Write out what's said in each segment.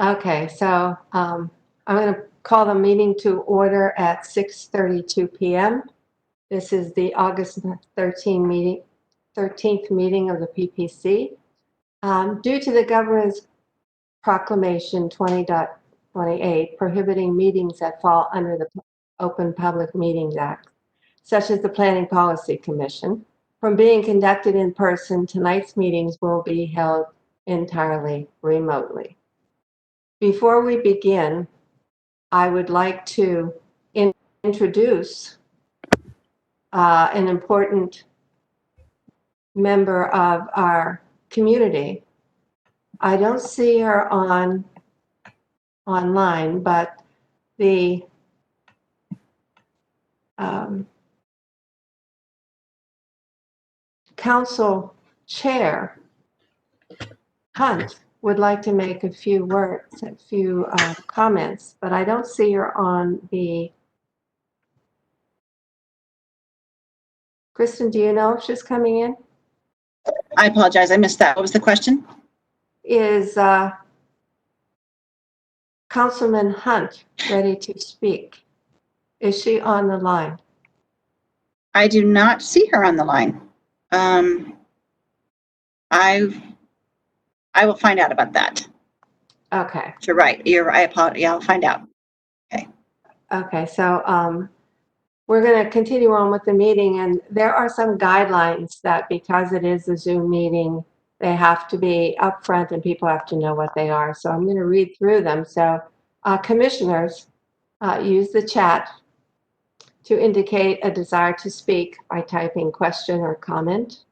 Okay, so I'm going to call the meeting to order at 6:32 p.m. This is the August 13th meeting of the PPC. Due to the governor's proclamation 20.28 prohibiting meetings that fall under the Open Public Meetings Act, such as the Planning Policy Commission, from being conducted in person, tonight's meetings will be held entirely remotely. Before we begin, I would like to introduce an important member of our community. I don't see her online, but the council chair, Hunt, would like to make a few words, a few comments, but I don't see her on the. Kristen, do you know if she's coming in? I apologize, I missed that. What was the question? Is Councilman Hunt ready to speak? Is she on the line? I do not see her on the line. I will find out about that. Okay. You're right. I apologize. Yeah, I'll find out. Okay. Okay, so we're going to continue on with the meeting, and there are some guidelines that because it is a Zoom meeting, they have to be upfront and people have to know what they are. So I'm going to read through them. So commissioners, use the chat to indicate a desire to speak by typing question or comment,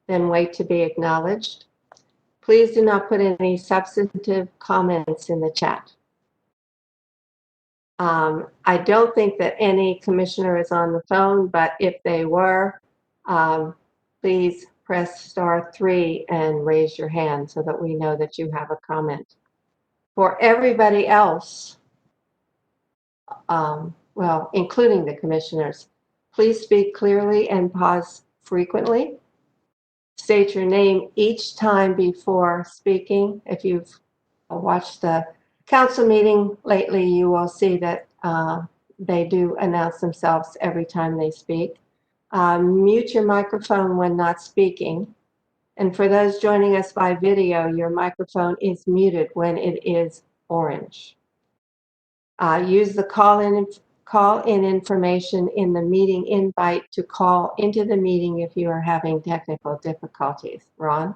then wait to be acknowledged. Please do not put any substantive comments in the chat. I don't think that any commissioner is on the phone, but if they were, please press *3 and raise your hand so that we know that you have a comment. For everybody else, well, including the commissioners, please speak clearly and pause frequently. State your name each time before speaking. If you've watched the council meeting lately, you will see that they do announce themselves every time they speak. Mute your microphone when not speaking. And for those joining us by video, your microphone is muted when it is orange. Use the call-in information in the meeting invite to call into the meeting if you are having technical difficulties. Ron?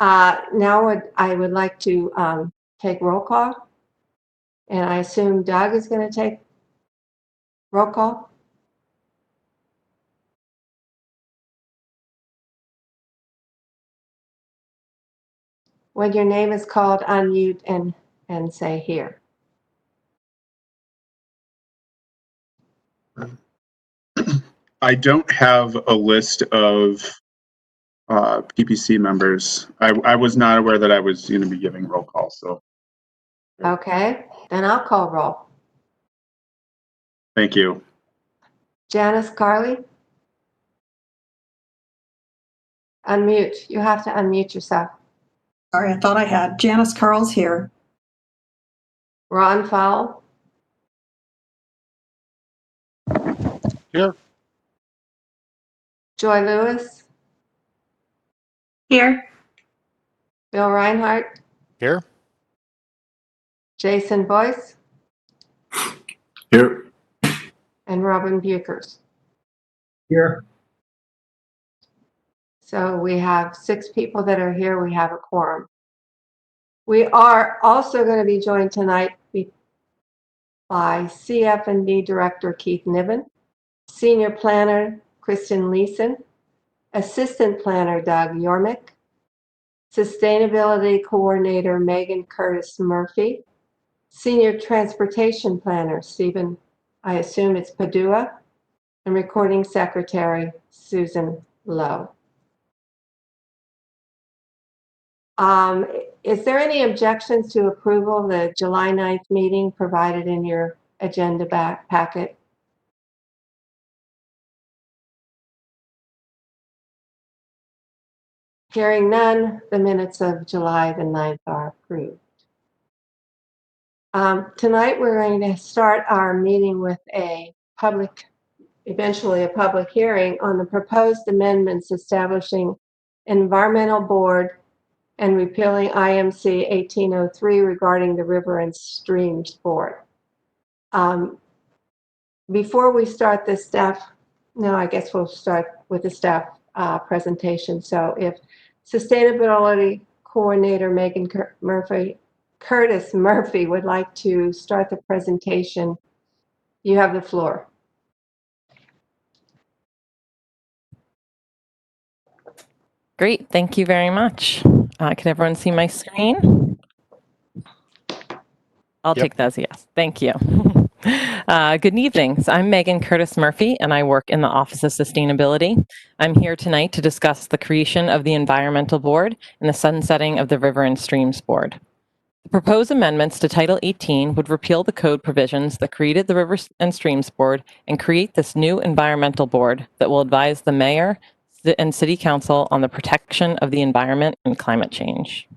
Now I would like to take roll call, and I assume Doug is going to take roll call. When your name is called, unmute and say here. I don't have a list of PPC members. I was not aware that I was going to be giving roll call. So. Okay, then I'll call roll. Thank you. Janice Carley? Unmute. You have to unmute yourself. Sorry, I thought I had. Janice Carl's here. Ron Fowle? Here. Joy Lewis? Here. Bill Reinhardt? Here. Jason Boyce? Here. And Robin Buchers. Here. So we have 6 people that are here. We have a quorum. We are also going to be joined tonight by CF&D Director Keith Niven, Senior Planner Kristen Leeson, Assistant Planner Doug Yormick, Sustainability Coordinator Megan Curtis Murphy, Senior Transportation Planner Stephen, I assume it's Padua, and Recording Secretary Susan Lowe. Is there any objections to approval of the July 9th meeting provided in your agenda packet? Hearing none, the minutes of July the 9th are approved. Tonight, we're going to start our meeting with eventually a public hearing on the proposed amendments establishing an environmental board and repealing IMC 1803 regarding the River and Streams Board. Before we start the I guess we'll start with the staff presentation. So if Sustainability Coordinator Curtis Murphy would like to start the presentation, you have the floor. Great, thank you very much. Can everyone see my screen? I'll take that as a yes. Thank you. Good evening. So I'm Megan Curtis Murphy, and I work in the Office of Sustainability. I'm here tonight to discuss the creation of the Environmental Board and the sunsetting of the River and Streams Board. The proposed amendments to Title 18 would repeal the code provisions that created the River and Streams Board and create this new Environmental Board that will advise the Mayor and City Council on the protection of the environment and climate change.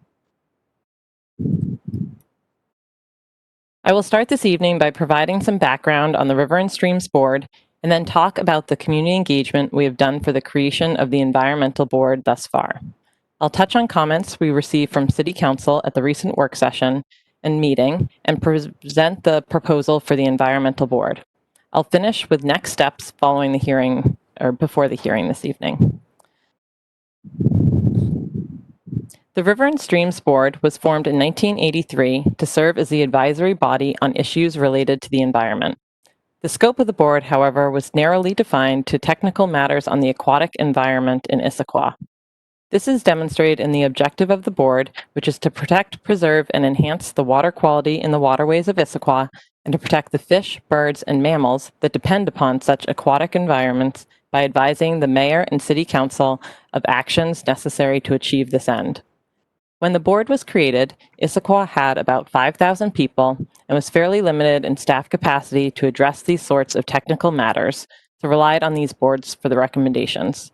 I will start this evening by providing some background on the River and Streams Board and then talk about the community engagement we have done for the creation of the Environmental Board thus far. I'll touch on comments we received from City Council at the recent work session and meeting and present the proposal for the Environmental Board. I'll finish with next steps following the hearing or before the hearing this evening. The River and Streams Board was formed in 1983 to serve as the advisory body on issues related to the environment. The scope of the board, however, was narrowly defined to technical matters on the aquatic environment in Issaquah. This is demonstrated in the objective of the board, which is to protect, preserve, and enhance the water quality in the waterways of Issaquah and to protect the fish, birds, and mammals that depend upon such aquatic environments by advising the Mayor and City Council of actions necessary to achieve this end. When the board was created, Issaquah had about 5,000 people and was fairly limited in staff capacity to address these sorts of technical matters, so relied on these boards for the recommendations.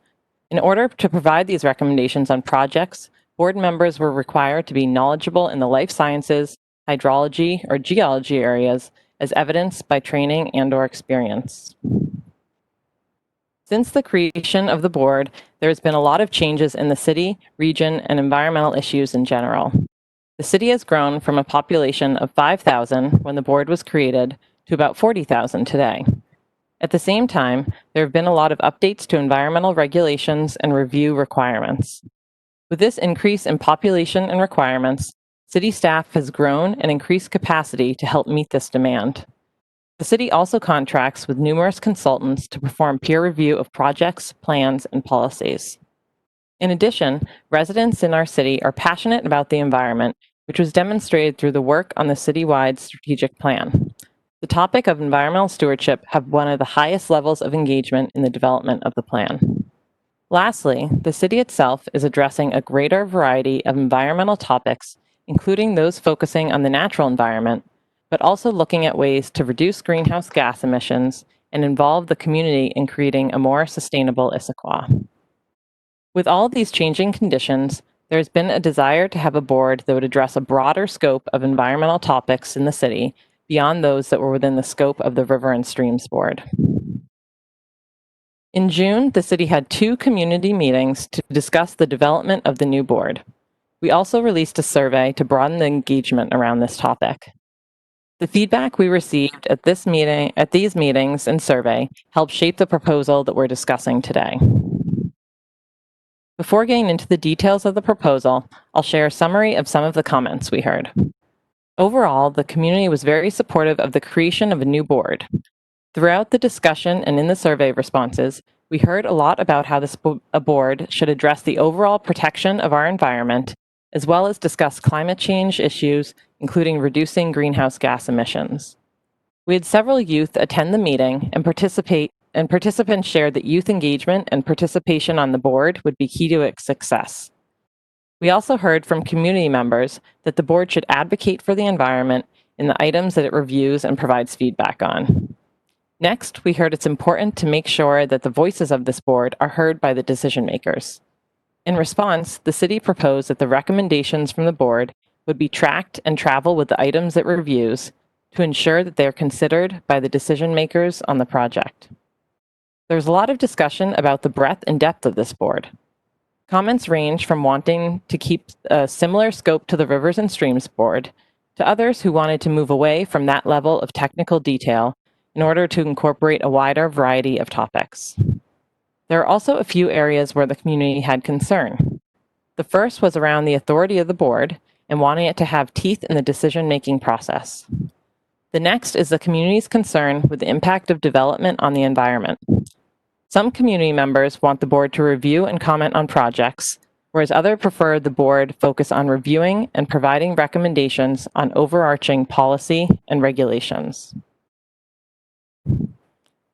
In order to provide these recommendations on projects, board members were required to be knowledgeable in the life sciences, hydrology, or geology areas, as evidenced by training and/or experience. Since the creation of the board, there has been a lot of changes in the city, region, and environmental issues in general. The city has grown from a population of 5,000 when the board was created to about 40,000 today. At the same time, there have been a lot of updates to environmental regulations and review requirements. With this increase in population and requirements, city staff has grown and increased capacity to help meet this demand. The city also contracts with numerous consultants to perform peer review of projects, plans, and policies. In addition, residents in our city are passionate about the environment, which was demonstrated through the work on the citywide strategic plan. The topic of environmental stewardship have one of the highest levels of engagement in the development of the plan. Lastly, the city itself is addressing a greater variety of environmental topics, including those focusing on the natural environment, but also looking at ways to reduce greenhouse gas emissions and involve the community in creating a more sustainable Issaquah. With all these changing conditions, there has been a desire to have a board that would address a broader scope of environmental topics in the city beyond those that were within the scope of the River and Streams Board. In June, the city had 2 community meetings to discuss the development of the new board. We also released a survey to broaden the engagement around this topic. The feedback we received at these meetings and survey helped shape the proposal that we're discussing today. Before getting into the details of the proposal, I'll share a summary of some of the comments we heard. Overall, the community was very supportive of the creation of a new board. Throughout the discussion and in the survey responses, we heard a lot about how a board should address the overall protection of our environment, as well as discuss climate change issues, including reducing greenhouse gas emissions. We had several youth attend the meeting and participants shared that youth engagement and participation on the board would be key to its success. We also heard from community members that the board should advocate for the environment in the items that it reviews and provides feedback on. Next, we heard it's important to make sure that the voices of this board are heard by the decision makers. In response, the city proposed that the recommendations from the board would be tracked and travel with the items it reviews to ensure that they are considered by the decision makers on the project. There's a lot of discussion about the breadth and depth of this board. Comments range from wanting to keep a similar scope to the Rivers and Streams Board to others who wanted to move away from that level of technical detail in order to incorporate a wider variety of topics. There are also a few areas where the community had concern. The first was around the authority of the board and wanting it to have teeth in the decision-making process. The next is the community's concern with the impact of development on the environment. Some community members want the board to review and comment on projects, whereas others prefer the board focus on reviewing and providing recommendations on overarching policy and regulations.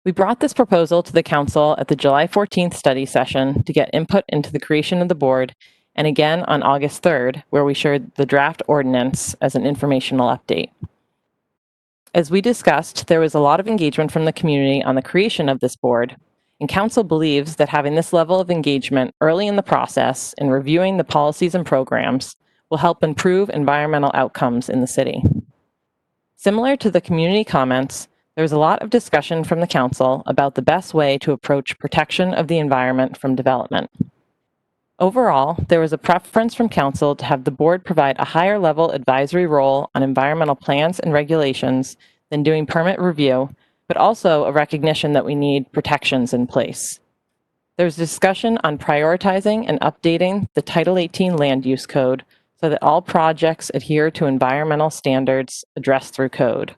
We brought this proposal to the council at the July 14th study session to get input into the creation of the board, and again on August 3rd, where we shared the draft ordinance as an informational update. As we discussed, there was a lot of engagement from the community on the creation of this board, and council believes that having this level of engagement early in the process in reviewing the policies and programs will help improve environmental outcomes in the city. Similar to the community comments, there was a lot of discussion from the council about the best way to approach protection of the environment from development. Overall, there was a preference from council to have the board provide a higher level advisory role on environmental plans and regulations than doing permit review, but also a recognition that we need protections in place. There's discussion on prioritizing and updating the Title 18 Land Use Code so that all projects adhere to environmental standards addressed through code.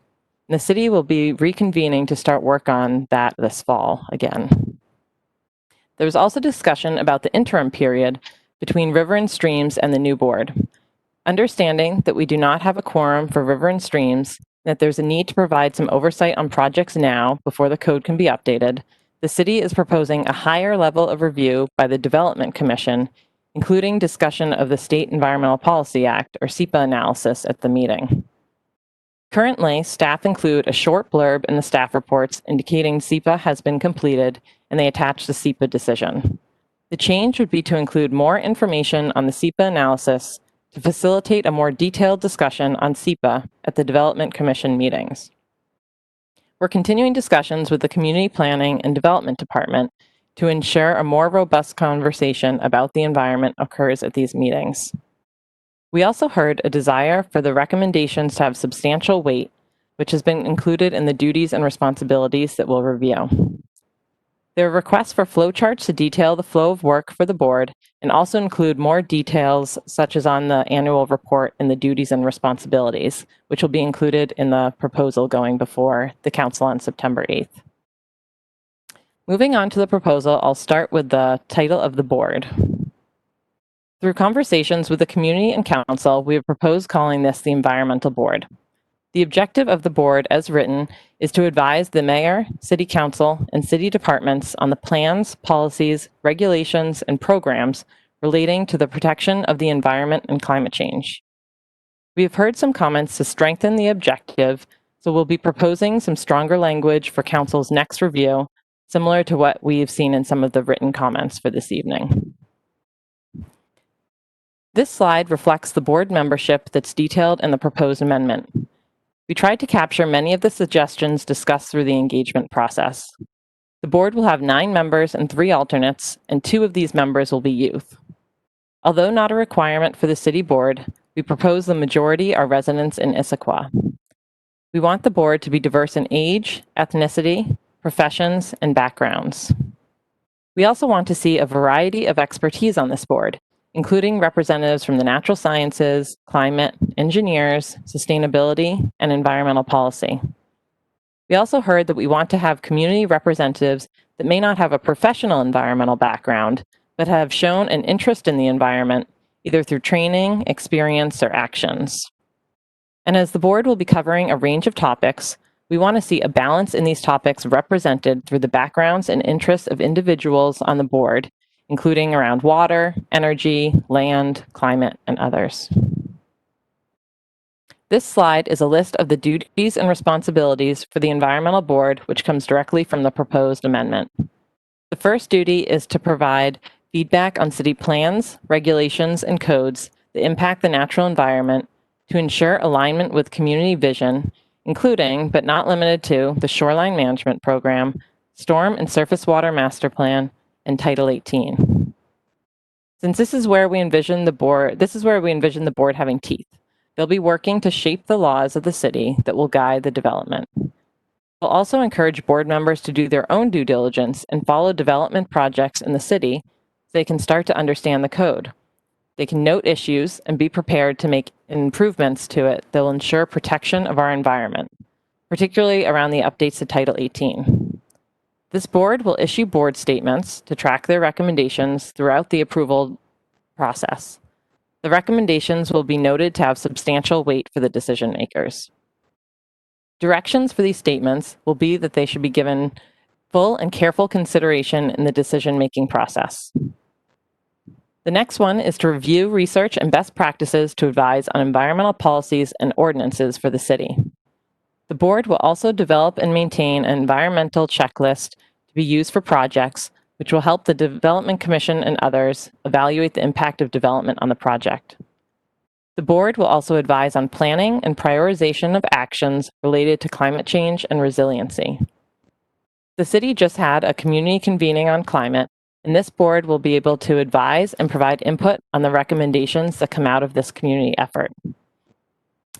And the city will be reconvening to start work on that this fall again. There was also discussion about the interim period between River and Streams and the new board. Understanding that we do not have a quorum for River and Streams, that there's a need to provide some oversight on projects now before the code can be updated, the city is proposing a higher level of review by the Development Commission, including discussion of the State Environmental Policy Act, or SEPA analysis at the meeting. Currently, staff include a short blurb in the staff reports indicating SEPA has been completed, and they attach the SEPA decision. The change would be to include more information on the SEPA analysis to facilitate a more detailed discussion on SEPA at the Development Commission meetings. We're continuing discussions with the Community Planning and Development Department to ensure a more robust conversation about the environment occurs at these meetings. We also heard a desire for the recommendations to have substantial weight, which has been included in the duties and responsibilities that we'll review. There are requests for flowcharts to detail the flow of work for the board and also include more details such as on the annual report and the duties and responsibilities, which will be included in the proposal going before the council on September 8th. Moving on to the proposal, I'll start with the title of the board. Through conversations with the community and council, we have proposed calling this the Environmental Board. The objective of the board, as written, is to advise the mayor, city council, and city departments on the plans, policies, regulations, and programs relating to the protection of the environment and climate change. We have heard some comments to strengthen the objective, so we'll be proposing some stronger language for council's next review, similar to what we've seen in some of the written comments for this evening. This slide reflects the board membership that's detailed in the proposed amendment. We tried to capture many of the suggestions discussed through the engagement process. The board will have 9 members and 3 alternates, and 2 of these members will be youth. Although not a requirement for the city board, we propose the majority are residents in Issaquah. We want the board to be diverse in age, ethnicity, professions, and backgrounds. We also want to see a variety of expertise on this board, including representatives from the natural sciences, climate, engineers, sustainability, and environmental policy. We also heard that we want to have community representatives that may not have a professional environmental background, but have shown an interest in the environment, either through training, experience, or actions. And as the board will be covering a range of topics, we want to see a balance in these topics represented through the backgrounds and interests of individuals on the board, including around water, energy, land, climate, and others. This slide is a list of the duties and responsibilities for the Environmental Board, which comes directly from the proposed amendment. The first duty is to provide feedback on city plans, regulations, and codes that impact the natural environment, to ensure alignment with community vision, including, but not limited to, the Shoreline Management Program, Storm and Surface Water Master Plan, and Title 18. Since this is where we envision the board having teeth. They'll be working to shape the laws of the city that will guide the development. We'll also encourage board members to do their own due diligence and follow development projects in the city so they can start to understand the code. They can note issues and be prepared to make improvements to it that will ensure protection of our environment, particularly around the updates to Title 18. This board will issue board statements to track their recommendations throughout the approval process. The recommendations will be noted to have substantial weight for the decision makers. Directions for these statements will be that they should be given full and careful consideration in the decision-making process. The next one is to review research and best practices to advise on environmental policies and ordinances for the city. The board will also develop and maintain an environmental checklist to be used for projects, which will help the Development Commission and others evaluate the impact of development on the project. The board will also advise on planning and prioritization of actions related to climate change and resiliency. The city just had a community convening on climate, and this board will be able to advise and provide input on the recommendations that come out of this community effort.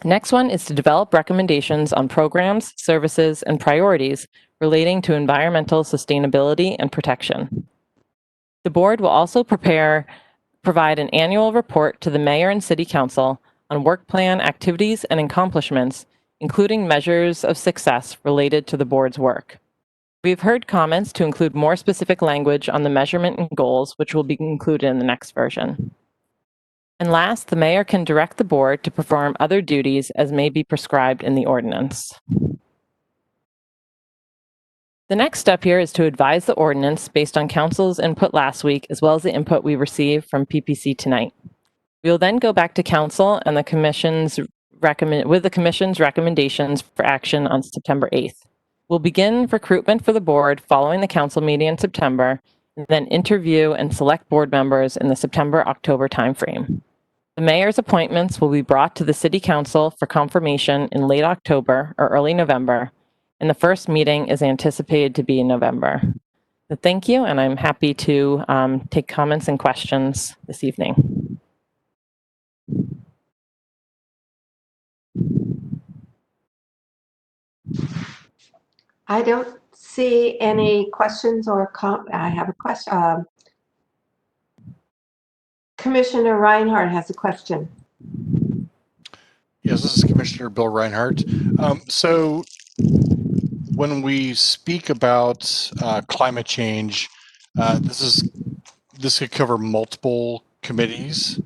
Next one is to develop recommendations on programs, services, and priorities relating to environmental sustainability and protection. The board will also provide an annual report to the mayor and city council on work plan activities and accomplishments, including measures of success related to the board's work. We've heard comments to include more specific language on the measurement and goals, which will be included in the next version. And last, the mayor can direct the board to perform other duties as may be prescribed in the ordinance. The next step here is to advise the ordinance based on council's input last week, as well as the input we received from PPC tonight. We will then go back to council and the commission's recommendations for action on September 8th. We'll begin recruitment for the board following the council meeting in September, and then interview and select board members in the September-October timeframe. The mayor's appointments will be brought to the city council for confirmation in late October or early November, and the first meeting is anticipated to be in November. So thank you, and I'm happy to take comments and questions this evening. I don't see any questions or I have a question. Commissioner Reinhardt has a question. Yes, this is Commissioner Bill Reinhardt. So when we speak about climate change, this could cover multiple committees.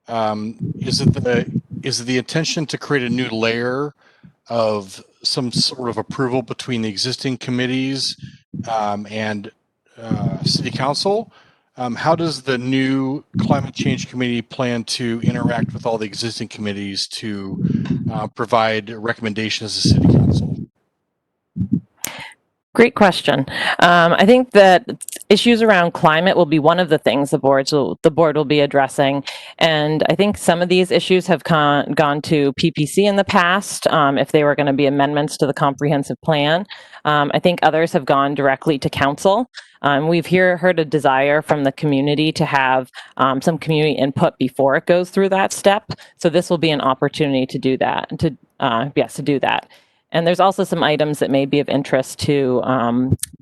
Is it the intention to create a new layer of some sort of approval between the existing committees and City Council? How does the new Climate Change Committee plan to interact with all the existing committees to provide recommendations to City Council? Great question. I think that issues around climate will be one of the things the board will be addressing. And I think some of these issues have gone to PPC in the past, if they were going to be amendments to the comprehensive plan. I think others have gone directly to council. We've heard a desire from the community to have some community input before it goes through that step. So this will be an opportunity to do that, to do that. And there's also some items that may be of interest to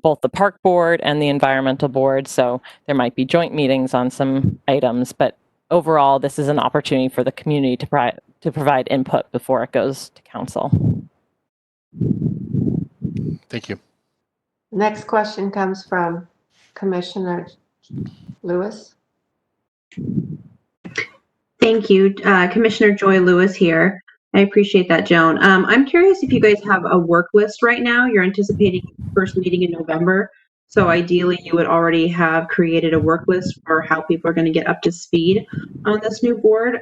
both the park board and the environmental board. So there might be joint meetings on some items, but overall, this is an opportunity for the community to provide input before it goes to council. Thank you. Next question comes from Commissioner Lewis. Thank you. Commissioner Joy Lewis here. I appreciate that, Joan. I'm curious if you guys have a work list right now. You're anticipating first meeting in November. So ideally, you would already have created a work list for how people are going to get up to speed on this new board.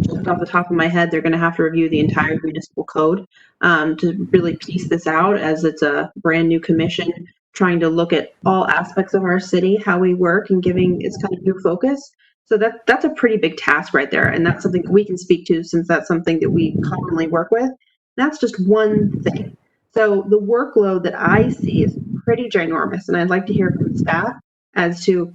Just off the top of my head, they're going to have to review the entire municipal code to really piece this out, as it's a brand new commission trying to look at all aspects of our city, how we work, and giving its kind of new focus. So that's a pretty big task right there. And that's something that we can speak to since that's something that we commonly work with. That's just one thing. So the workload that I see is pretty ginormous. And I'd like to hear from staff as to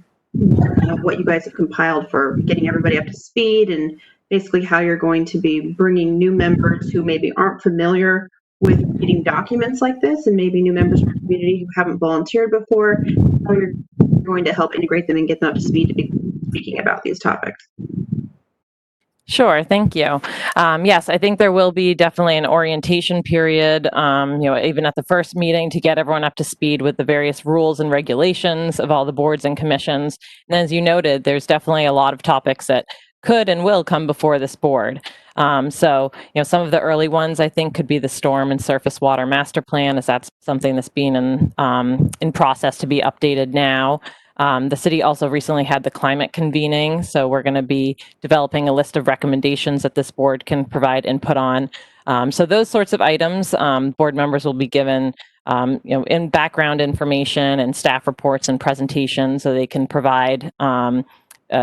what you guys have compiled for getting everybody up to speed and basically how you're going to be bringing new members who maybe aren't familiar with reading documents like this, and maybe new members from the community who haven't volunteered before, how you're going to help integrate them and get them up to speed to be speaking about these topics. Sure, thank you. Yes, I think there will be definitely an orientation period, even at the first meeting to get everyone up to speed with the various rules and regulations of all the boards and commissions. And as you noted, there's definitely a lot of topics that could and will come before this board. So, some of the early ones I think could be the storm and surface water master plan, as that's something that's being in process to be updated now. The city also recently had the climate convening, so we're going to be developing a list of recommendations that this board can provide input on. So those sorts of items, board members will be given, in background information and staff reports and presentations, so they can provide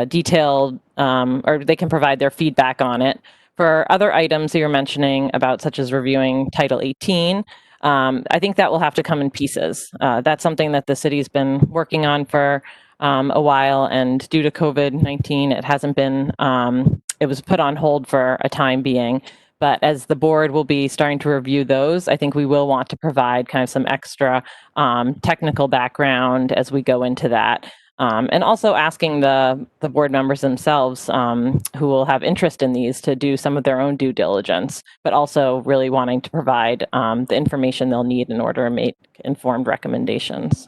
detailed, or they can provide their feedback on it. For other items that you're mentioning about, such as reviewing Title 18, I think that will have to come in pieces. That's something that the city's been working on for a while, and due to COVID-19, it hasn't been, it was put on hold for a time being. But as the board will be starting to review those, I think we will want to provide kind of some extra technical background as we go into that. And also asking the board members themselves who will have interest in these to do some of their own due diligence, but also really wanting to provide the information they'll need in order to make informed recommendations.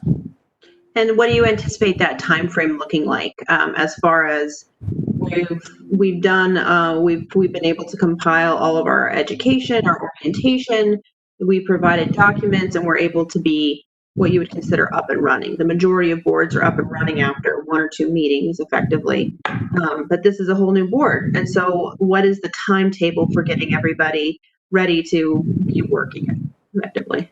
And what do you anticipate that time frame looking like, as far as we've done, we've been able to compile all of our education, our orientation, we provided documents, and we're able to be what you would consider up and running. The majority of boards are up and running after 1 or 2 meetings effectively. But this is a whole new board. And so what is the timetable for getting everybody ready to be working effectively?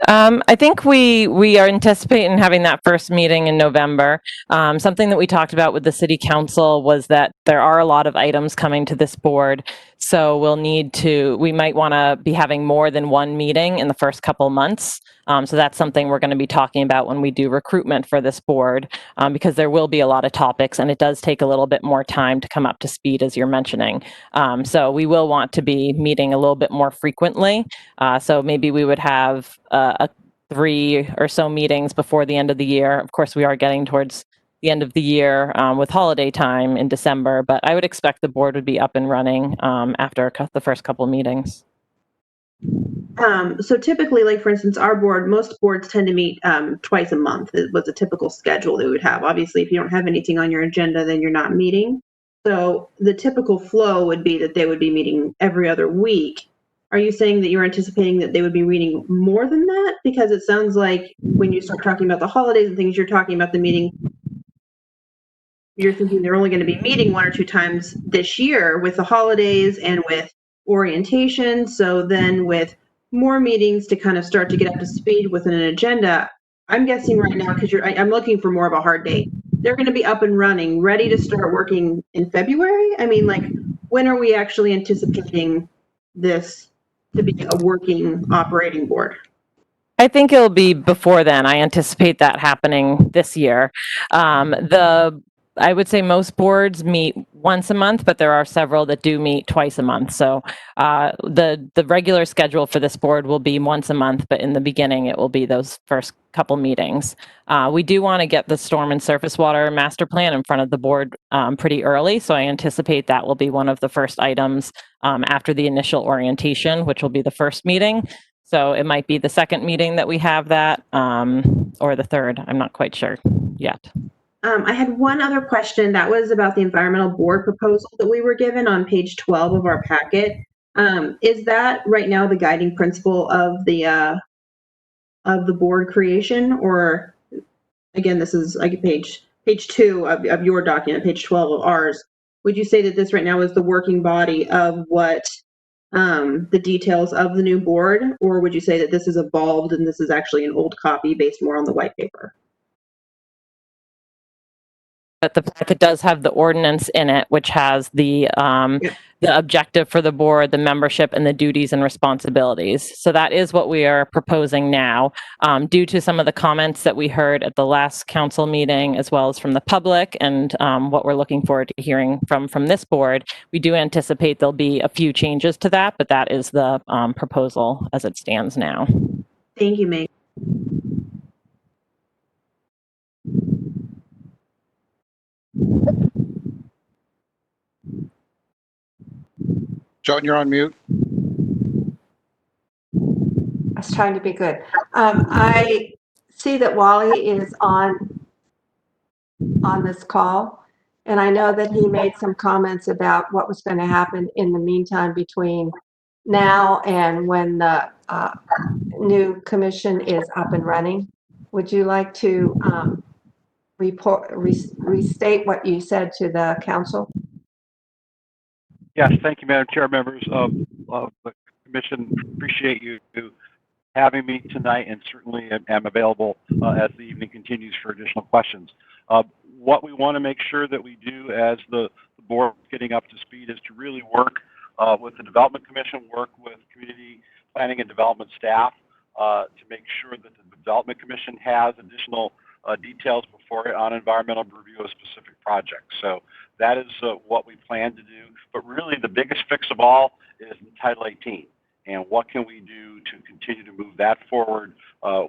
I think we are anticipating having that first meeting in November. Something that we talked about with the city council was that there are a lot of items coming to this board. So we might want to be having more than one meeting in the first couple months. So that's something we're going to be talking about when we do recruitment for this board, because there will be a lot of topics and it does take a little bit more time to come up to speed, as you're mentioning. So we will want to be meeting a little bit more frequently. So maybe we would have 3 or so meetings before the end of the year. Of course, we are getting towards the end of the year with holiday time in December, but I would expect the board would be up and running after the first couple meetings. So typically, like for instance, our board, most boards tend to meet twice a month. It was a typical schedule they would have. Obviously, if you don't have anything on your agenda, then you're not meeting. So the typical flow would be that they would be meeting every other week. Are you saying that you're anticipating that they would be reading more than that? Because it sounds like when you start talking about the holidays and things, you're talking about the meeting. You're thinking they're only going to be meeting 1 or 2 times this year with the holidays and with orientation. So then with more meetings to kind of start to get up to speed with an agenda, I'm guessing right now, because I'm looking for more of a hard date. They're going to be up and running, ready to start working in February. I mean, like, when are we actually anticipating this to be a working operating board? I think it'll be before then. I anticipate that happening this year. I would say most boards meet once a month, but there are several that do meet twice a month. So the regular schedule for this board will be once a month, but in the beginning it will be those first couple meetings. We do want to get the storm and surface water master plan in front of the board pretty early. So I anticipate that will be one of the first items after the initial orientation, which will be the first meeting. So it might be the second meeting that we have that, or the third. I'm not quite sure yet. I had one other question that was about the environmental board proposal that we were given on page 12 of our packet. Is that right now the guiding principle of the board creation? Or again, this is like page 2 of your document, page 12 of ours. Would you say that this right now is the working body of what the details of the new board, or would you say that this is evolved and this is actually an old copy based more on the white paper? But the packet does have the ordinance in it, which has the objective for the board, the membership, and the duties and responsibilities. So that is what we are proposing now. Due to some of the comments that we heard at the last council meeting, as well as from the public, and what we're looking forward to hearing from this board, we do anticipate there'll be a few changes to that, but that is the proposal as it stands now. Thank you, Meg. Joan, you're on mute. I was trying to be good. I see that Wally is on this call, and I know that he made some comments about what was going to happen in the meantime between now and when the new commission is up and running. Would you like to restate what you said to the council? Yes, thank you, Madam Chair, members of the commission. Appreciate you having me tonight, and certainly am available as the evening continues for additional questions. What we want to make sure that we do as the board getting up to speed is to really work with the Development Commission, work with community planning and development staff to make sure that the Development Commission has additional details before it on environmental review of specific projects. So that is what we plan to do. But really the biggest fix of all is in Title 18. And what can we do to continue to move that forward?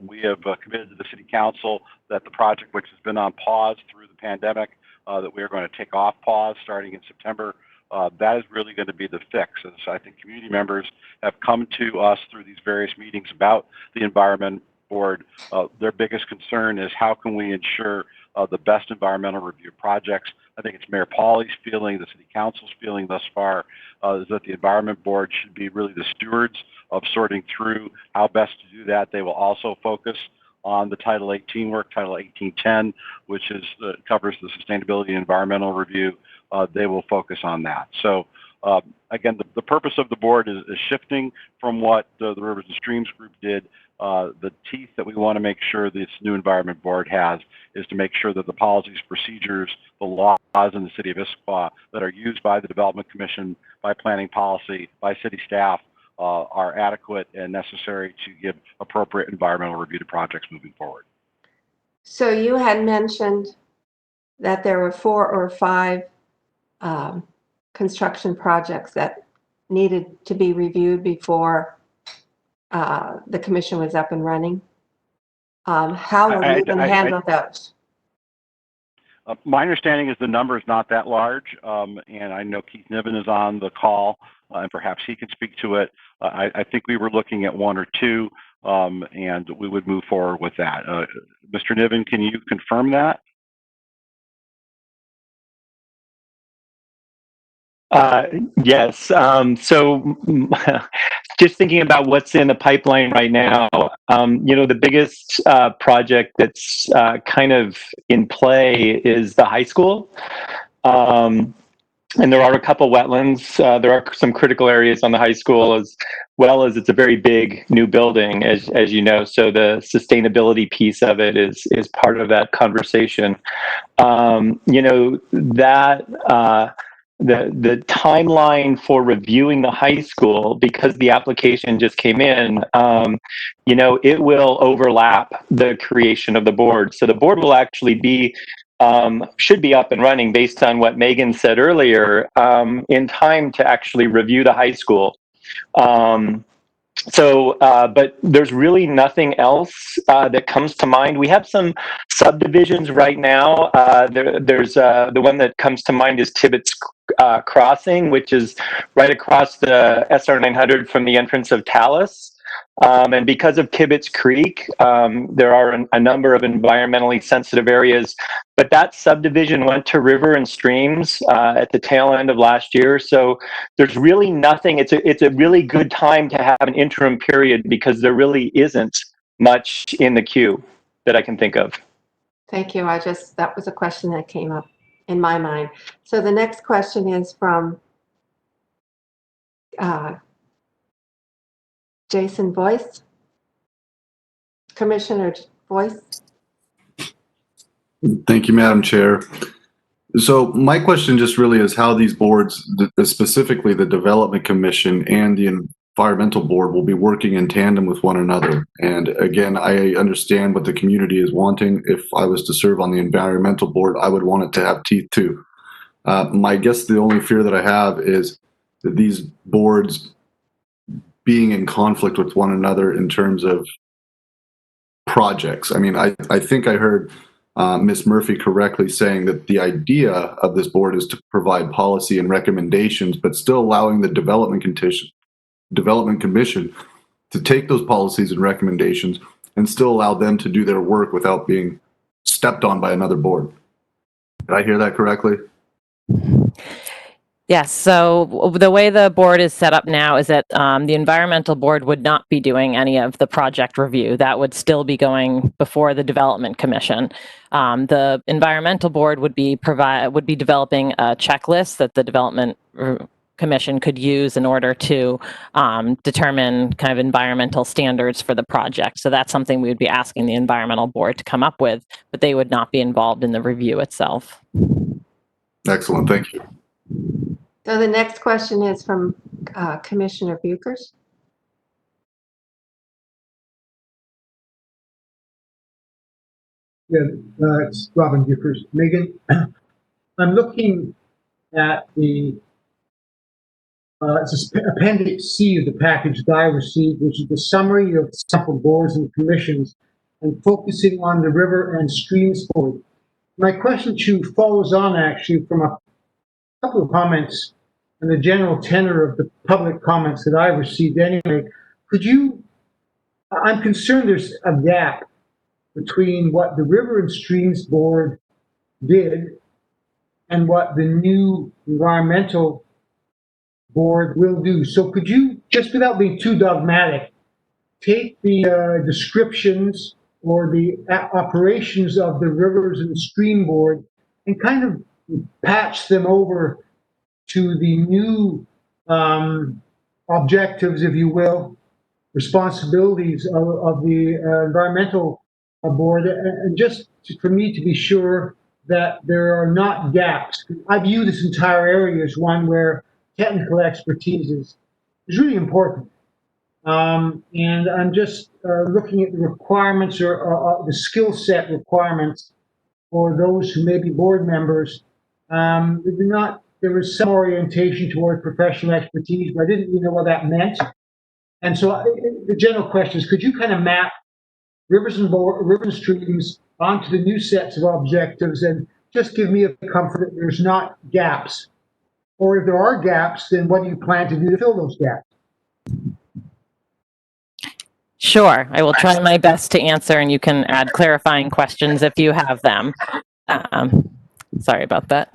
We have committed to the City Council that the project, which has been on pause through the pandemic, that we are going to take off pause starting in September. That is really going to be the fix. As I think community members have come to us through these various meetings about the Environment Board. Their biggest concern is how can we ensure the best environmental review projects. I think it's Mayor Pauly's feeling, the City Council's feeling thus far, is that the Environment Board should be really the stewards of sorting through how best to do that. They will also focus on the Title 18 work, Title 1810, which is covers the sustainability and environmental review. They will focus on that. So again, the purpose of the board is shifting from what the Rivers and Streams group did. The teeth that we want to make sure this new Environment Board has is to make sure that the policies, procedures, the laws in the city of Issaquah that are used by the Development Commission, by planning policy, by city staff are adequate and necessary to give appropriate environmental review to projects moving forward. So you had mentioned that there were 4 or 5 construction projects that needed to be reviewed before the commission was up and running. How are you going to handle those? My understanding is the number is not that large, and I know Keith Niven is on the call, and perhaps he can speak to it. I think we were looking at 1 or 2, and we would move forward with that. Mr. Niven, can you confirm that? Yes. So just thinking about what's in the pipeline right now, the biggest project that's kind of in play is the high school. And there are a couple wetlands. There are some critical areas on the high school, as well as it's a very big new building, as you know. So the sustainability piece of it is part of that conversation. The timeline for reviewing the high school, because the application just came in, it will overlap the creation of the board. So the board will actually should be up and running based on what Megan said earlier, in time to actually review the high school. But there's really nothing else that comes to mind. We have some subdivisions right now. There's the one that comes to mind is Tibbetts Crossing, which is right across the SR 900 from the entrance of Talus. And because of Tibbetts Creek, there are a number of environmentally sensitive areas. But that subdivision went to River and Streams at the tail end of last year. So there's really nothing. It's a really good time to have an interim period because there really isn't much in the queue that I can think of. Thank you. That was a question that came up in my mind. So the next question is from Jason Boyce. Commissioner Boyce. Thank you, Madam Chair. So my question just really is how these boards, specifically the Development Commission and the Environmental Board, will be working in tandem with one another. And again, I understand what the community is wanting. If I was to serve on the Environmental Board, I would want it to have teeth too. My guess, the only fear that I have is that these boards being in conflict with one another in terms of projects. I mean, I think I heard Ms. Murphy correctly saying that the idea of this board is to provide policy and recommendations, but still allowing the Development Commission to take those policies and recommendations and still allow them to do their work without being stepped on by another board. Did I hear that correctly? Yes, so the way the board is set up now is that the environmental board would not be doing any of the project review. That would still be going before the development commission. The environmental board would be developing a checklist that the development commission could use in order to determine kind of environmental standards for the project. So that's something we would be asking the environmental board to come up with, but they would not be involved in the review itself. Excellent, thank you. So the next question is from Commissioner Buchers. Yeah, it's Robin Buchers. Megan, I'm looking at the it's Appendix C of the package that I received, which is the summary of sample boards and commissions, and focusing on the river and streams board. My question to you follows on actually from a couple of comments and the general tenor of the public comments that I received anyway. I'm concerned there's a gap between what the River and Streams Board did and what the new Environmental Board will do. So could you, just without being too dogmatic, take the descriptions or the operations of the Rivers and Stream Board and kind of patch them over to the new objectives, if you will, responsibilities of the environmental board, and just for me to be sure that there are not gaps. I view this entire area as one where technical expertise is really important. And I'm just looking at the requirements or the skill set requirements for those who may be board members. There was some orientation toward professional expertise, but I didn't really know what that meant. And so the general question is, could you kind of map rivers and streams onto the new sets of objectives and just give me a comfort that there's not gaps? Or if there are gaps, then what do you plan to do to fill those gaps? Sure, I will try my best to answer, and you can add clarifying questions if you have them. Sorry about that.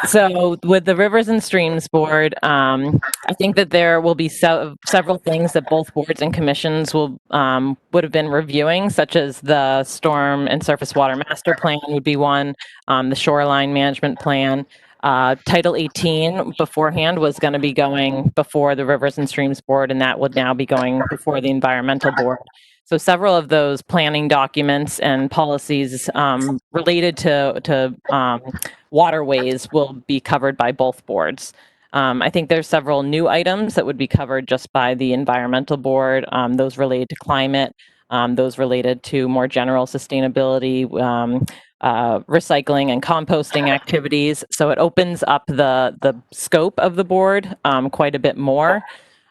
So with the Rivers and Streams Board, I think that there will be several things that both boards and commissions would have been reviewing, such as the Storm and Surface Water Master Plan would be one, the Shoreline Management Plan. Title 18 beforehand was going to be going before the Rivers and Streams Board, and that would now be going before the Environmental Board. So several of those planning documents and policies related to waterways will be covered by both boards. I think there's several new items that would be covered just by the Environmental Board, those related to climate, those related to more general sustainability, recycling and composting activities. So it opens up the scope of the board quite a bit more.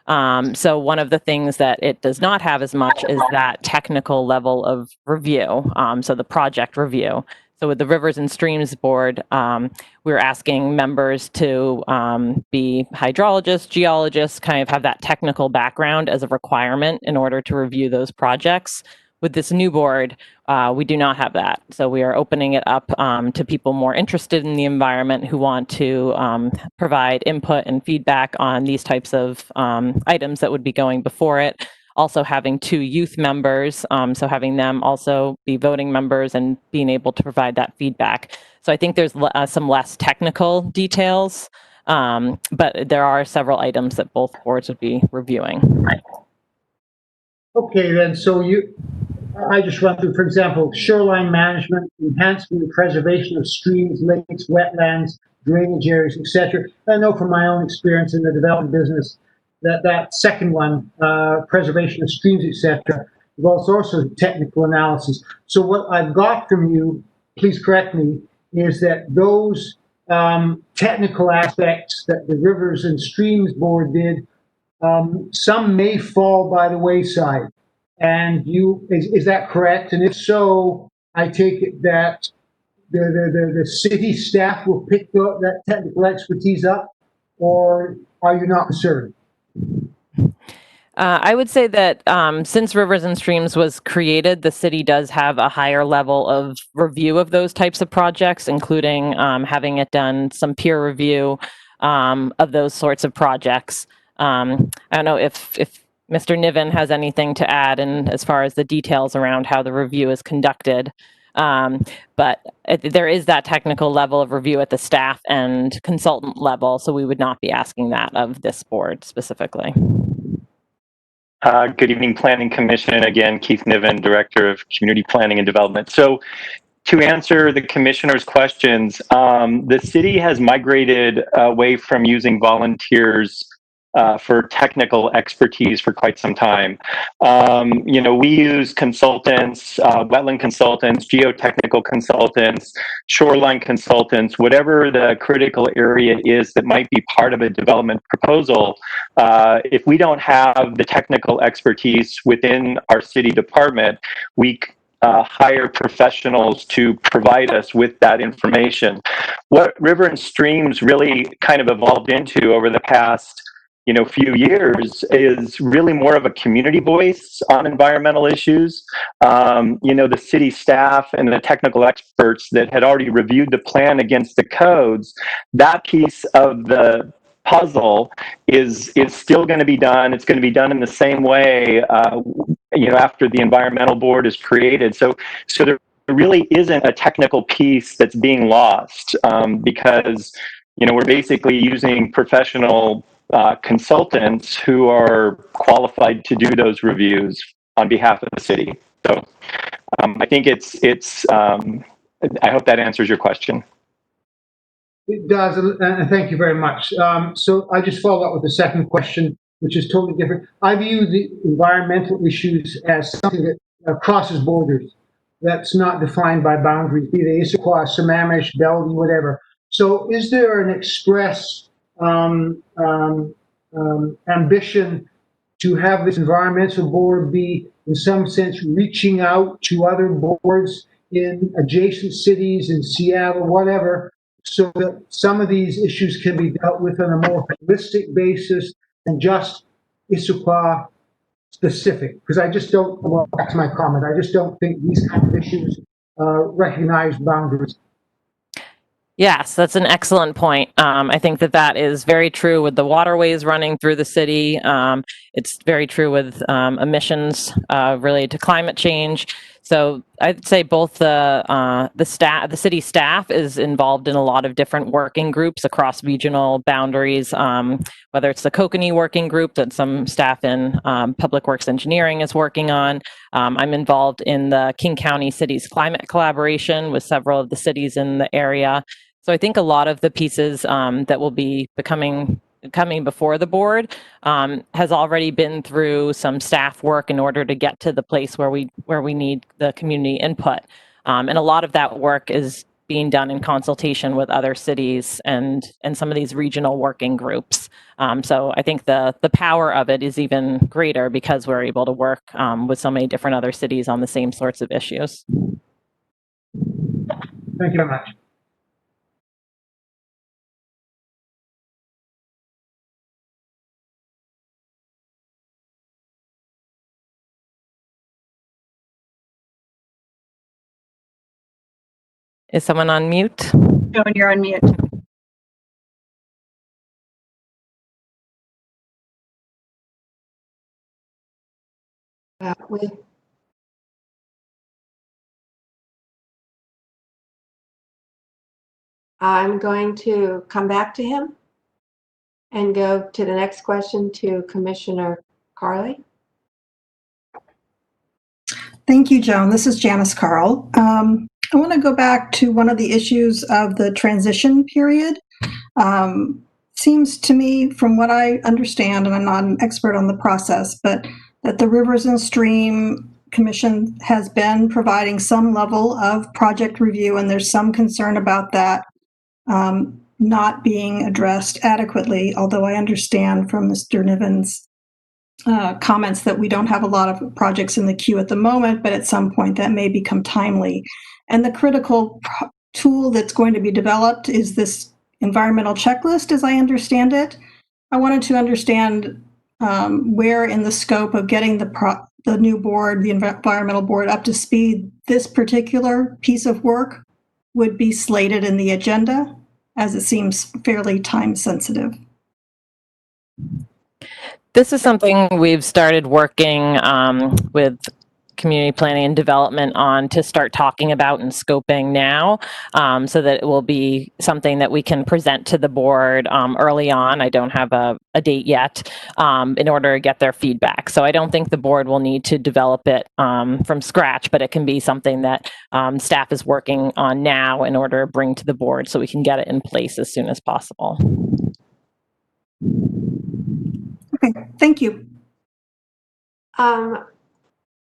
So one of the things that it does not have as much is that technical level of review, so the project review. So with the Rivers and Streams Board, we're asking members to be hydrologists, geologists, kind of have that technical background as a requirement in order to review those projects. With this new board, we do not have that. So we are opening it up to people more interested in the environment who want to provide input and feedback on these types of items that would be going before it. Also having 2 youth members, so having them also be voting members and being able to provide that feedback. So I think there's some less technical details, but there are several items that both boards would be reviewing. Okay, then, so I just run through, for example, shoreline management, enhancement and preservation of streams, lakes, wetlands, drainage areas, etc. I know from my own experience in the development business that that second one, preservation of streams, etc., involves also technical analysis. So what I've got from you, please correct me, is that those technical aspects that the Rivers and Streams Board did, some may fall by the wayside. And is that correct? And if so, I take it that the city staff will pick that technical expertise up, or are you not concerned? I would say that since Rivers and Streams was created, the city does have a higher level of review of those types of projects, including having it done some peer review of those sorts of projects. I don't know if Mr. Niven has anything to add in as far as the details around how the review is conducted. But there is that technical level of review at the staff and consultant level, so we would not be asking that of this board specifically. Good evening, Planning Commission. Again, Keith Niven, Director of Community Planning and Development. So to answer the commissioner's questions, the city has migrated away from using volunteers for technical expertise for quite some time. We use consultants, wetland consultants, geotechnical consultants, shoreline consultants, whatever the critical area is that might be part of a development proposal. If we don't have the technical expertise within our city department, we hire professionals to provide us with that information. What River and Streams really kind of evolved into over the past few years is really more of a community voice on environmental issues. The city staff and the technical experts that had already reviewed the plan against the codes, that piece of the puzzle is still going to be done. It's going to be done in the same way, after the environmental board is created. So there really isn't a technical piece that's being lost because, we're basically using professional consultants who are qualified to do those reviews on behalf of the city. So I think I hope that answers your question. It does, and thank you very much. So I just follow up with the second question, which is totally different. I view the environmental issues as something that crosses borders, that's not defined by boundaries, be they Issaquah, Sammamish, Bellevue, whatever. So is there an express ambition to have this environmental board be, in some sense, reaching out to other boards in adjacent cities, in Seattle, whatever, so that some of these issues can be dealt with on a more holistic basis than just Issaquah specific? Because I just don't, well, that's my comment, I just don't think these kind of issues recognize boundaries. Yes, that's an excellent point. I think that is very true with the waterways running through the city. It's very true with emissions related to climate change. So I'd say both the city staff is involved in a lot of different working groups across regional boundaries, whether it's the Kokanee working group that some staff in Public Works Engineering is working on. I'm involved in the King County Cities Climate Collaboration with several of the cities in the area. So I think a lot of the pieces that will be coming before the board has already been through some staff work in order to get to the place where we need the community input. And a lot of that work is being done in consultation with other cities and some of these regional working groups. So I think the power of it is even greater because we're able to work with so many different other cities on the same sorts of issues. Thank you very much. Is someone on mute? Joan, you're on mute. I'm going to come back to him and go to the next question to Commissioner Carley. Thank you, Joan. This is Janice Carl. I want to go back to one of the issues of the transition period. Seems to me, from what I understand, and I'm not an expert on the process, but that the Rivers and Stream Commission has been providing some level of project review, and there's some concern about that not being addressed adequately, although I understand from Mr. Niven's comments that we don't have a lot of projects in the queue at the moment, but at some point that may become timely. And the critical tool that's going to be developed is this environmental checklist, as I understand it. I wanted to understand where in the scope of getting the new board, the environmental board, up to speed, this particular piece of work would be slated in the agenda, as it seems fairly time sensitive. This is something we've started working with community planning and development on to start talking about and scoping now, so that it will be something that we can present to the board early on. I don't have a date yet, in order to get their feedback. So I don't think the board will need to develop it from scratch, but it can be something that staff is working on now in order to bring to the board so we can get it in place as soon as possible. Okay, thank you.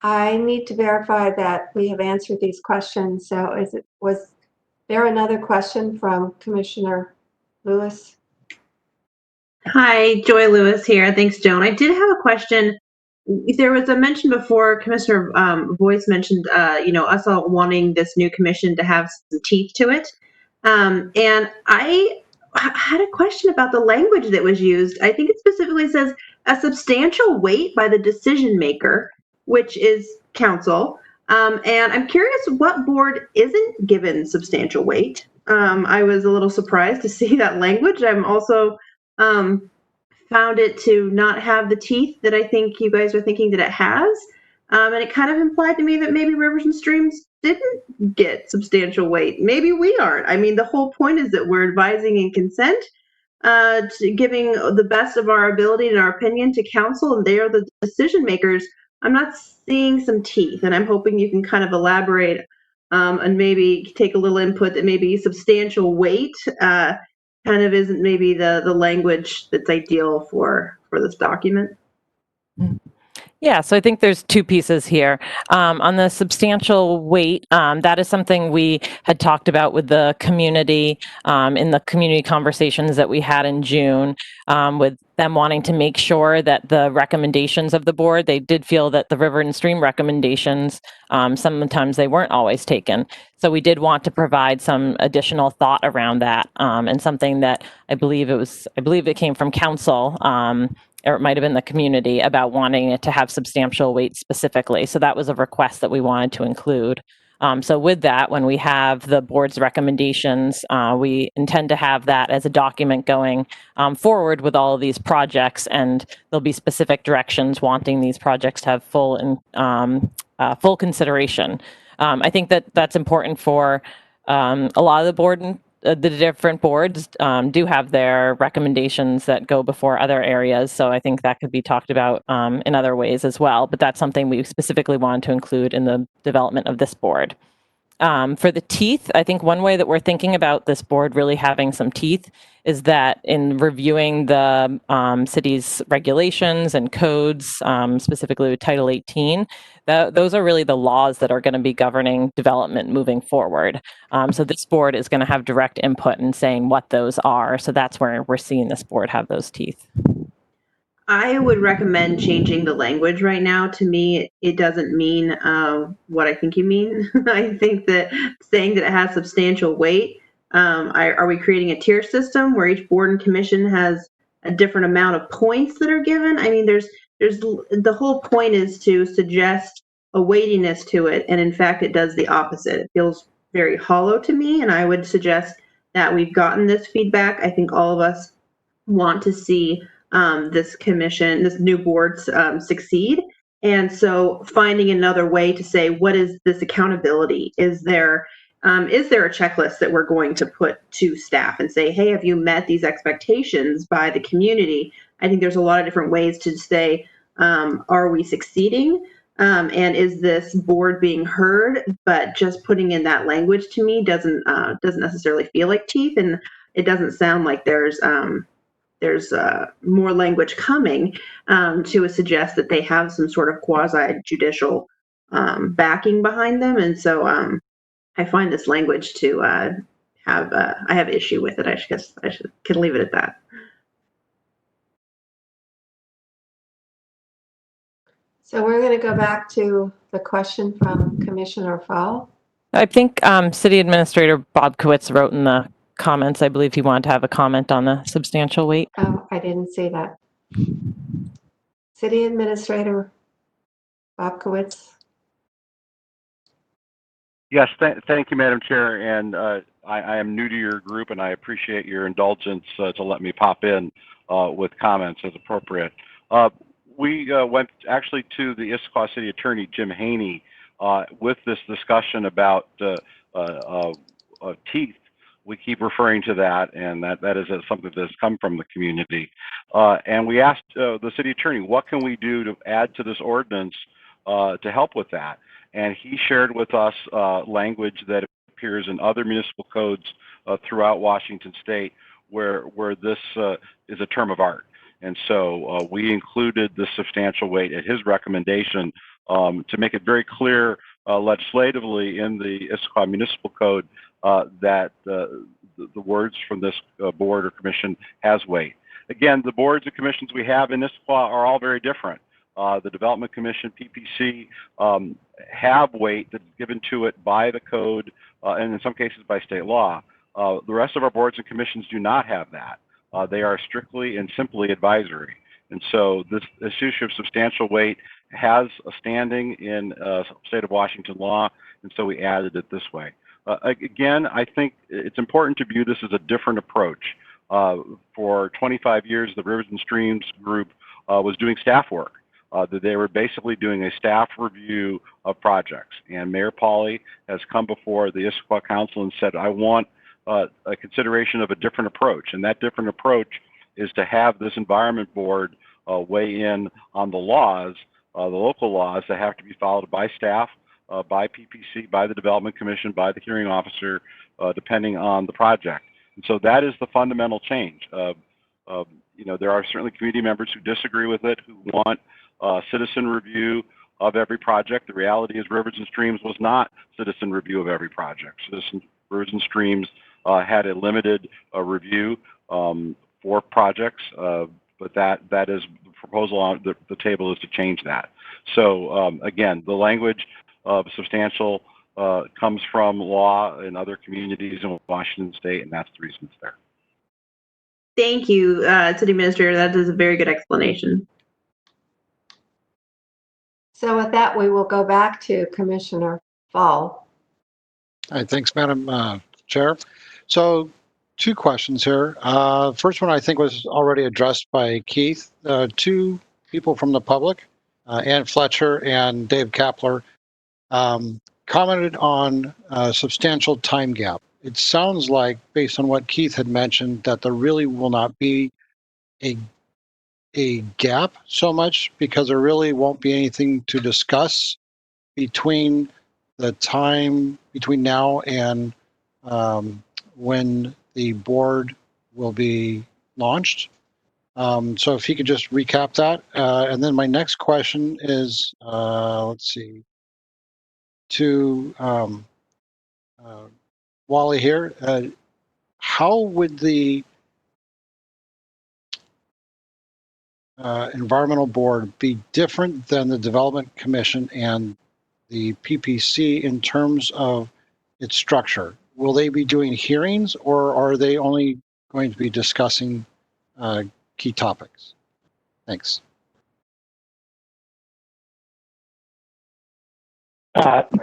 I need to verify that we have answered these questions. So was there another question from Commissioner Lewis? Hi, Joy Lewis here. Thanks, Joan. I did have a question. There was a mention before, Commissioner Boyce mentioned, us all wanting this new commission to have some teeth to it. And I had a question about the language that was used. I think it specifically says a substantial weight by the decision maker, which is council. And I'm curious what board isn't given substantial weight. I was a little surprised to see that language. I'm also found it to not have the teeth that I think you guys are thinking that it has. And it kind of implied to me that maybe Rivers and Streams didn't get substantial weight. Maybe we aren't. I mean, the whole point is that we're advising and consent, to giving the best of our ability and our opinion to council, and they are the decision makers. I'm not seeing some teeth, and I'm hoping you can kind of elaborate and maybe take a little input that maybe substantial weight kind of isn't maybe the language that's ideal for this document. Yeah, so I think there's two pieces here. On the substantial weight, that is something we had talked about with the community in the community conversations that we had in June, with them wanting to make sure that the recommendations of the board, they did feel that the River and Stream recommendations, sometimes they weren't always taken. So we did want to provide some additional thought around that, and something that I believe it came from council, or it might have been the community, about wanting it to have substantial weight specifically. So that was a request that we wanted to include. So with that, when we have the board's recommendations, we intend to have that as a document going forward with all of these projects, and there'll be specific directions wanting these projects to have full consideration. I think that that's important for a lot of the board. The different boards do have their recommendations that go before other areas. So I think that could be talked about in other ways as well. But that's something we specifically wanted to include in the development of this board. For the teeth, I think one way that we're thinking about this board really having some teeth is that in reviewing the city's regulations and codes, specifically with Title 18, those are really the laws that are going to be governing development moving forward. So this board is going to have direct input in saying what those are. So that's where we're seeing this board have those teeth. I would recommend changing the language right now. To me, it doesn't mean what I think you mean. I think that saying that it has substantial weight, are we creating a tier system where each board and commission has a different amount of points that are given? I mean, there's the whole point is to suggest a weightiness to it, and in fact, it does the opposite. It feels very hollow to me, and I would suggest that we've gotten this feedback. I think all of us want to see this commission, this new board succeed. And so finding another way to say, what is this accountability? Is there a checklist that we're going to put to staff and say, hey, have you met these expectations by the community? I think there's a lot of different ways to say, are we succeeding? And is this board being heard? But just putting in that language to me doesn't necessarily feel like teeth, and it doesn't sound like there's more language coming to suggest that they have some sort of quasi judicial backing behind them, and so I find this language to I have issue with it. I guess can leave it at that. So we're going to go back to the question from Commissioner Fall. I think City Administrator Bob Kowitz wrote in the comments, I believe he wanted to have a comment on the substantial weight. Oh, I didn't see that. City Administrator Bob Kowitz. Yes, thank you, Madam Chair. And I am new to your group, and I appreciate your indulgence to let me pop in with comments as appropriate. We went actually to the Issaquah City Attorney, Jim Haney, with this discussion about teeth. We keep referring to that, and that is something that has come from the community. And we asked the city attorney, what can we do to add to this ordinance to help with that? And he shared with us language that appears in other municipal codes throughout Washington State where this is a term of art. And so we included the substantial weight at his recommendation to make it very clear legislatively in the Issaquah Municipal Code that the words from this board or commission has weight. Again, the boards and commissions we have in Issaquah are all very different. The Development Commission, PPC, have weight that's given to it by the code and in some cases by state law. The rest of our boards and commissions do not have that. They are strictly and simply advisory. And so this issue of substantial weight has a standing in state of Washington law, and so we added it this way. Again, I think it's important to view this as a different approach. For 25 years, the Rivers and Streams group was doing staff work. That they were basically doing a staff review of projects. And Mayor Pauley has come before the Issaquah Council and said, I want a consideration of a different approach. And that different approach is to have this environment board weigh in on the laws, the local laws that have to be followed by staff, by PPC, by the Development Commission, by the hearing officer, depending on the project. And so that is the fundamental change. There are certainly community members who disagree with it, who want citizen review of every project. The reality is Rivers and Streams was not citizen review of every project. Rivers and Streams had a limited review for projects, but that is the proposal on the table is to change that. So again, the language of substantial comes from law in other communities in Washington State, and that's the reason it's there. Thank you, City Administrator. That is a very good explanation. So with that, we will go back to Commissioner Fall. All right, thanks, Madam Chair. So 2 questions here. First one I think was already addressed by Keith. 2 people from the public, Ann Fletcher and Dave Kapler, commented on a substantial time gap. It sounds like, based on what Keith had mentioned, that there really will not be a gap so much because there really won't be anything to discuss between the time between now and when the board will be launched. So if you could just recap that. And then my next question is, let's see, to Wally here. How would the environmental board be different than the Development Commission and the PPC in terms of its structure? Will they be doing hearings, or are they only going to be discussing key topics? Thanks.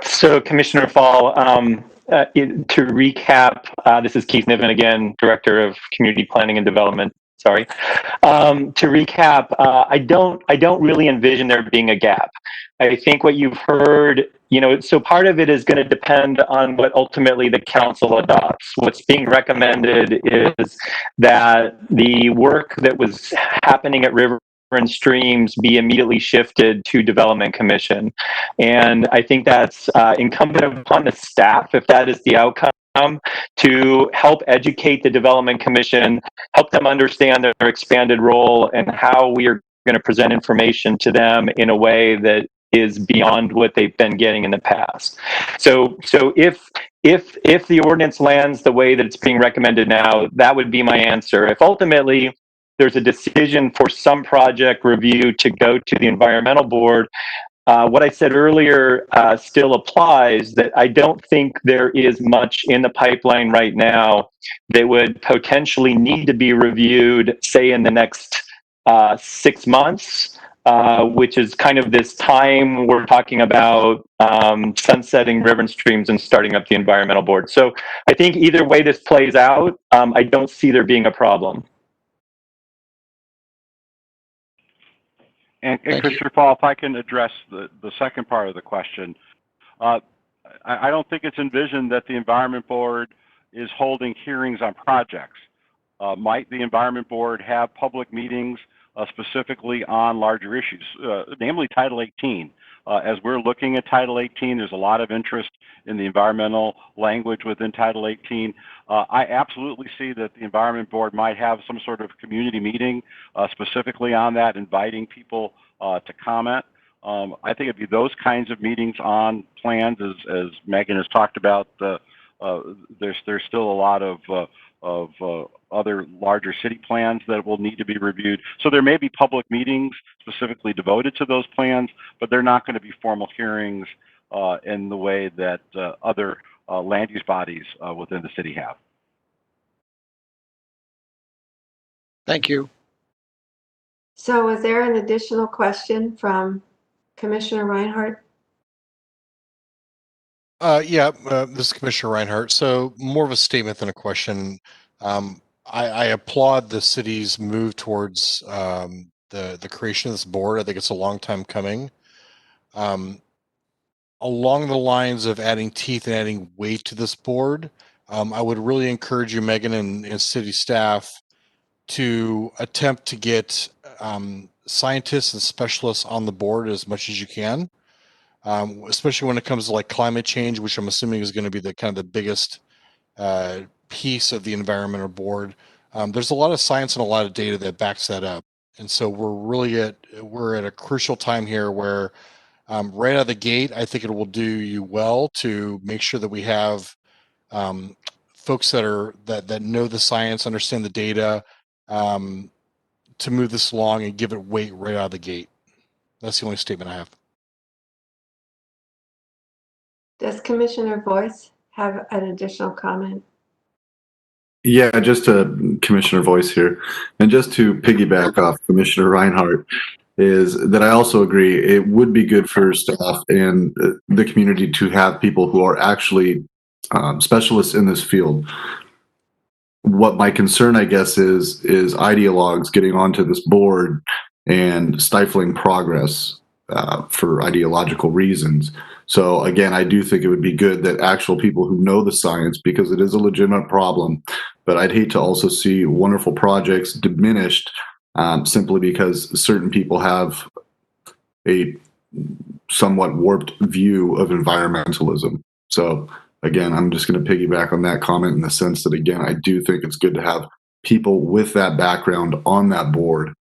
So Commissioner Fall, to recap, this is Keith Niven again, Director of Community Planning and Development. Sorry. To recap, I don't really envision there being a gap. I think what you've heard, so part of it is going to depend on what ultimately the council adopts. What's being recommended is that the work that was happening at River and streams be immediately shifted to Development Commission. And I think that's incumbent upon the staff, if that is the outcome, to help educate the Development Commission, help them understand their expanded role and how we are going to present information to them in a way that is beyond what they've been getting in the past. So if the ordinance lands the way that it's being recommended now, that would be my answer. If ultimately there's a decision for some project review to go to the environmental board, what I said earlier still applies, that I don't think there is much in the pipeline right now that would potentially need to be reviewed, say, in the next 6 months, which is kind of this time we're talking about sunsetting river and streams and starting up the environmental board. So I think either way this plays out, I don't see there being a problem. And Commissioner Paul, if I can address the second part of the question, I don't think it's envisioned that the Environment Board is holding hearings on projects. Might the Environment Board have public meetings specifically on larger issues, namely Title 18? As we're looking at Title 18, there's a lot of interest in the environmental language within Title 18. I absolutely see that the Environment Board might have some sort of community meeting specifically on that, inviting people to comment. I think it'd be those kinds of meetings on plans, as Megan has talked about. There's still a lot of other larger city plans that will need to be reviewed. So there may be public meetings specifically devoted to those plans, but they're not going to be formal hearings in the way that other land use bodies within the city have. Thank you. So is there an additional question from Commissioner Reinhardt? This is Commissioner Reinhardt. So more of a statement than a question. I applaud the city's move towards the creation of this board. I think it's a long time coming. Along the lines of adding teeth and adding weight to this board, I would really encourage you, Megan, and city staff to attempt to get scientists and specialists on the board as much as you can, especially when it comes to like climate change, which I'm assuming is going to be the kind of the biggest piece of the environmental board. There's a lot of science and a lot of data that backs that up, and so we're at a crucial time here where right out of the gate, I think it will do you well to make sure that we have folks that know the science, understand the data, to move this along and give it weight right out of the gate. That's the only statement I have. Does Commissioner Voice have an additional comment? Yeah, just to Commissioner Voice here, and just to piggyback off Commissioner Reinhardt, is that I also agree it would be good for staff and the community to have people who are actually specialists in this field. What my concern, I guess, is ideologues getting onto this board and stifling progress for ideological reasons. So again, I do think it would be good that actual people who know the science, because it is a legitimate problem, but I'd hate to also see wonderful projects diminished simply because certain people have a somewhat warped view of environmentalism. So again, I'm just going to piggyback on that comment in the sense that, again, I do think it's good to have people with that background on that board.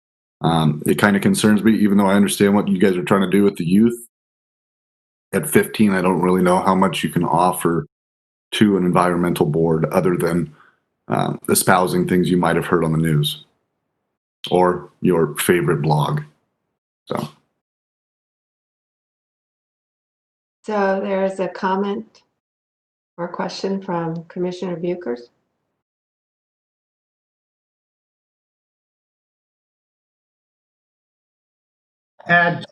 It kind of concerns me, even though I understand what you guys are trying to do with the youth. At 15, I don't really know how much you can offer to an environmental board other than espousing things you might have heard on the news or your favorite blog. So There's a comment or question from Commissioner Buchers. I'd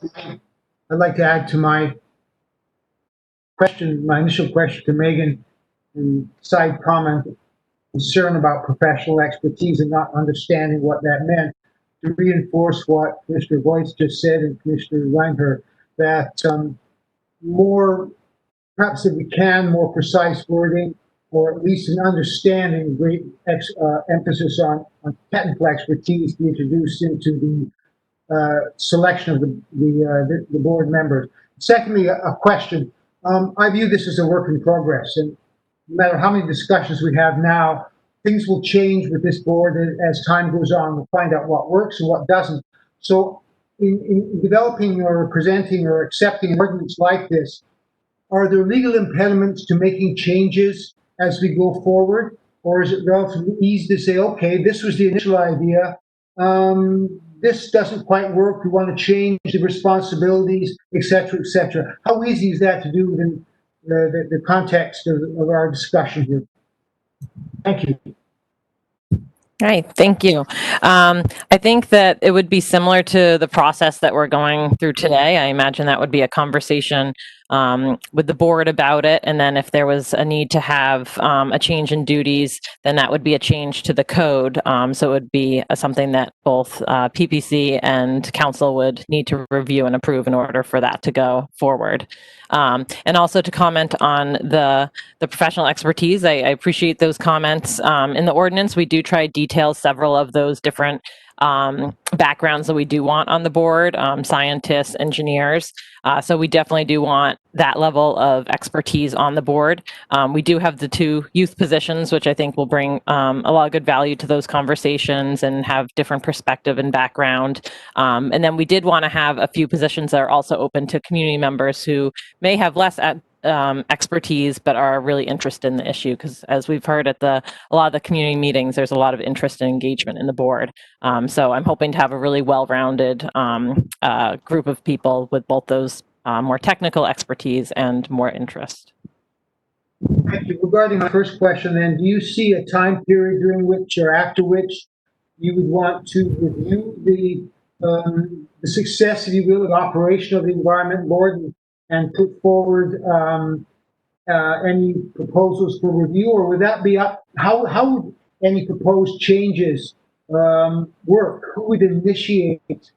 like to add to my question, my initial question to Megan, and side comment, concern about professional expertise and not understanding what that meant, to reinforce what Commissioner Voice just said and Commissioner Reinhardt, that more, perhaps if we can, more precise wording, or at least an understanding, great emphasis on technical expertise be introduced into the selection of the board members. Secondly, a question. I view this as a work in progress, and no matter how many discussions we have now, things will change with this board as time goes on. We'll find out what works and what doesn't. So in developing or presenting or accepting an ordinance like this, are there legal impediments to making changes as we go forward? Or is it relatively easy to say, okay, this was the initial idea, this doesn't quite work, we want to change the responsibilities, et cetera, et cetera. How easy is that to do within the context of our discussion here? Thank you. All right, thank you. I think that it would be similar to the process that we're going through today. I imagine that would be a conversation with the board about it. And then if there was a need to have a change in duties, then that would be a change to the code. So it would be something that both PPC and council would need to review and approve in order for that to go forward. And also to comment on the professional expertise, I appreciate those comments. In the ordinance, we do try to detail several of those different backgrounds that we do want on the board, scientists, engineers. So we definitely do want that level of expertise on the board. We do have the 2 youth positions, which I think will bring a lot of good value to those conversations and have different perspective and background. And then we did want to have a few positions that are also open to community members who may have less expertise but are really interested in the issue, because as we've heard at a lot of the community meetings, there's a lot of interest and engagement in the board. So I'm hoping to have a really well-rounded group of people with both those more technical expertise and more interest. Thank you. Regarding my first question, then, do you see a time period during which or after which you would want to review the success, if you will, of operation of the Environment Board and put forward any proposals for review, or would that be up? How would any proposed changes work? Who would initiate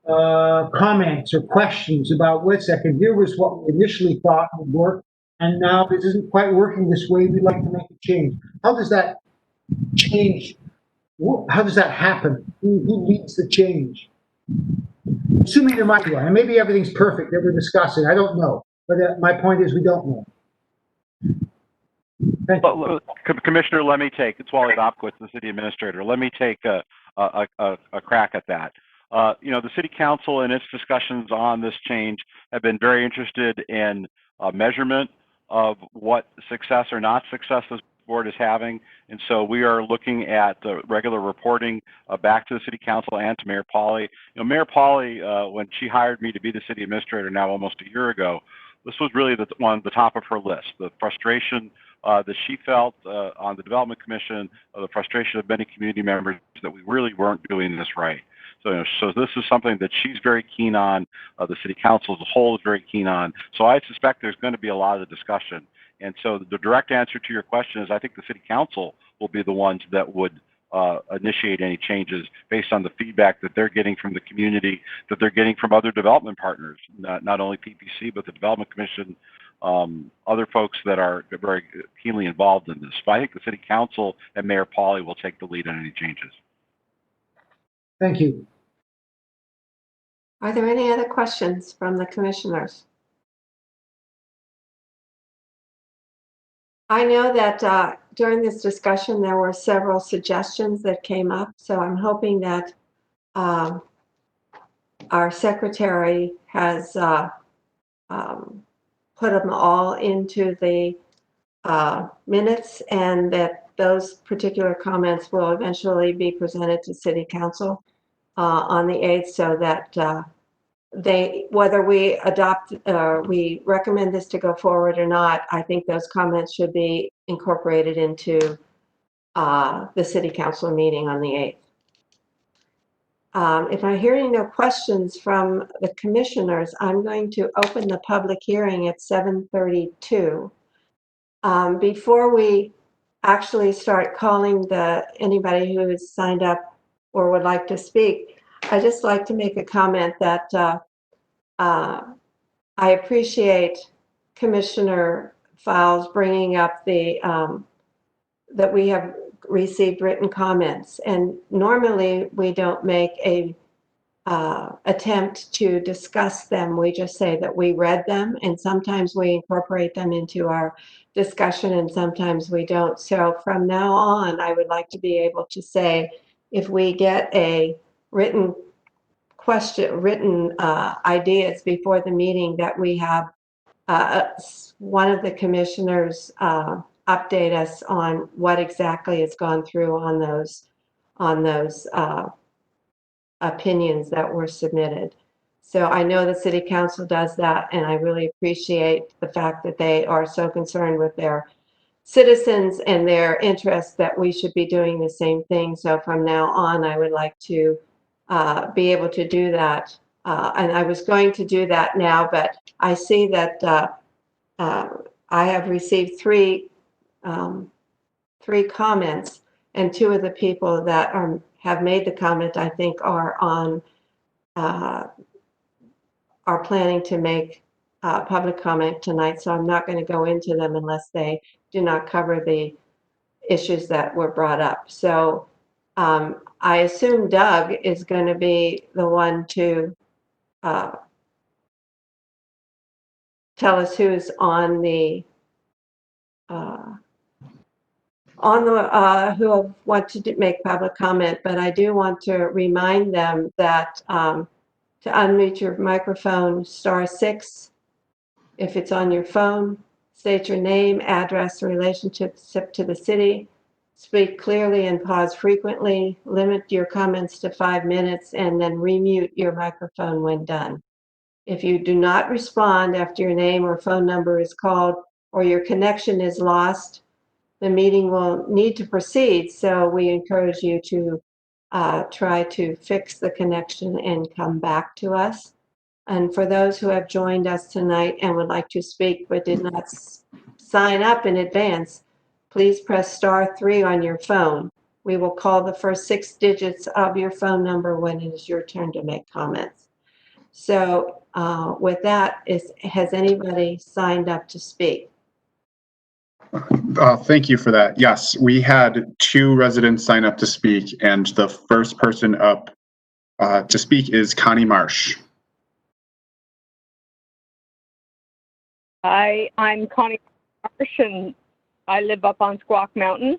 comments or questions about, wait a second, here was what we initially thought would work, and now this isn't quite working this way, we'd like to make a change? How does that change? How does that happen? Who leads the change? Assuming there might be one, and maybe everything's perfect that we're discussing, I don't know. But my point is, we don't know. Thank you. Commissioner, let me take, it's Wally Bobkowitz, the city administrator. Let me take a crack at that. The city council in its discussions on this change have been very interested in measurement of what success or not success this board is having. And so we are looking at the regular reporting back to the city council and to Mayor Pauley. Mayor Pauley, when she hired me to be the city administrator now almost a year ago, this was really the top of her list. The frustration that she felt on the Development Commission, the frustration of many community members that we really weren't doing this right. So this is something that she's very keen on. The city council as a whole is very keen on. So I suspect there's going to be a lot of discussion. And so the direct answer to your question is I think the city council will be the ones that would initiate any changes based on the feedback that they're getting from the community, that they're getting from other development partners, not only PPC, but the Development Commission, other folks that are very keenly involved in this. But I think the city council and Mayor Pauley will take the lead on any changes. Thank you. Are there any other questions from the commissioners? I know that during this discussion, there were several suggestions that came up, so I'm hoping that our secretary has put them all into the minutes, and that those particular comments will eventually be presented to City Council on the 8th, so that whether we adopt or we recommend this to go forward or not, I think those comments should be incorporated into the City Council meeting on the 8th. If I'm hearing no questions from the commissioners, I'm going to open the public hearing at 7:32. Before we actually start calling anybody who has signed up or would like to speak, I'd just like to make a comment that I appreciate Commissioner Files bringing up that we have received written comments, and normally we don't make a attempt to discuss them. We just say that we read them, and sometimes we incorporate them into our discussion, and sometimes we don't. So from now on, I would like to be able to say, if we get a written ideas before the meeting, that we have one of the commissioners update us on what exactly has gone through on those opinions that were submitted. So I know the city council does that, and I really appreciate the fact that they are so concerned with their citizens and their interests that we should be doing the same thing. So from now on, I would like to be able to do that. And I was going to do that now, but I see that I have received three comments, and two of the people that have made the comment, I think, are planning to make public comment tonight. So I'm not going to go into them unless they do not cover the issues that were brought up. So I assume Doug is going to be the one to tell us who's on the who want to make public comment, but I do want to remind them that to unmute your microphone, *6. If it's on your phone, state your name, address, relationship to the city, speak clearly and pause frequently, limit your comments to 5 minutes, and then remute your microphone when done. If you do not respond after your name or phone number is called, or your connection is lost, the meeting will need to proceed. So we encourage you to try to fix the connection and come back to us. And for those who have joined us tonight and would like to speak but did not sign up in advance, please press *3 on your phone. We will call the first 6 digits of your phone number when it is your turn to make comments. So with that, has anybody signed up to speak? Thank you for that. Yes, we had 2 residents sign up to speak, and the first person up to speak is Connie Marsh. Hi, I'm Connie Marsh, and I live up on Squawk Mountain.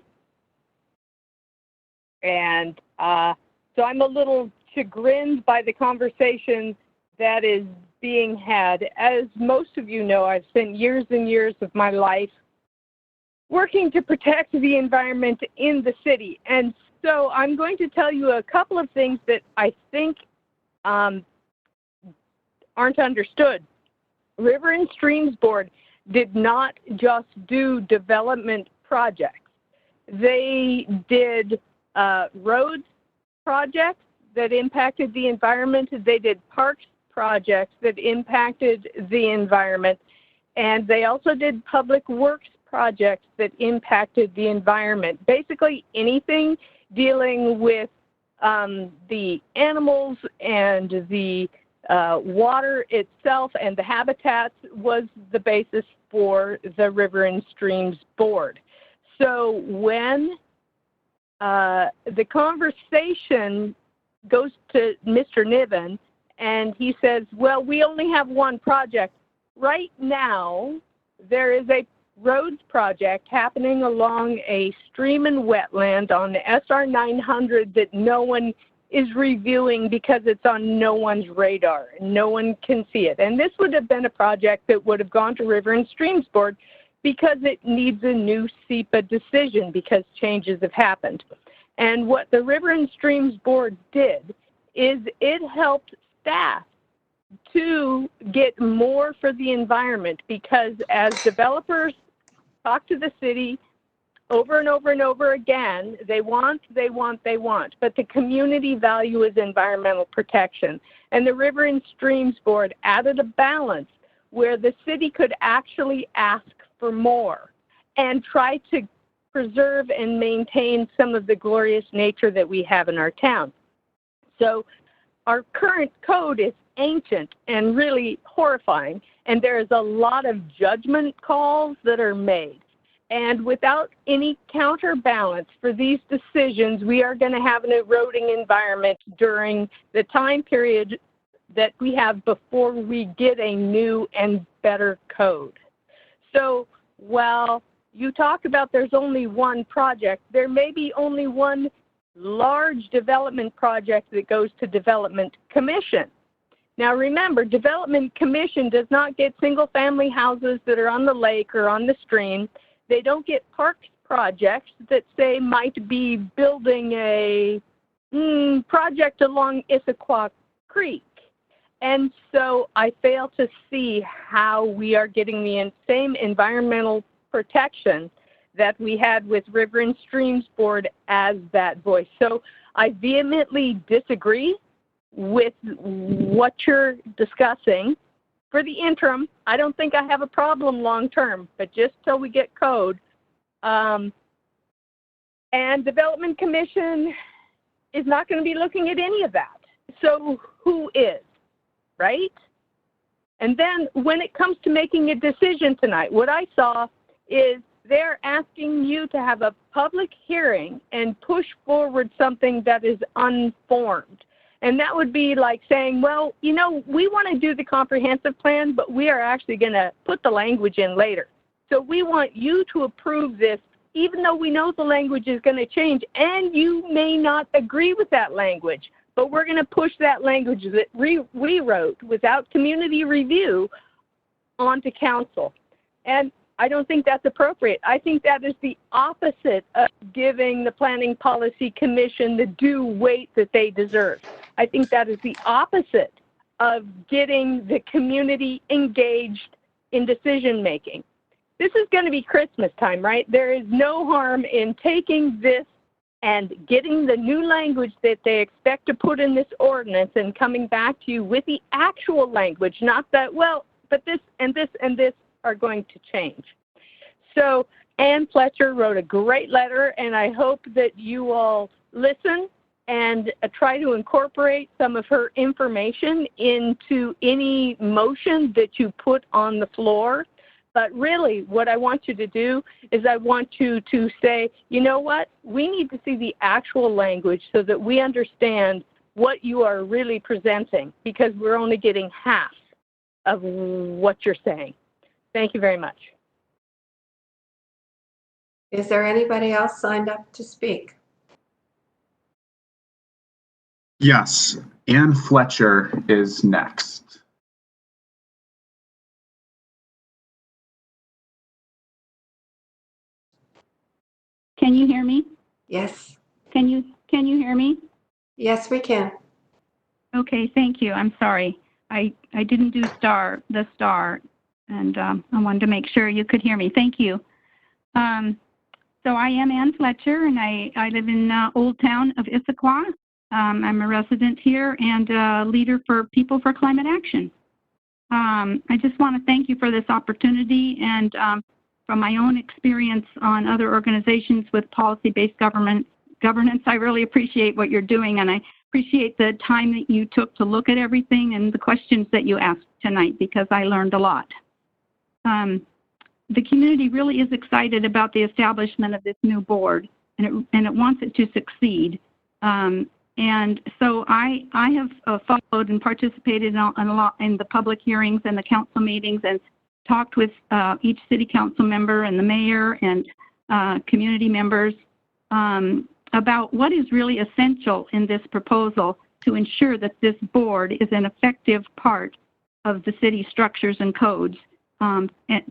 And so I'm a little chagrined by the conversation that is being had. As most of you know, I've spent years and years of my life working to protect the environment in the city. And so I'm going to tell you a couple of things that I think aren't understood. River and Streams Board did not just do development projects. They did roads projects that impacted the environment. They did parks projects that impacted the environment. And they also did public works projects that impacted the environment. Basically anything dealing with the animals and the water itself and the habitats was the basis for the River and Streams Board. So when the conversation goes to Mr. Niven and he says, well, we only have one project. Right now, there is a roads project happening along a stream and wetland on the SR 900 that no one is reviewing because it's on no one's radar. No one can see it. And this would have been a project that would have gone to River and Streams Board because it needs a new SEPA decision because changes have happened. And what the River and Streams Board did is it helped staff to get more for the environment because as developers talk to the city over and over and over again, they want, but the community value is environmental protection. And the River and Streams Board added a balance where the city could actually ask for more and try to preserve and maintain some of the glorious nature that we have in our town. So our current code is ancient and really horrifying, and there's a lot of judgment calls that are made. And without any counterbalance for these decisions, we are going to have an eroding environment during the time period that we have before we get a new and better code. So while you talk about there's only one project, there may be only one large development project that goes to Development Commission. Now remember, Development Commission does not get single-family houses that are on the lake or on the stream. They don't get parks projects that, say, might be building a project along Issaquah Creek. And so I fail to see how we are getting the same environmental protection that we had with River and Streams Board as that voice. So I vehemently disagree with what you're discussing. For the interim, I don't think I have a problem long term, but just till we get code. And Development Commission is not going to be looking at any of that. So who is, right? And then when it comes to making a decision tonight, what I saw is they're asking you to have a public hearing and push forward something that is unformed. And that would be like saying, well, you know, we want to do the comprehensive plan, but we are actually going to put the language in later. So we want you to approve this, even though we know the language is going to change, and you may not agree with that language, but we're going to push that language that we wrote without community review onto council. And I don't think that's appropriate. I think that is the opposite of giving the Planning Policy Commission the due weight that they deserve. I think that is the opposite of getting the community engaged in decision making. This is going to be Christmas time, right? There is no harm in taking this and getting the new language that they expect to put in this ordinance and coming back to you with the actual language, not that, well, but this and this and this are going to change. So Ann Fletcher wrote a great letter, and I hope that you all listen and try to incorporate some of her information into any motion that you put on the floor. But really, what I want you to do is I want you to say, you know what, we need to see the actual language so that we understand what you are really presenting, because we're only getting half of what you're saying. Thank you very much. Is there anybody else signed up to speak? Yes, Ann Fletcher is next. Can you hear me? Yes. Can you hear me? Yes, we can. Okay, thank you. I'm sorry. I didn't do the star, and I wanted to make sure you could hear me. Thank you. So I am Ann Fletcher, and I live in Old Town of Issaquah. I'm a resident here and a leader for People for Climate Action. I just want to thank you for this opportunity, and from my own experience on other organizations with policy-based governance, I really appreciate what you're doing, and I appreciate the time that you took to look at everything and the questions that you asked tonight, because I learned a lot. The community really is excited about the establishment of this new board, and it wants it to succeed. And so I have followed and participated in a lot in the public hearings and the council meetings, and talked with each city council member and the mayor and community members about what is really essential in this proposal to ensure that this board is an effective part of the city structures and codes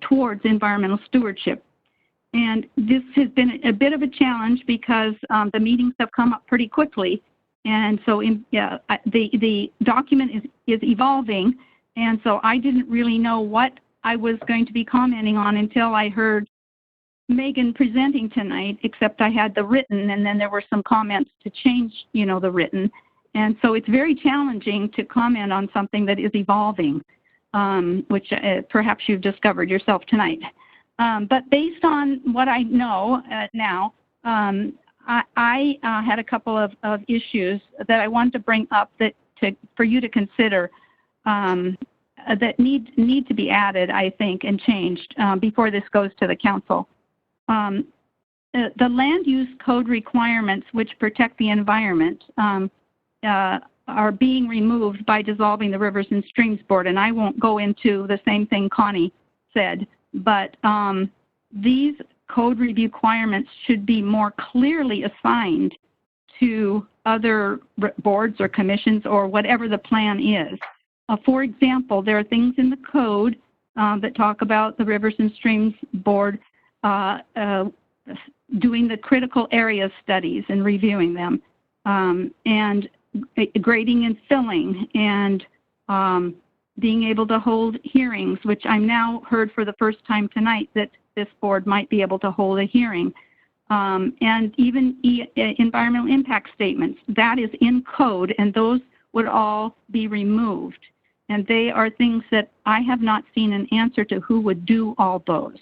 towards environmental stewardship. And this has been a bit of a challenge because the meetings have come up pretty quickly. And so the document is evolving. And so I didn't really know what I was going to be commenting on until I heard Megan presenting tonight, except I had the written, and then there were some comments to change, the written. And so it's very challenging to comment on something that is evolving, which perhaps you've discovered yourself tonight. But based on what I know now, I had a couple of issues that I wanted to bring up for you to consider that need to be added, I think, and changed before this goes to the council. the land use code requirements which protect the environment are being removed by dissolving the Rivers and Streams Board. And I won't go into the same thing Connie said, but these code review requirements should be more clearly assigned to other boards or commissions or whatever the plan is. For example, there are things in the code that talk about the Rivers and Streams Board doing the critical area studies and reviewing them, and grading and filling, and being able to hold hearings, which I'm now heard for the first time tonight that this board might be able to hold a hearing. And even environmental impact statements, that is in code, and those would all be removed. And they are things that I have not seen an answer to who would do all those.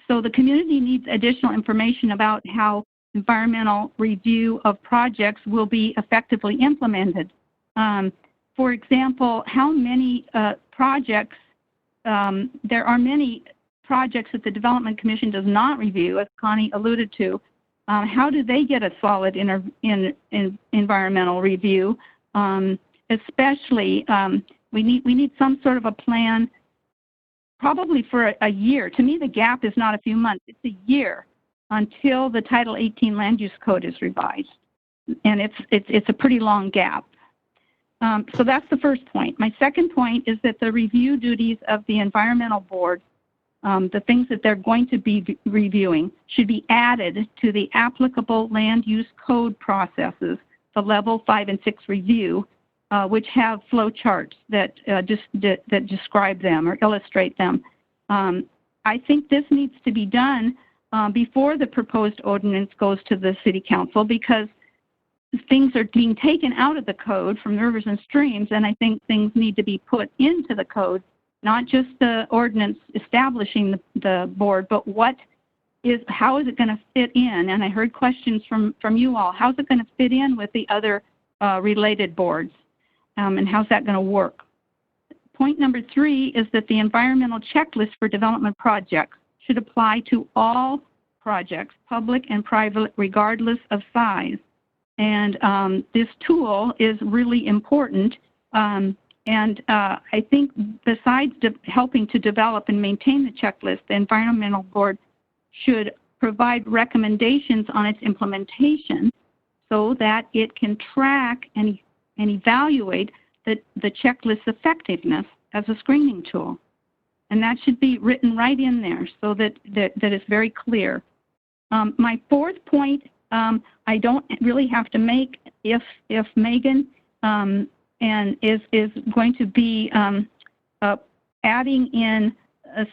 So the community needs additional information about how environmental review of projects will be effectively implemented. For example, how many projects, there are many projects that the Development Commission does not review, as Connie alluded to. How do they get a solid environmental review? Especially, we need some sort of a plan, probably for a year. To me, the gap is not a few months, it's a year until the Title 18 Land Use Code is revised. And it's a pretty long gap. So that's the first point. My second point is that the review duties of the Environmental Board, the things that they're going to be reviewing, should be added to the applicable land use code processes, the level 5 and 6 review, which have flow charts that describe them or illustrate them. I think this needs to be done before the proposed ordinance goes to the City Council, because things are being taken out of the code from the Rivers and Streams, and I think things need to be put into the code, not just the ordinance establishing the board, but how is it going to fit in? And I heard questions from you all. How's it going to fit in with the other related boards? And how's that going to work? Point number 3 is that the environmental checklist for development projects should apply to all projects, public and private, regardless of size. And this tool is really important. I think besides helping to develop and maintain the checklist, the Environmental Board should provide recommendations on its implementation so that it can track and evaluate the checklist's effectiveness as a screening tool. And that should be written right in there so that it's very clear. My fourth point, I don't really have to make if Megan is going to be adding in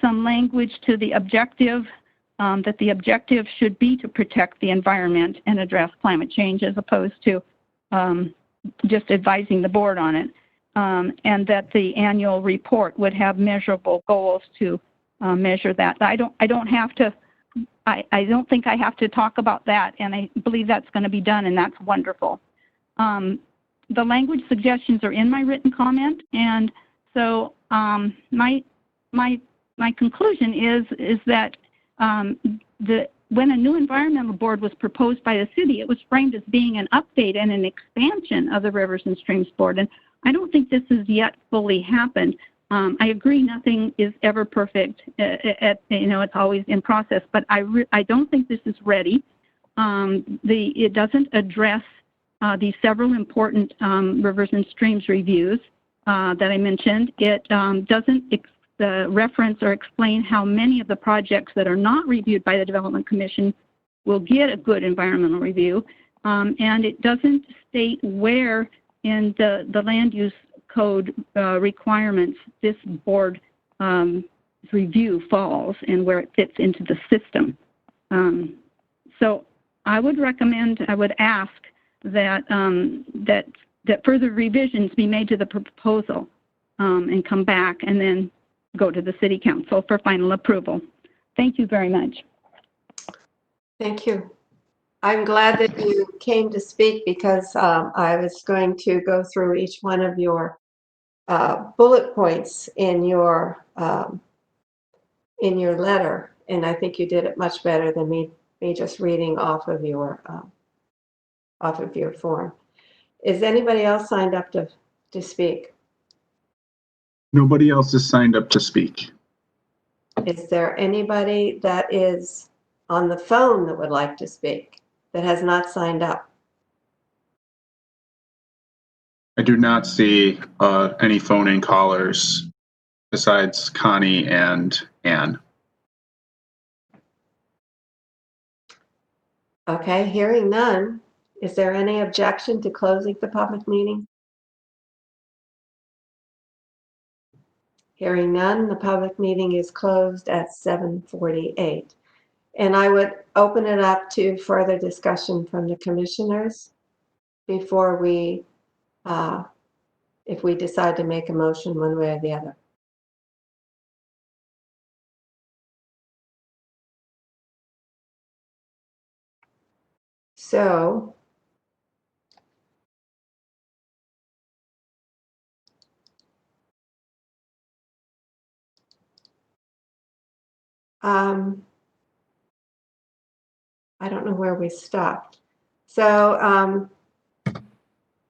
some language to the objective, that the objective should be to protect the environment and address climate change, as opposed to just advising the board on it, and that the annual report would have measurable goals to measure that. I don't think I have to talk about that, and I believe that's going to be done, and that's wonderful. The language suggestions are in my written comment, and so my conclusion is that when a new environmental board was proposed by the city, it was framed as being an update and an expansion of the Rivers and Streams Board, and I don't think this has yet fully happened. I agree nothing is ever perfect. It's always in process, but I don't think this is ready. It doesn't address the several important Rivers and Streams reviews that I mentioned. It doesn't reference or explain how many of the projects that are not reviewed by the Development Commission will get a good environmental review. And it doesn't state where in the land use code requirements this board review falls and where it fits into the system. So I would ask that that further revisions be made to the proposal and come back and then go to the City Council for final approval. Thank you very much. Thank you. I'm glad that you came to speak, because I was going to go through each one of your bullet points in your letter, and I think you did it much better than me just reading off of your form. Is anybody else signed up to speak? Nobody else is signed up to speak. Is there anybody that is on the phone that would like to speak that has not signed up? I do not see any phone-in callers besides Connie and Anne. Okay, hearing none, is there any objection to closing the public meeting? Hearing none, the public meeting is closed at 7:48. And I would open it up to further discussion from the commissioners before we, if we decide to make a motion one way or the other. So, I don't know where we stopped. So,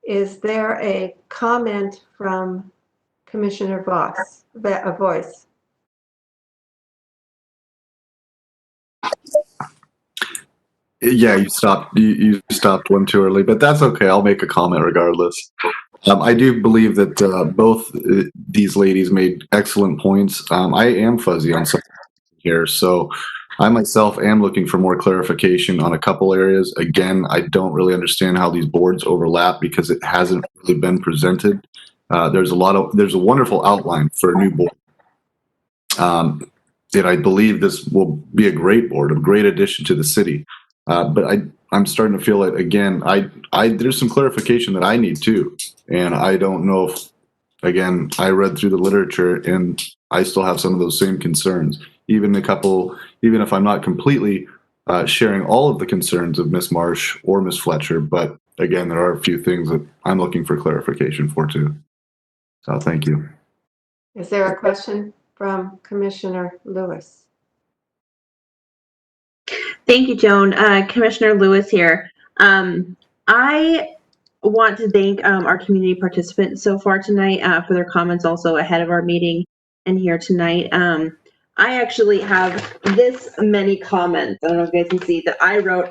is there a comment from Commissioner Voss, a voice? Yeah, you stopped. You stopped one too early, but that's okay. I'll make a comment regardless. I do believe that both these ladies made excellent points. I am fuzzy on something here, so I myself am looking for more clarification on a couple areas. Again, I don't really understand how these boards overlap because it hasn't really been presented. There's a wonderful outline for a new board. And I believe this will be a great board, a great addition to the city. But I'm starting to feel like, again, there's some clarification that I need too. And I don't know if, again, I read through the literature and I still have some of those same concerns. Even if I'm not completely sharing all of the concerns of Miss Marsh or Miss Fletcher, but again, there are a few things that I'm looking for clarification for too. So thank you. Is there a question from Commissioner Lewis? Thank you, Joan. Commissioner Lewis here. I want to thank our community participants so far tonight for their comments also ahead of our meeting and here tonight. I actually have this many comments, I don't know if you guys can see, that I wrote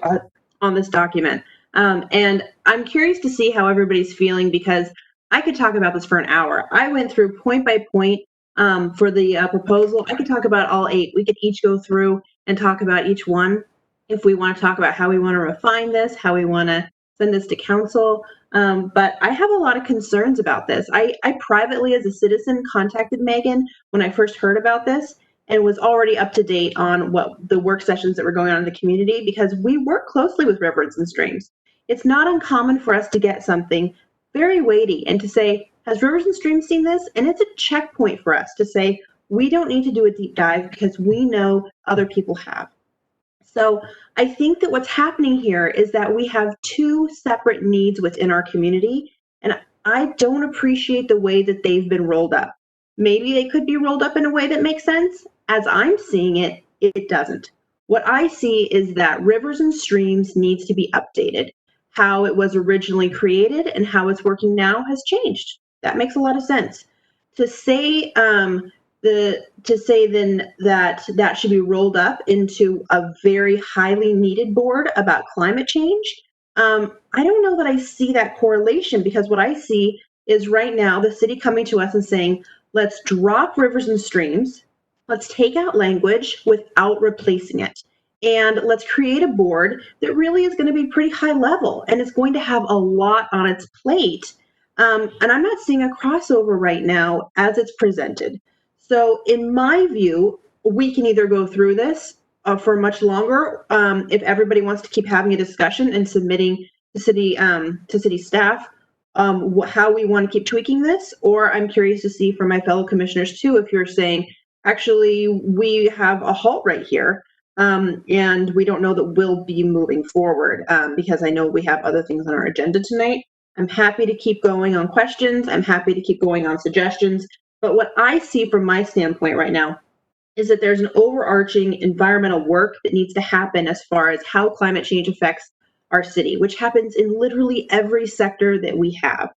on this document. And I'm curious to see how everybody's feeling because I could talk about this for an hour. I went through point by point for the proposal. I could talk about all 8. We could each go through and talk about each one. If we want to talk about how we want to refine this, how we want to send this to council. But I have a lot of concerns about this. I privately, as a citizen, contacted Megan when I first heard about this and was already up to date on what the work sessions that were going on in the community because we work closely with rivers and streams. It's not uncommon for us to get something very weighty and to say, has Rivers and Streams seen this? And it's a checkpoint for us to say, we don't need to do a deep dive because we know other people have. So I think that what's happening here is that we have 2 separate needs within our community, and I don't appreciate the way that they've been rolled up. Maybe they could be rolled up in a way that makes sense. As I'm seeing it, it doesn't. What I see is that Rivers and Streams needs to be updated. How it was originally created and how it's working now has changed. That makes a lot of sense. To say then that should be rolled up into a very highly needed board about climate change. I don't know that I see that correlation because what I see is right now the city coming to us and saying, let's drop Rivers and Streams, let's take out language without replacing it. And let's create a board that really is going to be pretty high level and it's going to have a lot on its plate. And I'm not seeing a crossover right now as it's presented. So in my view, we can either go through this for much longer if everybody wants to keep having a discussion and submitting to city staff how we want to keep tweaking this, or I'm curious to see from my fellow commissioners too if you're saying, actually, we have a halt right here and we don't know that we'll be moving forward because I know we have other things on our agenda tonight. I'm happy to keep going on questions. I'm happy to keep going on suggestions. But what I see from my standpoint right now is that there's an overarching environmental work that needs to happen as far as how climate change affects our city, which happens in literally every sector that we have.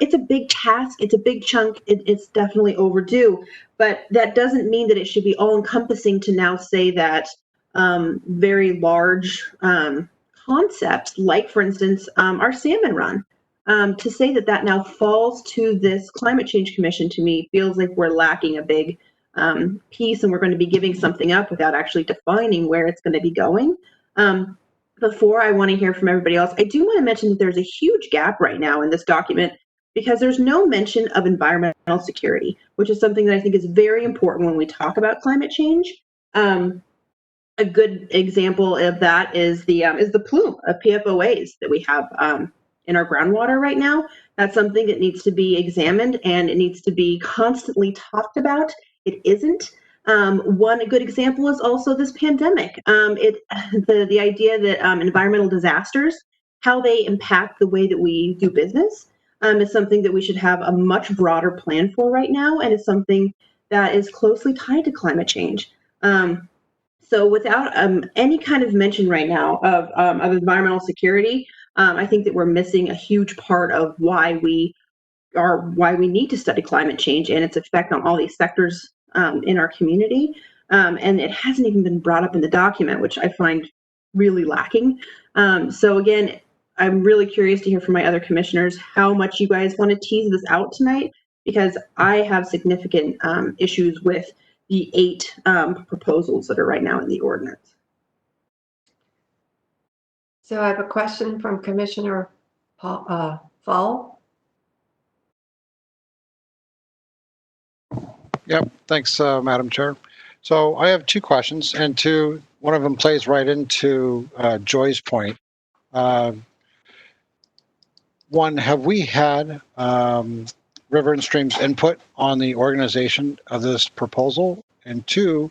It's a big task, it's a big chunk, it's definitely overdue, but that doesn't mean that it should be all encompassing to now say that very large concepts, like for instance, our salmon run, to say that that now falls to this climate change commission, to me feels like we're lacking a big piece, and we're going to be giving something up without actually defining where it's going to be going. Before I want to hear from everybody else, I do want to mention that there's a huge gap right now in this document because there's no mention of environmental security, which is something that I think is very important when we talk about climate change. A good example of that is the plume of PFOAs that we have in our groundwater right now. That's something that needs to be examined and it needs to be constantly talked about. It isn't. One good example is also this pandemic. The idea that environmental disasters, how they impact the way that we do business, is something that we should have a much broader plan for right now, and is something that is closely tied to climate change. So without any kind of mention right now of environmental security, I think that we're missing a huge part of why we need to study climate change and its effect on all these sectors in our community. And it hasn't even been brought up in the document, which I find really lacking. So again, I'm really curious to hear from my other commissioners how much you guys want to tease this out tonight, because I have significant issues with the 8 proposals that are right now in the ordinance. So I have a question from Commissioner Fall. Yep, thanks, Madam Chair. So I have 2 questions, and one of them plays right into Joy's point. One, have we had River and Stream's input on the organization of this proposal? And 2,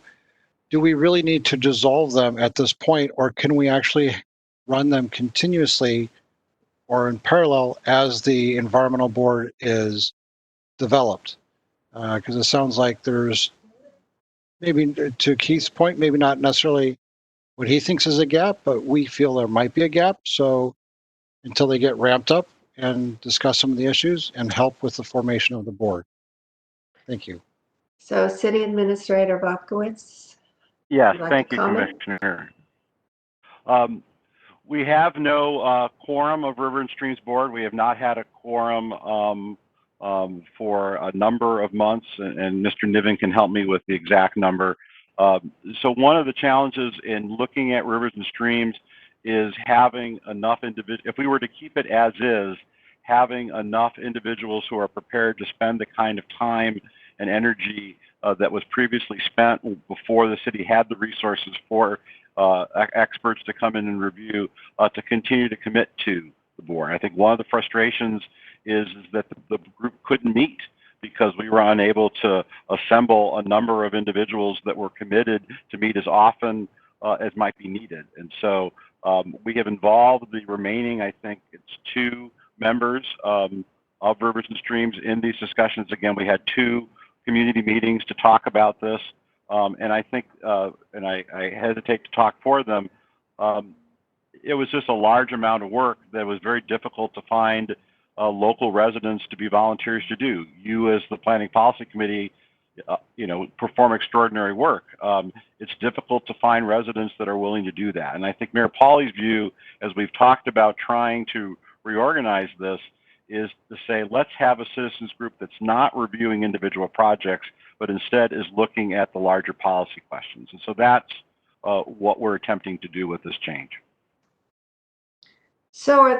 do we really need to dissolve them at this point, or can we actually run them continuously or in parallel as the environmental board is developed? Because it sounds like there's, maybe to Keith's point, maybe not necessarily what he thinks is a gap, but we feel there might be a gap. So until they get ramped up and discuss some of the issues and help with the formation of the board. Thank you. So City Administrator Bobkowitz. Yes, like thank to you, comment? Commissioner. We have no quorum of River and Streams Board. We have not had a quorum for a number of months, and Mr. Niven can help me with the exact number. So one of the challenges in looking at rivers and streams is having enough individuals, if we were to keep it as is, having enough individuals who are prepared to spend the kind of time and energy that was previously spent before the city had the resources for experts to come in and review, to continue to commit to the board. I think one of the frustrations is that the group couldn't meet because we were unable to assemble a number of individuals that were committed to meet as often as might be needed. And so we have involved the remaining, I think it's 2 members of Rivers and Streams in these discussions. Again, we had 2 community meetings to talk about this. And I think, and I hesitate to talk for them, it was just a large amount of work that was very difficult to find local residents to be volunteers to do. You as the Planning Policy Committee, perform extraordinary work. It's difficult to find residents that are willing to do that. And I think Mayor Pauly's view, as we've talked about trying to reorganize this, is to say, let's have a citizens group that's not reviewing individual projects, but instead is looking at the larger policy questions. And so that's what we're attempting to do with this change. So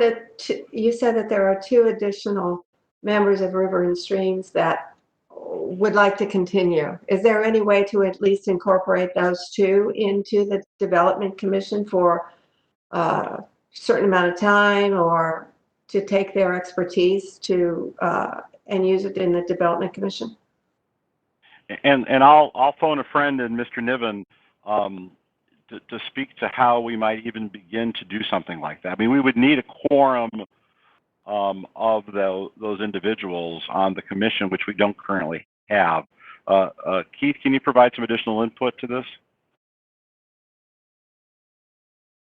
you said that there are 2 additional members of River and Streams that would like to continue. Is there any way to at least incorporate those 2 into the Development Commission for a certain amount of time, or to take their expertise to and use it in the Development Commission? And I'll phone a friend and Mr. Niven to speak to how we might even begin to do something like that. I mean, we would need a quorum of those individuals on the commission, which we don't currently have. Keith, can you provide some additional input to this?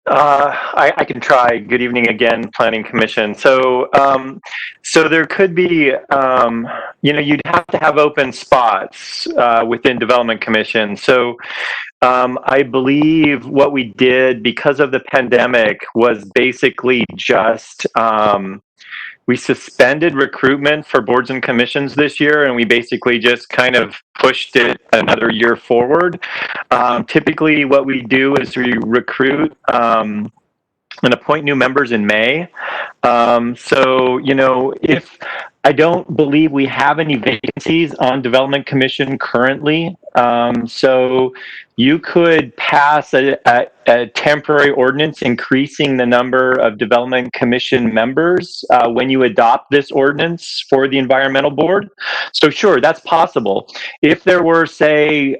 I can try. Good evening again, Planning Commission. So, so there could be, you'd have to have open spots within Development Commission. So, I believe what we did because of the pandemic was basically just we suspended recruitment for boards and commissions this year, and we basically just kind of pushed it another year forward. Typically, what we do is we recruit and appoint new members in May. So, if I don't believe we have any vacancies on Development Commission currently, so you could pass a temporary ordinance increasing the number of Development Commission members when you adopt this ordinance for the Environmental Board. So sure, that's possible. If there were, say,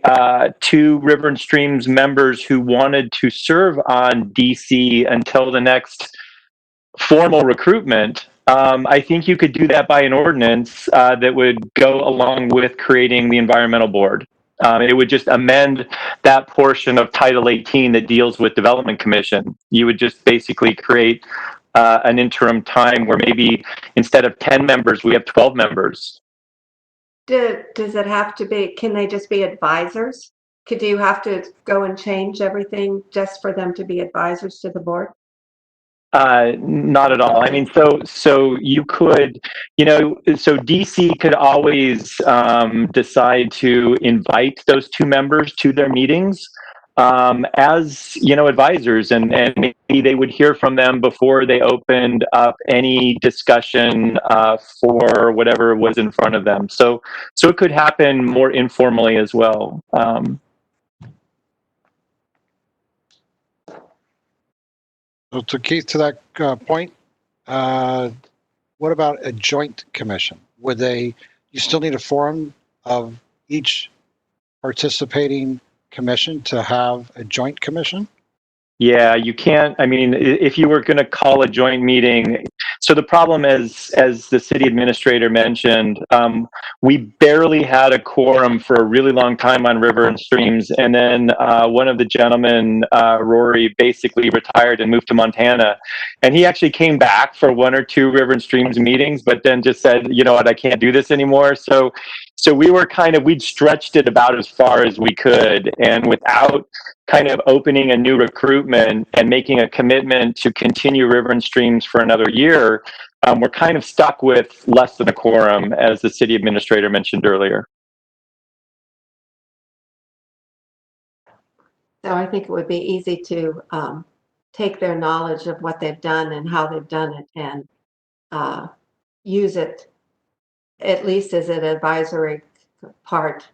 2 River and Streams members who wanted to serve on DC until the next formal recruitment, I think you could do that by an ordinance that would go along with creating the Environmental Board. It would just amend that portion of Title 18 that deals with Development Commission. You would just basically create an interim time where maybe instead of 10 members, we have 12 members. Does it have to be, can they just be advisors? Do you have to go and change everything just for them to be advisors to the board? Not at all. I mean, so you could, so DC could always decide to invite those 2 members to their meetings as, advisors, and maybe they would hear from them before they opened up any discussion for whatever was in front of them. So it could happen more informally as well. So to Keith, to that point, what about a joint commission? You still need a forum of each participating commission to have a joint commission? Yeah, you can't. I mean, if you were going to call a joint meeting, so the problem is, as the city administrator mentioned, we barely had a quorum for a really long time on River and Streams, and then one of the gentlemen, Rory, basically retired and moved to Montana, and he actually came back for 1 or 2 River and Streams meetings, but then just said, you know what, I can't do this anymore. So we were we'd stretched it about as far as we could, and without kind of opening a new recruitment and making a commitment to continue River and Streams for another year, we're kind of stuck with less than a quorum, as the city administrator mentioned earlier. So I think it would be easy to take their knowledge of what they've done and how they've done it and use it at least as an advisory part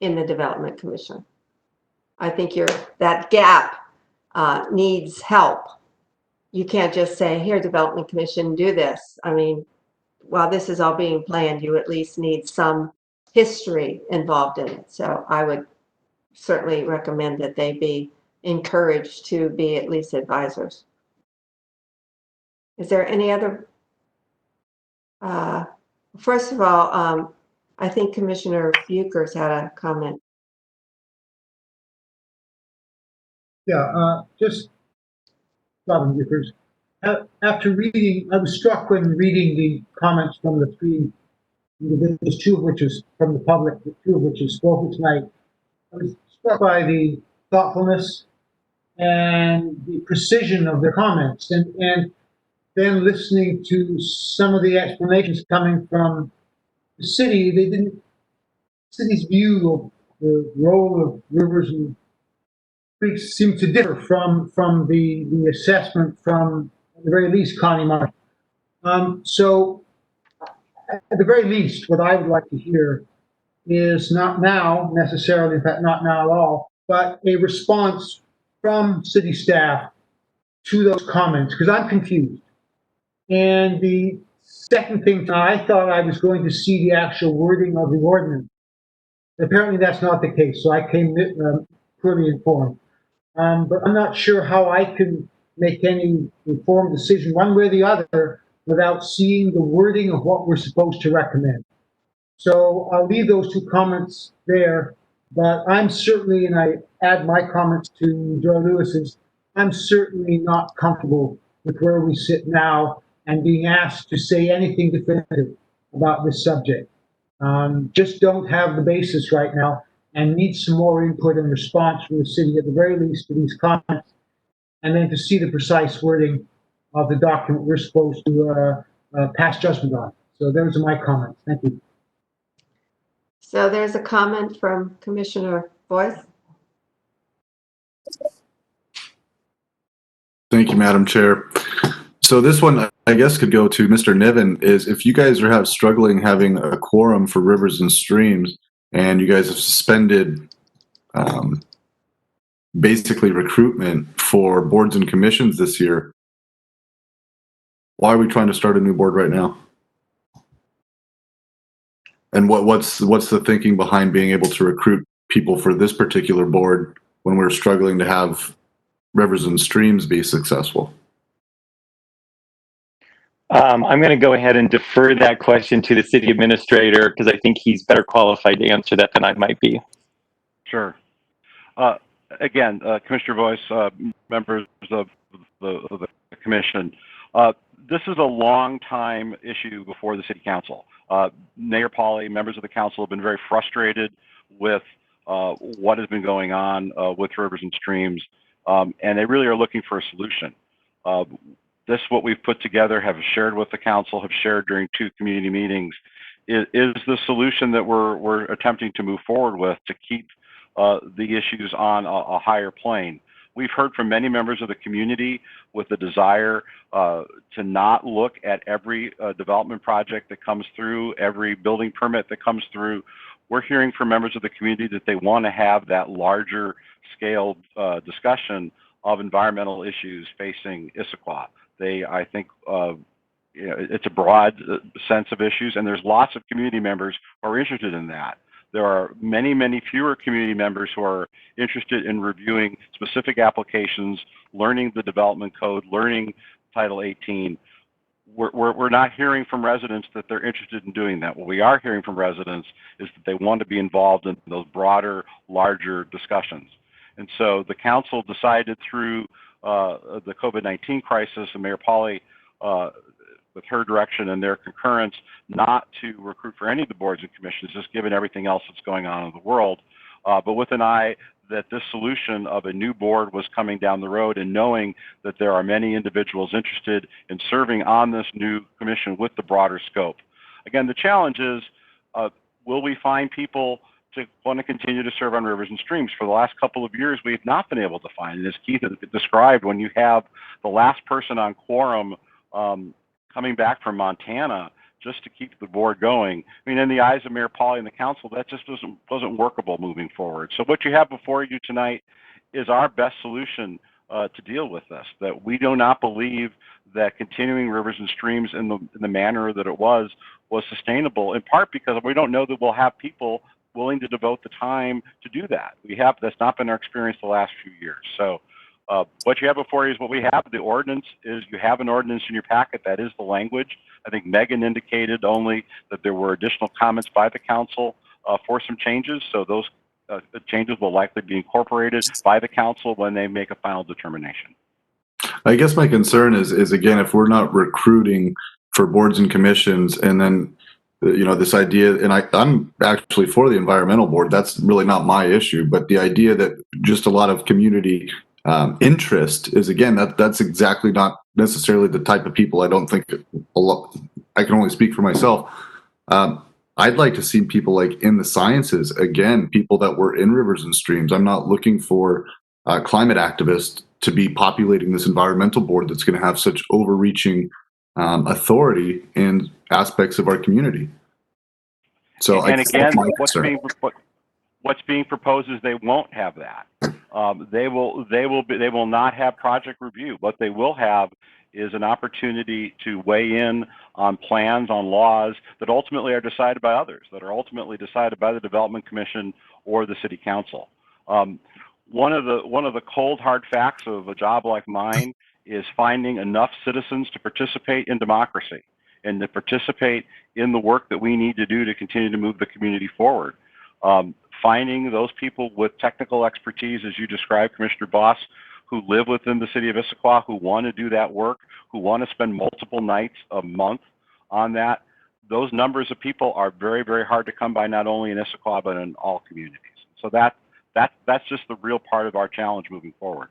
in the Development Commission. I think that gap needs help. You can't just say, here, Development Commission, do this. I mean, while this is all being planned, you at least need some history involved in it. So I would certainly recommend that they be encouraged to be at least advisors. Is there any other? First of all, I think Commissioner Buchers had a comment. Yeah, just Robin Buchers. After reading, I was struck when reading the comments from the 3 individuals, 2 of which is from the public, 2 of which is spoken tonight. I was struck by the thoughtfulness and the precision of their comments, and then listening to some of the explanations coming from the city. The city's view of the role of rivers and creeks seemed to differ from the assessment from, at the very least, Connie Marsh. So, at the very least, what I would like to hear is not now necessarily, in fact, not now at all, but a response from city staff to those comments, because I'm confused. And the second thing, I thought I was going to see the actual wording of the ordinance. Apparently, that's not the case, so I came poorly informed. But I'm not sure how I can make any informed decision one way or the other without seeing the wording of what we're supposed to recommend. So I'll leave those two comments there, but I'm certainly, and I add my comments to Joe Lewis's, I'm certainly not comfortable with where we sit now and being asked to say anything definitive about this subject. Just don't have the basis right now and need some more input and response from the city at the very least to these comments, and then to see the precise wording of the document we're supposed to pass judgment on. So those are my comments. Thank you. So there's a comment from Commissioner Boyce. Thank you, Madam Chair. So this one, I guess, could go to Mr. Niven, is if you guys are struggling having a quorum for rivers and streams, and you guys have suspended basically recruitment for boards and commissions this year, why are we trying to start a new board right now? And what's the thinking behind being able to recruit people for this particular board when we're struggling to have rivers and streams be successful? I'm going to go ahead and defer that question to the city administrator because I think he's better qualified to answer that than I might be. Sure. Again, Commissioner Boyce, members of the commission, this is a long time issue before the city council. Mayor Pauley, members of the council have been very frustrated with what has been going on with rivers and streams, and they really are looking for a solution. This, what we've put together, have shared with the council, have shared during 2 community meetings, is the solution that we're attempting to move forward with to keep the issues on a higher plane. We've heard from many members of the community with the desire to not look at every development project that comes through, every building permit that comes through. We're hearing from members of the community that they want to have that larger scale discussion of environmental issues facing Issaquah. I think, it's a broad sense of issues, and there's lots of community members who are interested in that. There are many, many fewer community members who are interested in reviewing specific applications, learning the development code, learning Title 18. We're not hearing from residents that they're interested in doing that. What we are hearing from residents is that they want to be involved in those broader, larger discussions. And so the council decided through the COVID-19 crisis, and Mayor Pauley, with her direction and their concurrence, not to recruit for any of the boards and commissions, just given everything else that's going on in the world, but with an eye that this solution of a new board was coming down the road, and knowing that there are many individuals interested in serving on this new commission with the broader scope. Again, the challenge is, will we find people to want to continue to serve on rivers and streams? For the last couple of years, we've not been able to find, and as Keith has described, when you have the last person on quorum coming back from Montana just to keep the board going, I mean, in the eyes of Mayor Pauley and the council, that just wasn't workable moving forward. So what you have before you tonight is our best solution to deal with this, that we do not believe that continuing rivers and streams in the manner that it was sustainable, in part because we don't know that we'll have people willing to devote the time to do that. That's not been our experience the last few years. So what you have before you is what we have. The ordinance is, you have an ordinance in your packet. That is the language. I think Megan indicated only that there were additional comments by the council for some changes. So those changes will likely be incorporated by the council when they make a final determination. I guess my concern is again, if we're not recruiting for boards and commissions, and then this idea, and I'm actually for the environmental board, that's really not my issue, but the idea that just a lot of community interest is, again, that's exactly not necessarily the type of people. I don't think I can only speak for myself. I'd like to see people like in the sciences, again, people that were in rivers and streams. I'm not looking for climate activists to be populating this environmental board that's going to have such overreaching authority in aspects of our community. So, and again, what's being proposed is they won't have that. They will not have project review. What they will have is an opportunity to weigh in on plans, on laws that ultimately are decided by others, that are ultimately decided by the Development Commission or the City Council. One of the cold hard facts of a job like mine is finding enough citizens to participate in democracy. and to participate in the work that we need to do to continue to move the community forward. Finding those people with technical expertise, as you described, Commissioner Boss, who live within the city of Issaquah, who want to do that work, who want to spend multiple nights a month on that. Those numbers of people are very, very hard to come by, not only in Issaquah, but in all communities. So that's just the real part of our challenge moving forward.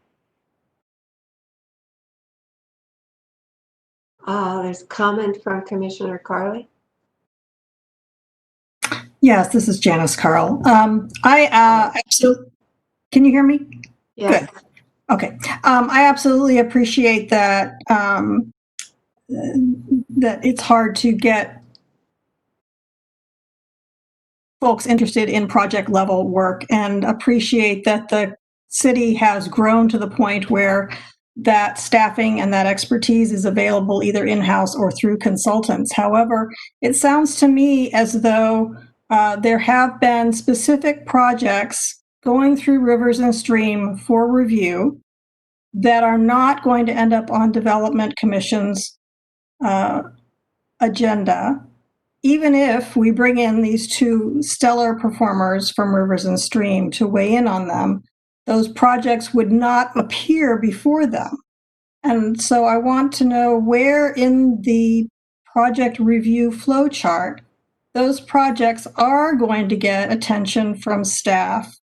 There's a comment from Commissioner Carley. Yes, this is Janice Carl. Absolutely. Can you hear me? Yes. Good. Okay. I absolutely appreciate that that it's hard to get folks interested in project level work, and appreciate that the city has grown to the point where that staffing and that expertise is available either in-house or through consultants. However, it sounds to me as though there have been specific projects going through Rivers and Stream for review that are not going to end up on Development Commission's agenda, even if we bring in these two stellar performers from Rivers and Stream to weigh in on them. Those projects would not appear before them. And so I want to know where in the project review flowchart those projects are going to get attention from staff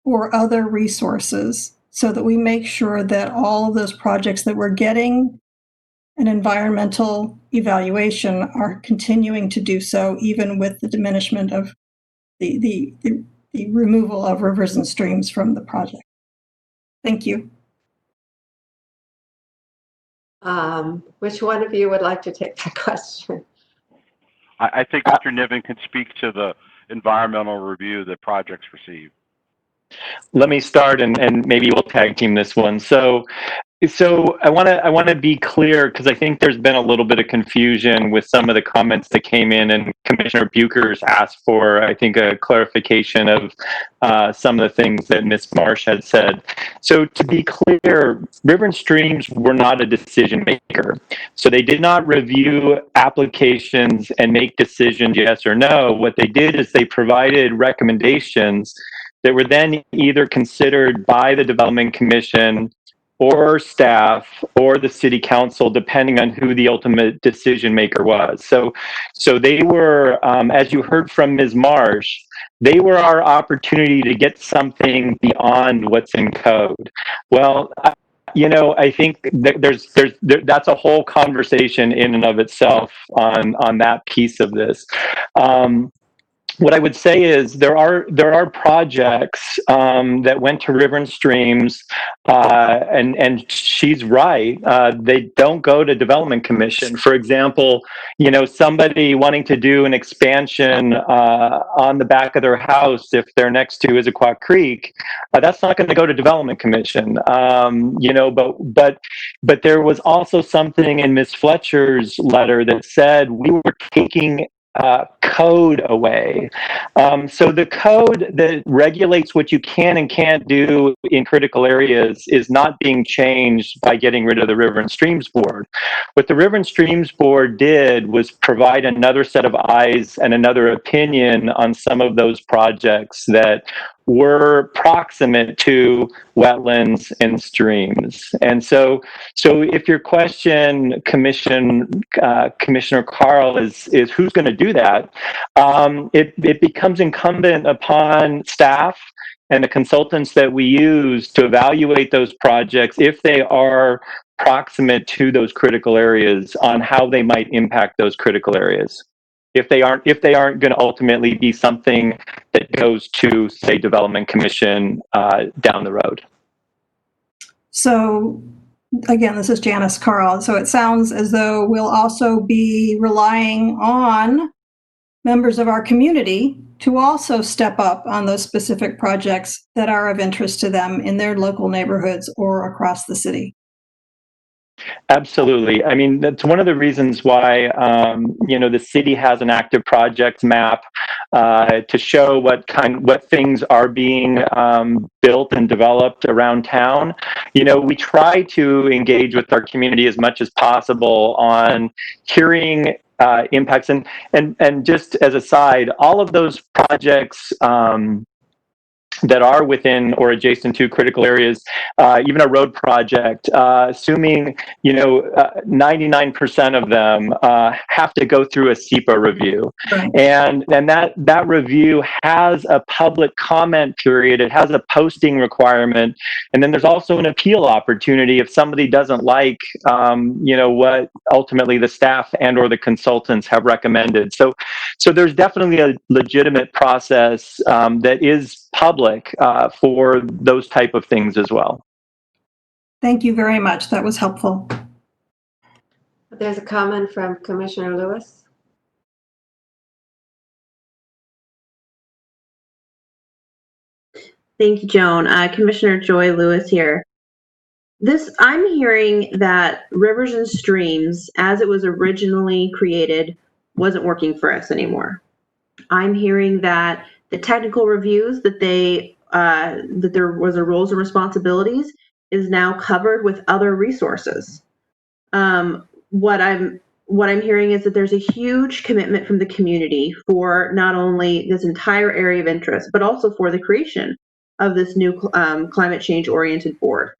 or other resources, so that we make sure that all of those projects that we're getting an environmental evaluation are continuing to do so, even with the diminishment of the removal of Rivers and Streams from the project. Thank you. Which one of you would like to take that question? I think Dr. Niven can speak to the environmental review that projects receive. Let me start, and maybe we'll tag team this one. So I want to be clear, because I think there's been a little bit of confusion with some of the comments that came in, and Commissioner Buchers asked for, I think, a clarification of some of the things that Ms. Marsh had said. So to be clear, River and Streams were not a decision maker. So they did not review applications and make decisions yes or no. What they did is they provided recommendations that were then either considered by the Development Commission or staff or the city council, depending on who the ultimate decision maker was. So they were, as you heard from Ms. Marsh, they were our opportunity to get something beyond what's in code. Well, I think that that's a whole conversation in and of itself on that piece of this. What I would say is there are projects that went to River and Streams, and she's right. They don't go to Development Commission. For example, somebody wanting to do an expansion on the back of their house if they're next to Issaquah Creek, that's not going to go to Development Commission. But there was also something in Ms. Fletcher's letter that said we were taking code away. So the code that regulates what you can and can't do in critical areas is not being changed by getting rid of the River and Streams Board. What the River and Streams Board did was provide another set of eyes and another opinion on some of those projects that were proximate to wetlands and streams. And so if your question, Commissioner Carl, is who's going to do that, it becomes incumbent upon staff and the consultants that we use to evaluate those projects, if they are proximate to those critical areas, on how they might impact those critical areas. If they aren't going to ultimately be something that goes to, say, Development Commission down the road. So again, this is Janice Carl. So it sounds as though we'll also be relying on members of our community to also step up on those specific projects that are of interest to them in their local neighborhoods or across the city. Absolutely. I mean, that's one of the reasons why, the city has an active projects map to show what things are being built and developed around town. We try to engage with our community as much as possible on hearing impacts. And just as a side, all of those projects that are within or adjacent to critical areas, even a road project, assuming 99% of them have to go through a SEPA review, Right. and that review has a public comment period. It has a posting requirement, and then there's also an appeal opportunity if somebody doesn't like what ultimately the staff and or the consultants have recommended. So there's definitely a legitimate process that is public for those type of things as well. Thank you very much. That was helpful. There's a comment from Commissioner Lewis. Thank you, Joan. Commissioner Joy Lewis here. I'm hearing that Rivers and Streams, as it was originally created, wasn't working for us anymore. I'm hearing that the technical reviews that that there was a roles and responsibilities is now covered with other resources. What I'm hearing is that there's a huge commitment from the community for not only this entire area of interest, but also for the creation of this new climate change oriented board.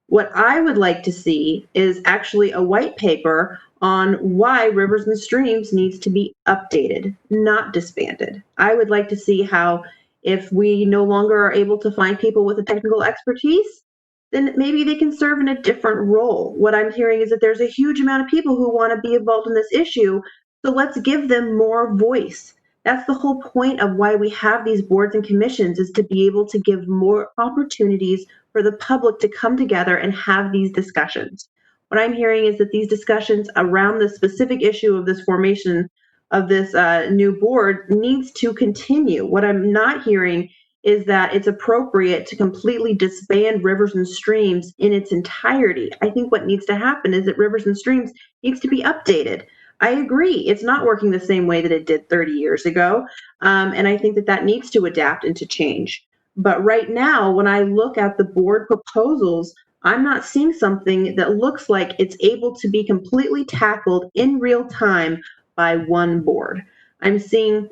What I would like to see is actually a white paper on why Rivers and Streams needs to be updated, not disbanded. I would like to see how, if we no longer are able to find people with the technical expertise, then maybe they can serve in a different role. What I'm hearing is that there's a huge amount of people who want to be involved in this issue, so let's give them more voice. That's the whole point of why we have these boards and commissions, is to be able to give more opportunities for the public to come together and have these discussions. What I'm hearing is that these discussions around the specific issue of this formation of this new board needs to continue. What I'm not hearing is that it's appropriate to completely disband Rivers and Streams in its entirety. I think what needs to happen is that Rivers and Streams needs to be updated. I agree, it's not working the same way that it did 30 years ago, and I think that needs to adapt and to change. But right now, when I look at the board proposals, I'm not seeing something that looks like it's able to be completely tackled in real time by one board. I'm seeing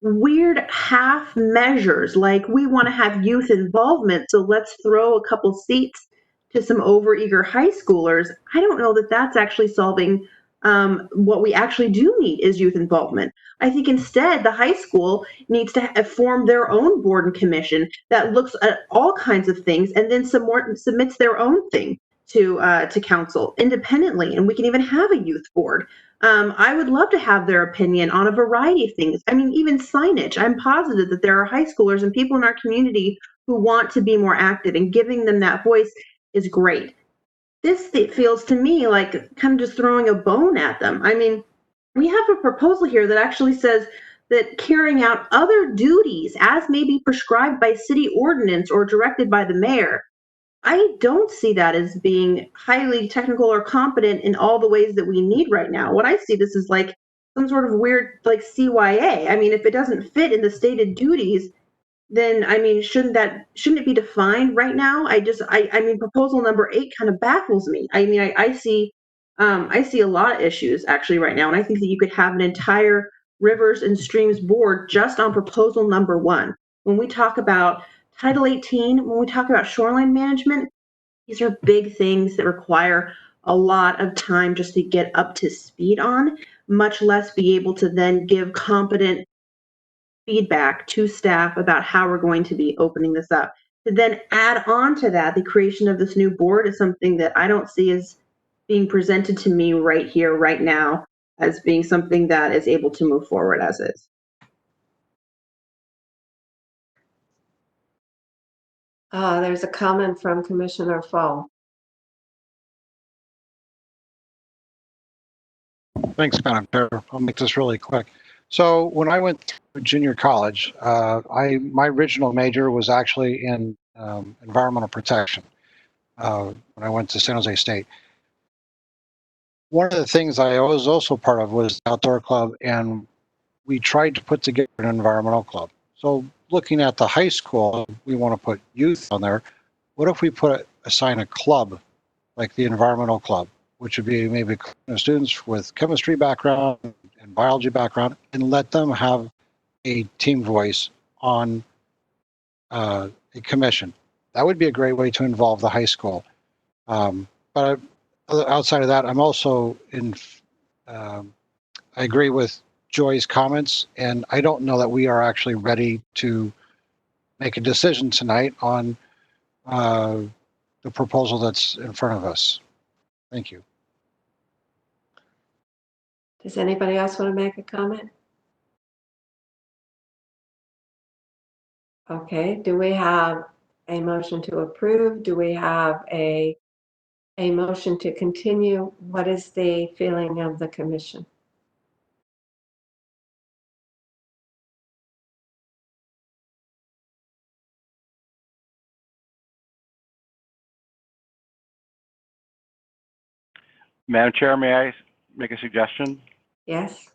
weird half measures, like we want to have youth involvement, so let's throw a couple seats to some overeager high schoolers. I don't know that that's actually solving what we actually do need is youth involvement. I think instead the high school needs to form their own board and commission that looks at all kinds of things and then submits their own thing to council independently, and we can even have a youth board. I would love to have their opinion on a variety of things. I mean, even signage. I'm positive that there are high schoolers and people in our community who want to be more active, and giving them that voice is great. This feels to me like kind of just throwing a bone at them. I mean, we have a proposal here that actually says that carrying out other duties as may be prescribed by city ordinance or directed by the mayor. I don't see that as being highly technical or competent in all the ways that we need right now. What I see this is like some sort of weird like CYA. I mean, if it doesn't fit in the stated duties, then I mean, shouldn't it be defined right now? I mean, proposal number 8 kind of baffles me. I mean, I see a lot of issues actually right now, and I think that you could have an entire Rivers and Streams board just on proposal number 1. When we talk about Title 18, when we talk about shoreline management, these are big things that require a lot of time just to get up to speed on, much less be able to then give competent feedback to staff about how we're going to be opening this up. To then add on to that, the creation of this new board is something that I don't see as being presented to me right here, right now, as being something that is able to move forward as is. There's a comment from Commissioner Fall. Thanks, Madam Chair. I'll make this really quick. So when I went through junior college, my original major was actually in environmental protection when I went to San Jose State. One of the things I was also part of was the outdoor club, and we tried to put together an environmental club. So looking at the high school, we want to put youth on there. What if we assign a club like the environmental club? which would be maybe students with chemistry background and biology background, and let them have a team voice on a commission. That would be a great way to involve the high school. But outside of that, I'm also I agree with Joy's comments, and I don't know that we are actually ready to make a decision tonight on the proposal that's in front of us. Thank you. Does anybody else want to make a comment? Okay, do we have a motion to approve? Do we have a motion to continue? What is the feeling of the commission? Madam Chair, may I make a suggestion? Yes?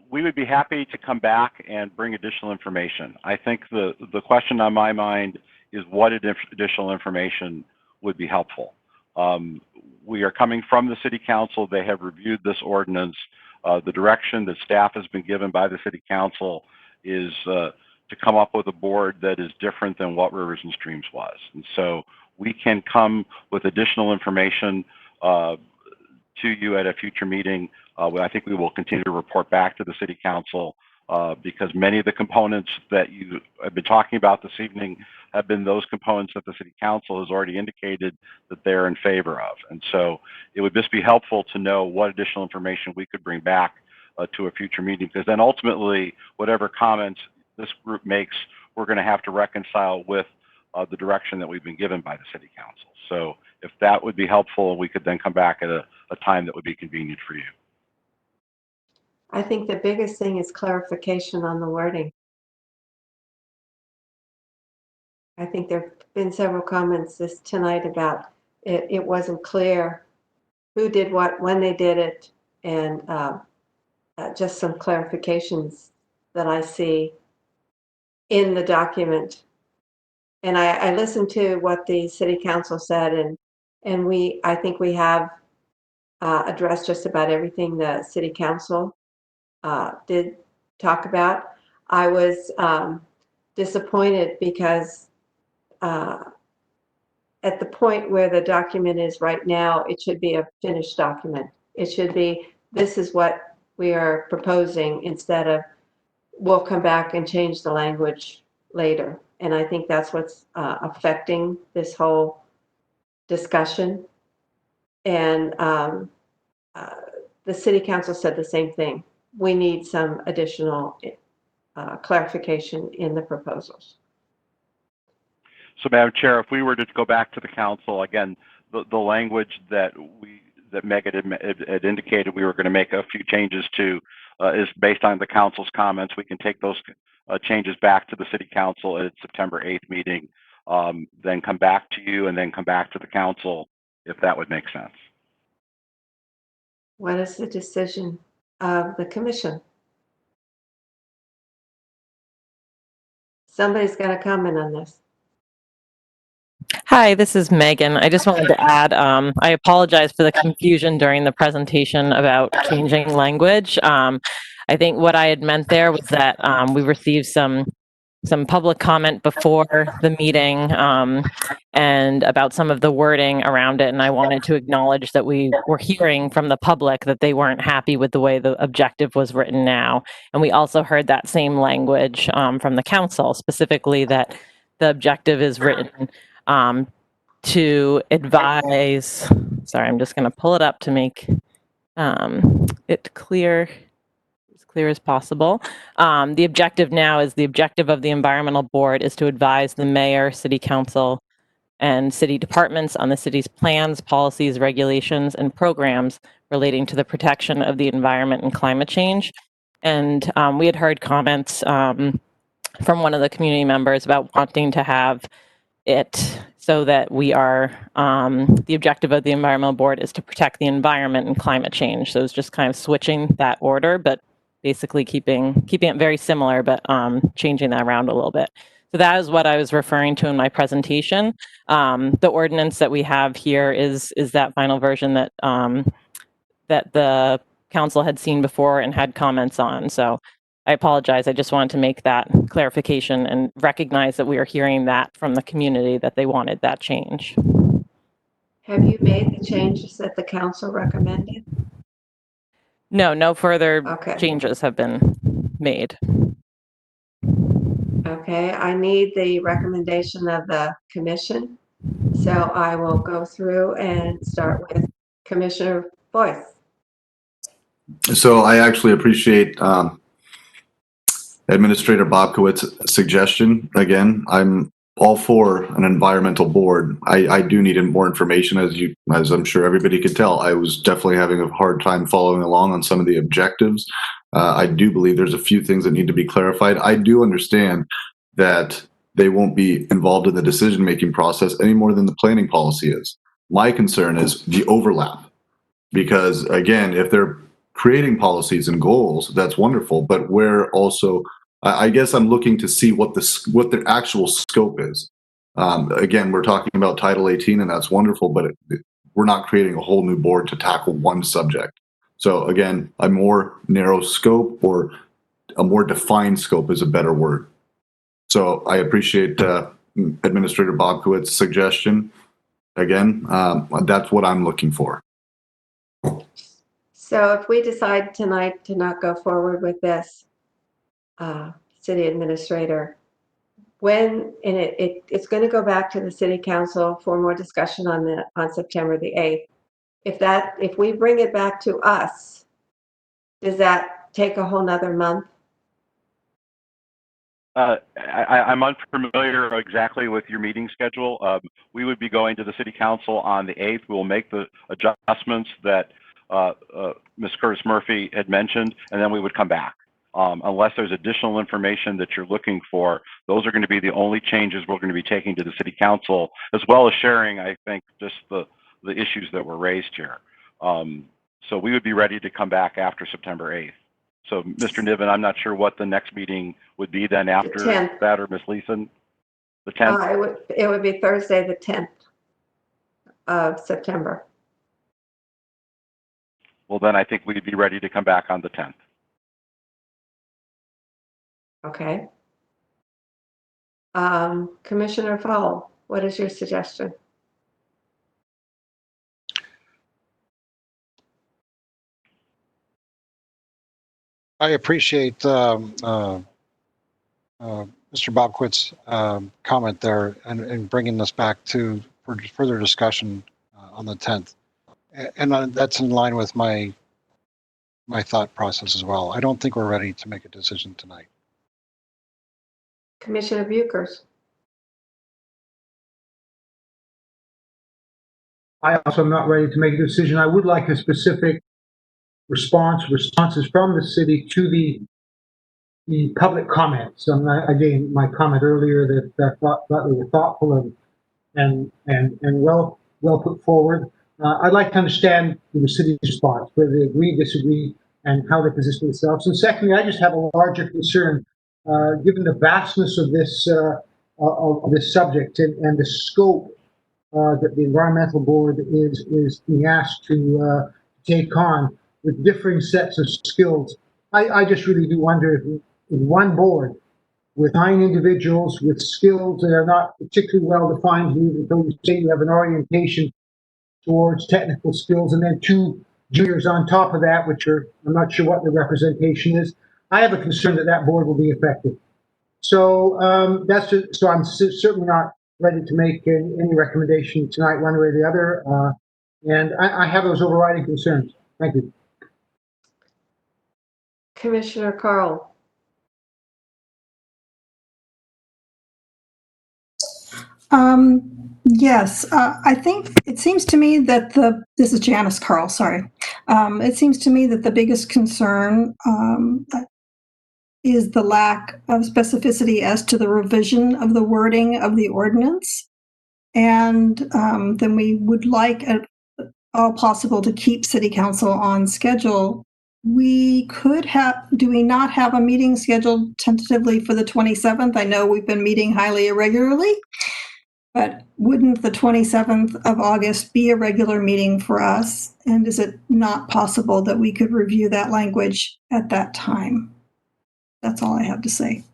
We would be happy to come back and bring additional information. I think the question on my mind is what additional information would be helpful. We are coming from the City Council. They have reviewed this ordinance. The direction that staff has been given by the City Council is to come up with a board that is different than what Rivers and Streams was. And so we can come with additional information to you at a future meeting. I think we will continue to report back to the City Council because many of the components that you have been talking about this evening have been those components that the City Council has already indicated that they're in favor of. And so it would just be helpful to know what additional information we could bring back to a future meeting, because then ultimately whatever comments this group makes, we're going to have to reconcile with the direction that we've been given by the City Council. So if that would be helpful, we could then come back at a time that would be convenient for you. I think the biggest thing is clarification on the wording. I think there have been several comments tonight about it wasn't clear who did what, when they did it, and just some clarifications that I see in the document. And I listened to what the City Council said, and I think we have addressed just about everything the City Council did talk about. I was disappointed because at the point where the document is right now, it should be a finished document. It should be, this is what we are proposing, instead of we'll come back and change the language later. And I think that's what's affecting this whole discussion. And the City Council said the same thing. We need some additional clarification in the proposals. So, Madam Chair, if we were to go back to the council, again, the language that Megan had indicated we were going to make a few changes to is based on the council's comments. We can take those changes back to the City Council at its September 8th meeting, then come back to you, and then come back to the council, if that would make sense. What is the decision of the commission? Somebody's got to comment on this. Hi, this is Megan. I just wanted to add, I apologize for the confusion during the presentation about changing language. I think what I had meant there was that we received some public comment before the meeting and about some of the wording around it. And I wanted to acknowledge that we were hearing from the public that they weren't happy with the way the objective was written now. And we also heard that same language from the council, specifically that the objective is written to advise, sorry, I'm just going to pull it up to make it clear, as clear as possible. The objective now is the objective of the environmental board is to advise the mayor, city council, and city departments on the city's plans, policies, regulations, and programs relating to the protection of the environment and climate change. And we had heard comments from one of the community members about wanting to have it so that we are, the objective of the environmental board is to protect the environment and climate change. So it's just kind of switching that order, but basically keeping it very similar, but changing that around a little bit. So that is what I was referring to in my presentation. The ordinance that we have here is that final version that that the council had seen before and had comments on. So I apologize. I just wanted to make that clarification and recognize that we are hearing that from the community that they wanted that change. Have you made the changes that the council recommended? No, no further Okay. changes have been made. Okay, I need the recommendation of the commission. So I will go through and start with Commissioner Boyce. So I actually appreciate Administrator Bobkowitz's suggestion. Again, I'm all for an environmental board. I do need more information, as I'm sure everybody could tell. I was definitely having a hard time following along on some of the objectives. I do believe there's a few things that need to be clarified. I do understand that they won't be involved in the decision-making process any more than the planning policy is. My concern is the overlap, because again, if they're creating policies and goals, that's wonderful, but we're also, I guess I'm looking to see what their actual scope is. Again, we're talking about Title 18, and that's wonderful, but we're not creating a whole new board to tackle one subject. So again, a more narrow scope, or a more defined scope is a better word. So I appreciate Administrator Bobkowitz's suggestion. Again, that's what I'm looking for. So if we decide tonight to not go forward with this, city administrator, it's going to go back to the city council for more discussion on September the 8th. If we bring it back to us, does that take a whole nother month? I'm unfamiliar exactly with your meeting schedule. We would be going to the city council on the 8th. We will make the adjustments that Ms. Curtis Murphy had mentioned, and then we would come back. Unless there's additional information that you're looking for, those are going to be the only changes we're going to be taking to the city council, as well as sharing, I think, just the issues that were raised here. So we would be ready to come back after September 8th. So, Mr. Niven, I'm not sure what the next meeting would be then after that, or Ms. Leeson, the 10th? It would be Thursday, the 10th of September. Well, then I think we'd be ready to come back on the 10th. Okay. Commissioner Fowle, what is your suggestion? I appreciate Mr. Bobkowitz's comment there, and bringing this back for further discussion on the 10th. And that's in line with my thought process as well. I don't think we're ready to make a decision tonight. Commissioner Buchers. I also am not ready to make a decision. I would like a specific responses from the city to the public comments. Again, my comment earlier that I thought they were thoughtful and well put forward. I'd like to understand the city's response, whether they agree, disagree, and how they position themselves. And secondly, I just have a larger concern, given the vastness of this subject and the scope that the environmental board is being asked to take on, with differing sets of skills. I just really do wonder if one board with 9 individuals with skills that are not particularly well defined, you say you have an orientation towards technical skills, and then 2 juniors on top of that, which I'm not sure what the representation is. I have a concern that board will be effective. So so I'm certainly not ready to make any recommendation tonight, one way or the other. And I have those overriding concerns. Thank you. Commissioner Carl. Yes, I think it seems to me that this is Janice Carl, sorry. It seems to me that the biggest concern is the lack of specificity as to the revision of the wording of the ordinance. And then we would like, all possible, to keep City Council on schedule we could have, do we not have a meeting scheduled tentatively for the 27th? I know we've been meeting highly irregularly, but wouldn't the 27th of August be a regular meeting for us? And is it not possible that we could review that language at that time? That's all I have to say.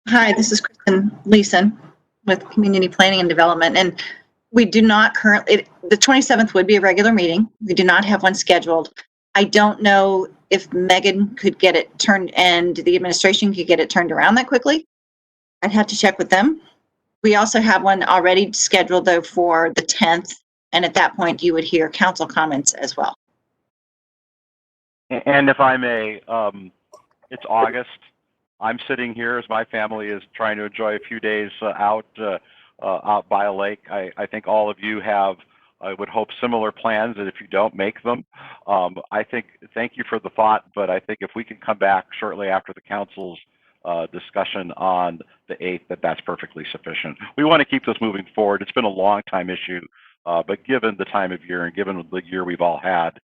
Hi, this is Kristen Leeson with Community Planning and Development. And we do not currently, the 27th would be a regular meeting. We do not have one scheduled. I don't know if Megan could get it turned and the administration could get it turned around that quickly. I'd have to check with them. We also have one already scheduled though for the 10th. And at that point you would hear council comments as well. And if I may, it's August. I'm sitting here as my family is trying to enjoy a few days out by a lake. I think all of you have, I would hope, similar plans, and if you don't, make them. Thank you for the thought, but I think if we can come back shortly after the council's discussion on the 8th, that's perfectly sufficient. We want to keep this moving forward. It's been a long time issue, but given the time of year and given the year we've all had,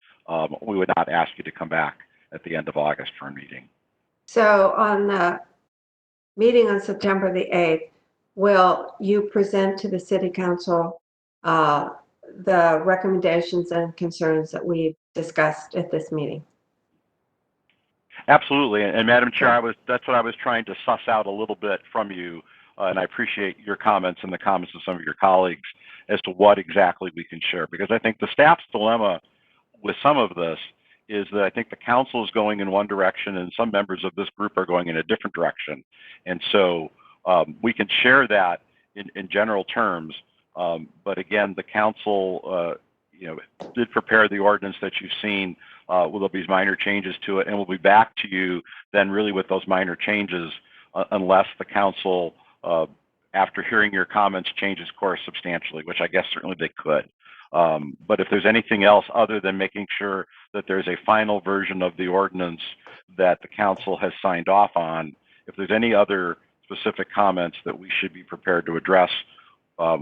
we would not ask you to come back at the end of August for a meeting. So on the meeting on September the 8th, will you present to the City Council the recommendations and concerns that we've discussed at this meeting? Absolutely. And Madam Chair, that's what I was trying to suss out a little bit from you. And I appreciate your comments and the comments of some of your colleagues as to what exactly we can share. Because I think the staff's dilemma with some of this is that I think the council is going in one direction and some members of this group are going in a different direction. And so we can share that in general terms. But again, the council did prepare the ordinance that you've seen. There'll be minor changes to it, and we'll be back to you then really with those minor changes unless the council, after hearing your comments, changes course substantially, which I guess certainly they could. But if there's anything else other than making sure that there's a final version of the ordinance that the council has signed off on, if there's any other specific comments that we should be prepared to address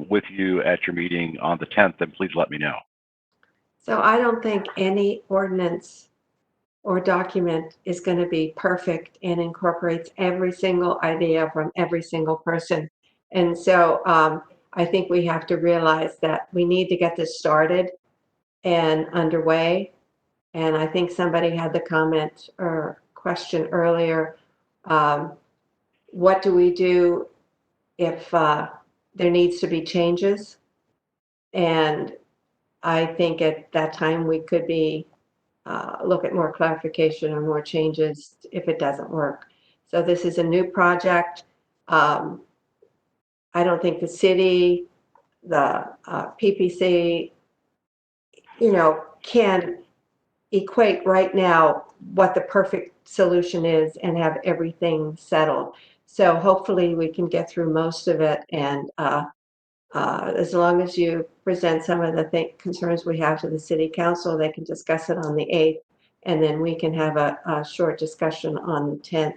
with you at your meeting on the 10th, then please let me know. So I don't think any ordinance or document is going to be perfect and incorporates every single idea from every single person. And so I think we have to realize that we need to get this started and underway. And I think somebody had the comment or question earlier, what do we do if there needs to be changes? And I think at that time we could be look at more clarification or more changes if it doesn't work. So this is a new project. I don't think the city, the PPC, can equate right now what the perfect solution is and have everything settled. So hopefully we can get through most of it, and as long as you present some of the concerns we have to the City Council, they can discuss it on the 8th, and then we can have a short discussion on the 10th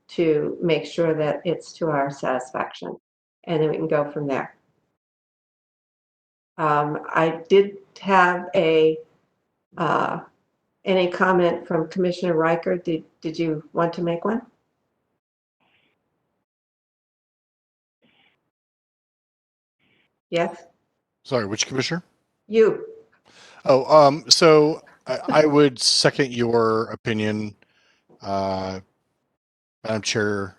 to make sure that it's to our satisfaction, and then we can go from there. I did have any comment from Commissioner Riker. Did you want to make one? Yes? Sorry, which commissioner? You. Oh, so I would second your opinion, Madam Chair.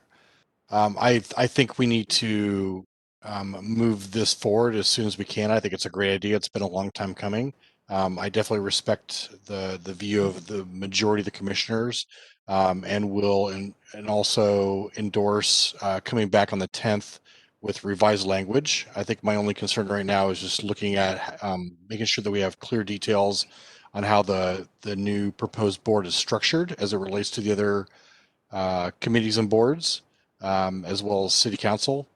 I think we need to move this forward as soon as we can. I think it's a great idea. It's been a long time coming. I definitely respect the view of the majority of the commissioners, and will and also endorse coming back on the 10th with revised language. I think my only concern right now is just looking at making sure that we have clear details on how the new proposed board is structured as it relates to the other committees and boards, as well as City Council.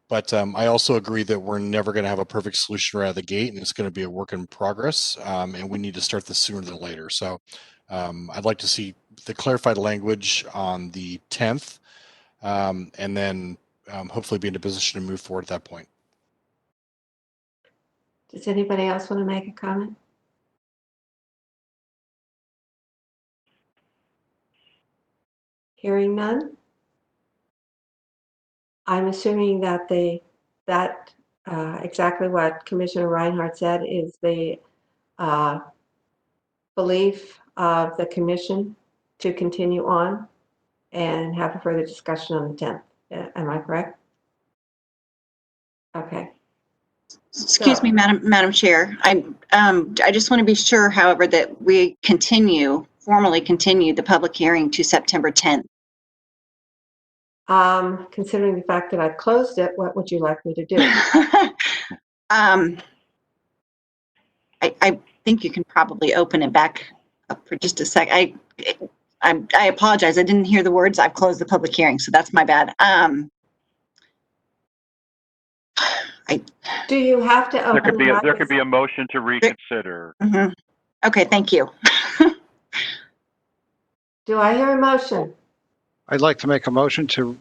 But I also agree that we're never going to have a perfect solution right out of the gate, and it's going to be a work in progress, and we need to start this sooner than later. So I'd like to see the clarified language on the 10th, and then hopefully be in a position to move forward at that point. Does anybody else want to make a comment? Hearing none? I'm assuming that exactly what Commissioner Reinhardt said is the belief of the commission to continue on and have a further discussion on the 10th. Am I correct? Okay. Excuse me, Madam Chair. I just want to be sure, however, that we formally continue the public hearing to September 10th. Considering the fact that I've closed it, what would you like me to do? I think you can probably open it back up for just a sec. I apologize. I didn't hear the words. I've closed the public hearing, so that's my bad. Do you have to open There could be a motion to reconsider. Mm-hmm. Okay, thank you. Do I hear a motion? I'd like to make a motion to,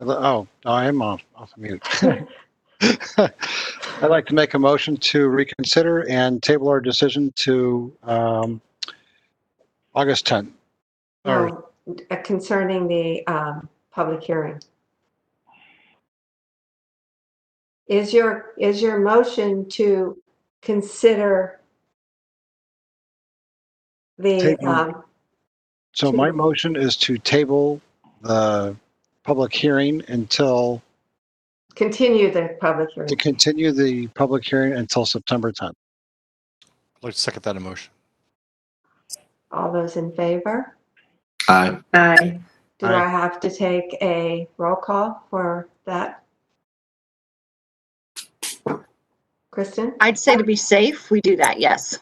I am off mute. I'd like to make a motion to reconsider and table our decision to August 10th. No, concerning the public hearing. Is your motion to consider the So my motion is to table the public hearing until continue the public hearing? to continue the public hearing until September 10th. I'd like to second that motion. All those in favor? Aye. Aye. Do Aye. I have to take a roll call for that? Kristen? I'd say to be safe, we do that, yes.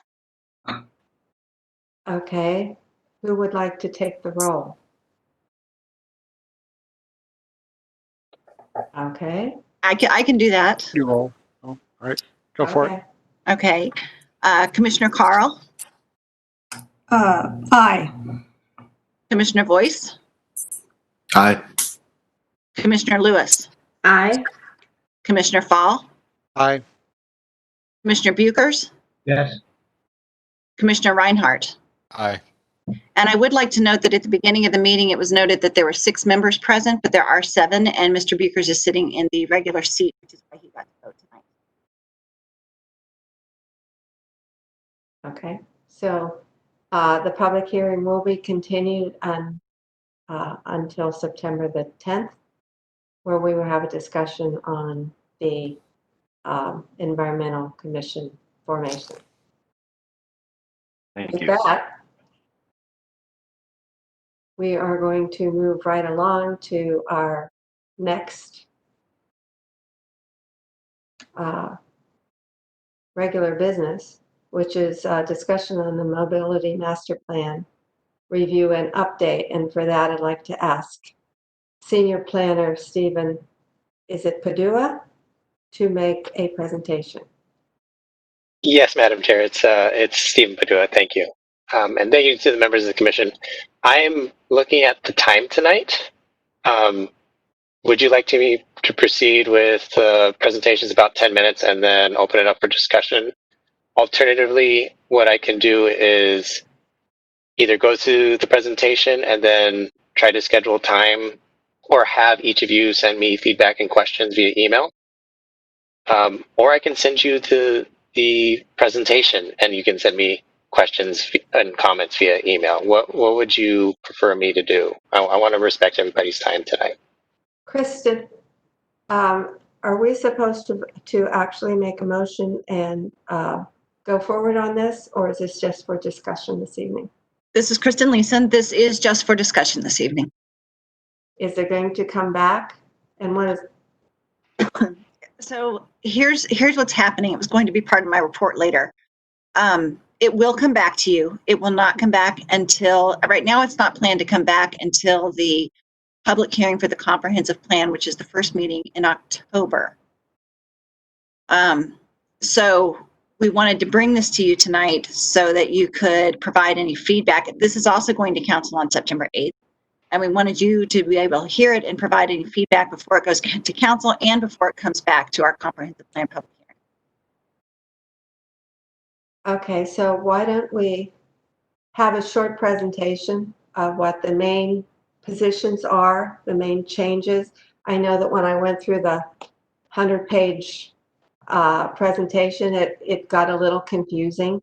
Okay. Who would like to take the roll? Okay. I can do that. You roll. Oh, all right, go for it. Okay. Commissioner Carl, Aye. Commissioner Voice, Aye. Commissioner Lewis, Aye. Commissioner Fall, Aye. Commissioner Buchers, Yes. Commissioner Reinhardt. Aye. And I would like to note that at the beginning of the meeting, it was noted that there were 6 members present, but there are 7, and Mr. Buchers is sitting in the regular seat, which is why he got to vote tonight. Okay. So the public hearing will be continued until September the 10th, where we will have a discussion on the Environmental Commission formation. Thank With you. that, we are going to move right along to our next regular business, which is discussion on the Mobility Master Plan review and update. And for that, I'd like to ask Senior Planner Stephen, is it Padua, to make a presentation. Yes, Madam Chair, it's Stephen Padua. Thank you. And thank you to the members of the commission. I am looking at the time tonight. Would you like me to proceed with presentations about 10 minutes and then open it up for discussion? Alternatively, what I can do is either go through the presentation and then try to schedule time, or have each of you send me feedback and questions via email. Or I can send you the presentation and you can send me questions and comments via email. What would you prefer me to do? I want to respect everybody's time tonight. Kristen, are we supposed to actually make a motion and go forward on this, or is this just for discussion this evening? This is Kristen Leeson. This is just for discussion this evening. Is it going to come back? And what is? So here's what's happening. It was going to be part of my report later. It will come back to you. It will not come back until, right now it's not planned to come back until the public hearing for the comprehensive plan, which is the first meeting in October. So we wanted to bring this to you tonight so that you could provide any feedback. This is also going to council on September 8th. And we wanted you to be able to hear it and provide any feedback before it goes to council and before it comes back to our comprehensive plan public hearing. Okay, so why don't we have a short presentation of what the main positions are, the main changes. I know that when I went through the 100-page presentation, it got a little confusing.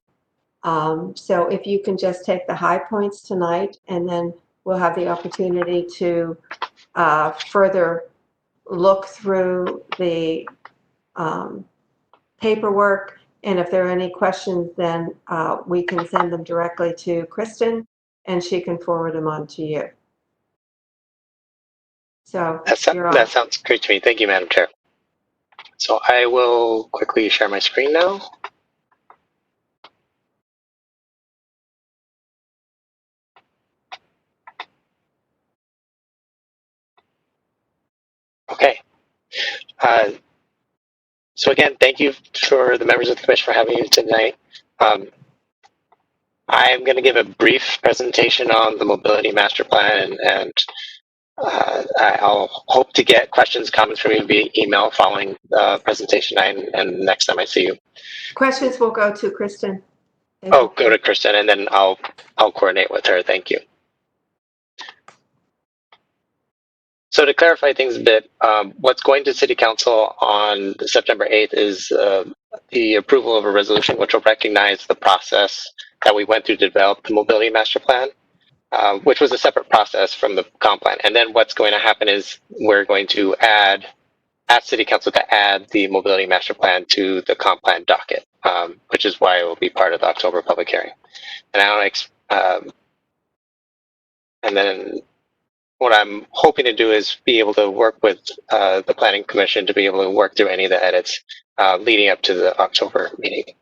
So if you can just take the high points tonight, and then we'll have the opportunity to further look through the paperwork. And if there are any questions, then we can send them directly to Kristen, and she can forward them on to you. So you're on. That sounds great to me. Thank you, Madam Chair. So I will quickly share my screen now. Okay. So again, thank you for the members of the commission for having me tonight. I'm going to give a brief presentation on the mobility master plan, and I'll hope to get questions, comments from you via email following the presentation and next time I see you. Questions will go to Kristen. Oh, go to Kristen, and then I'll coordinate with her. Thank you. So to clarify things a bit, what's going to City Council on September 8th is the approval of a resolution which will recognize the process that we went through to develop the mobility master plan, which was a separate process from the comp plan. And then what's going to happen is we're going to ask City Council to add the mobility master plan to the comp plan docket, which is why it will be part of the October public hearing. And then what I'm hoping to do is be able to work with the Planning Commission to be able to work through any of the edits leading up to the October meeting.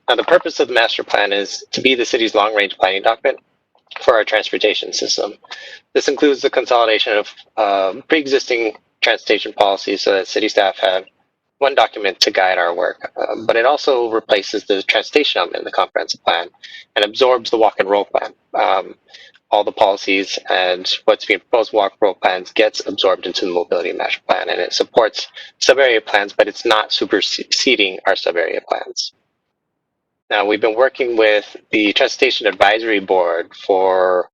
Now, the purpose of the master plan is to be the city's long-range planning document for our transportation system. This includes the consolidation of pre-existing transportation policies so that city staff have one document to guide our work, but it also replaces the transportation element in the comprehensive plan and absorbs the walk and roll plan. All the policies and what's being proposed walk roll plans gets absorbed into the mobility master plan, and it supports sub-area plans, but it's not superseding our sub-area plans. Now, we've been working with the Transportation Advisory Board for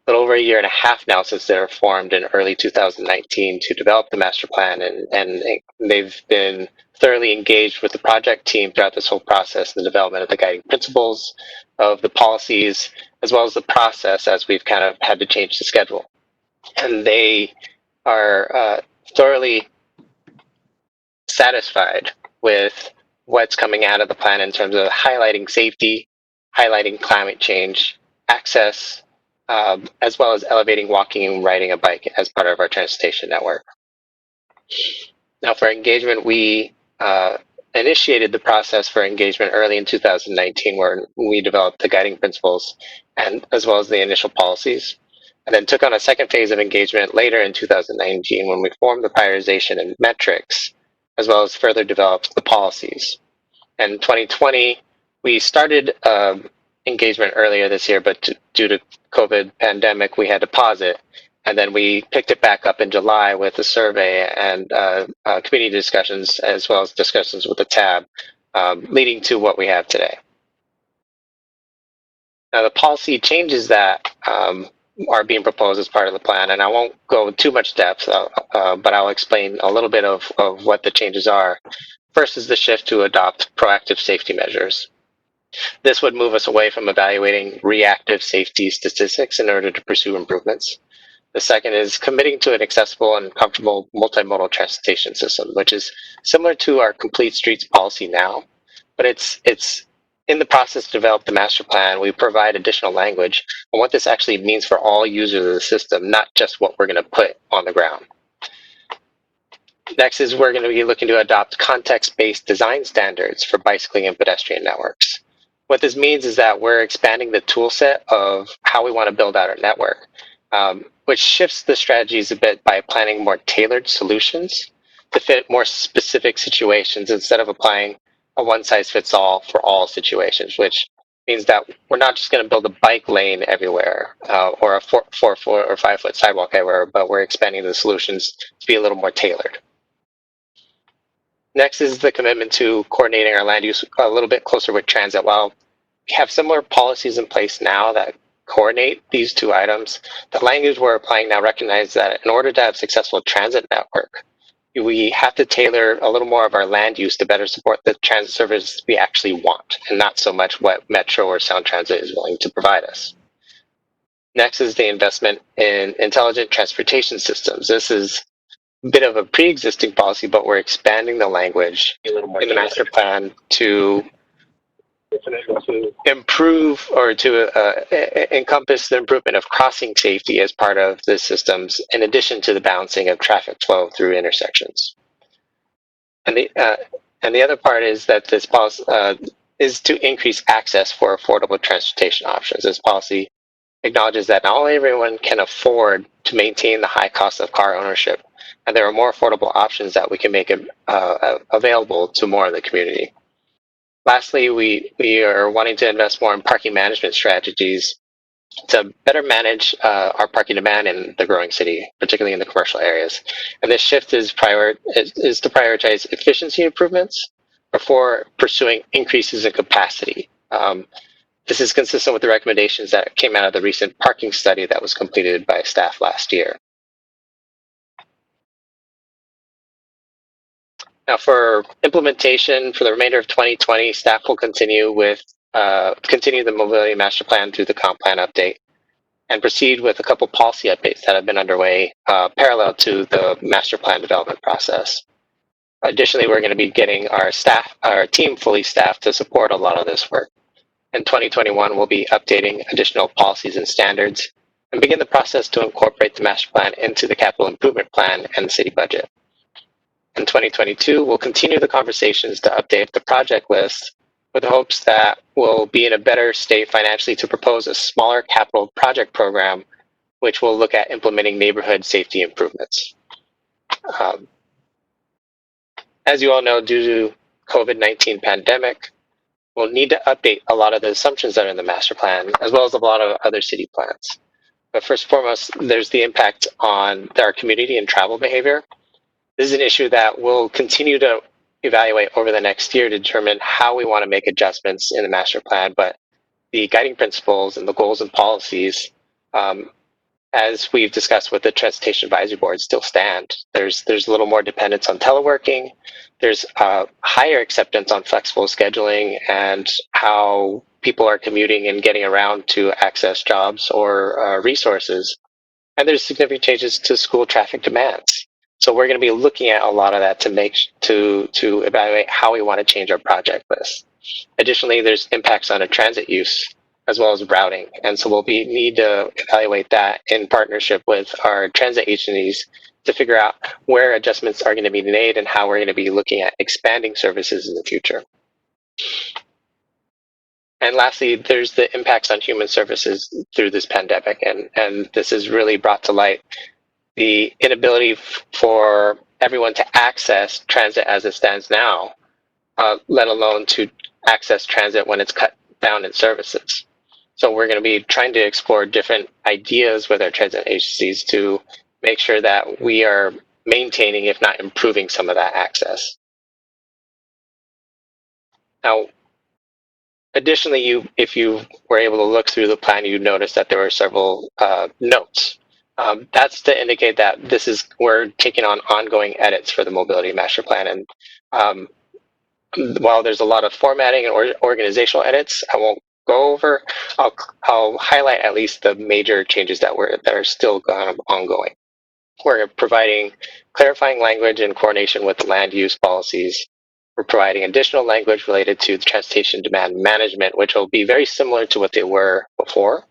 a little over a year and a half now since they were formed in early 2019 to develop the master plan, and they've been thoroughly engaged with the project team throughout this whole process, the development of the guiding principles, of the policies, as well as the process as we've kind of had to change the schedule. And they are thoroughly satisfied with what's coming out of the plan in terms of highlighting safety, highlighting climate change, access, as well as elevating walking and riding a bike as part of our transportation network. Now, for engagement, we initiated the process for engagement early in 2019, where we developed the guiding principles and as well as the initial policies, and then took on a second phase of engagement later in 2019 when we formed the prioritization and metrics, as well as further developed the policies. And in 2020, we started engagement earlier this year, but due to COVID pandemic, we had to pause it. And then we picked it back up in July with a survey and community discussions, as well as discussions with the TAB, leading to what we have today. Now, the policy changes that are being proposed as part of the plan, and I won't go too much depth, but I'll explain a little bit of what the changes are. First is the shift to adopt proactive safety measures. This would move us away from evaluating reactive safety statistics in order to pursue improvements. The second is committing to an accessible and comfortable multimodal transportation system, which is similar to our complete streets policy now, but it's in the process to develop the master plan. We provide additional language on what this actually means for all users of the system, not just what we're going to put on the ground. Next is we're going to be looking to adopt context-based design standards for bicycling and pedestrian networks. What this means is that we're expanding the tool set of how we want to build out our network, which shifts the strategies a bit by planning more tailored solutions to fit more specific situations instead of applying a one-size-fits-all for all situations, which means that we're not just going to build a bike lane everywhere or a 4-foot or 5-foot sidewalk everywhere, but we're expanding the solutions to be a little more tailored. Next is the commitment to coordinating our land use a little bit closer with transit. While we have similar policies in place now that coordinate these two items. The language we're applying now recognizes that in order to have successful transit network, we have to tailor a little more of our land use to better support the transit service we actually want, and not so much what Metro or Sound Transit is willing to provide us. Next is the investment in intelligent transportation systems. This is a bit of a pre-existing policy, but we're expanding the language in the master plan to improve or to encompass the improvement of crossing safety as part of the systems, in addition to the balancing of traffic flow through intersections. And the other part is that this policy is to increase access for affordable transportation options. This policy acknowledges that not only everyone can afford to maintain the high cost of car ownership, and there are more affordable options that we can make available to more of the community. Lastly, we are wanting to invest more in parking management strategies to better manage our parking demand in the growing city, particularly in the commercial areas. And this shift is to prioritize efficiency improvements before pursuing increases in capacity. This is consistent with the recommendations that came out of the recent parking study that was completed by staff last year. Now, for implementation for the remainder of 2020, staff will continue the mobility master plan through the comp plan update and proceed with a couple policy updates that have been underway parallel to the master plan development process. Additionally, we're going to be getting our team fully staffed to support a lot of this work. In 2021, we'll be updating additional policies and standards and begin the process to incorporate the master plan into the capital improvement plan and the city budget. In 2022, we'll continue the conversations to update the project list with the hopes that we'll be in a better state financially to propose a smaller capital project program, which will look at implementing neighborhood safety improvements. As you all know, due to COVID-19 pandemic, we'll need to update a lot of the assumptions that are in the master plan, as well as a lot of other city plans. But first and foremost, there's the impact on our community and travel behavior. This is an issue that we'll continue to evaluate over the next year to determine how we want to make adjustments in the master plan, but the guiding principles and the goals and policies, as we've discussed with the Transportation Advisory Board, still stand. There's a little more dependence on teleworking. There's higher acceptance on flexible scheduling and how people are commuting and getting around to access jobs or resources. And there's significant changes to school traffic demands. So we're going to be looking at a lot of that to evaluate how we want to change our project list. Additionally, there's impacts on a transit use as well as routing. And so we'll need to evaluate that in partnership with our transit agencies to figure out where adjustments are going to be made and how we're going to be looking at expanding services in the future. And lastly, there's the impacts on human services through this pandemic. And this has really brought to light the inability for everyone to access transit as it stands now, let alone to access transit when it's cut down in services. So we're going to be trying to explore different ideas with our transit agencies to make sure that we are maintaining, if not improving, some of that access. Now, additionally, if you were able to look through the plan, you notice that there were several notes. That's to indicate that we're taking on ongoing edits for the mobility master plan. And while there's a lot of formatting and organizational edits, I won't go over. I'll highlight at least the major changes that are still ongoing. We're providing clarifying language in coordination with land use policies. We're providing additional language related to the transportation demand management, which will be very similar to what they were before.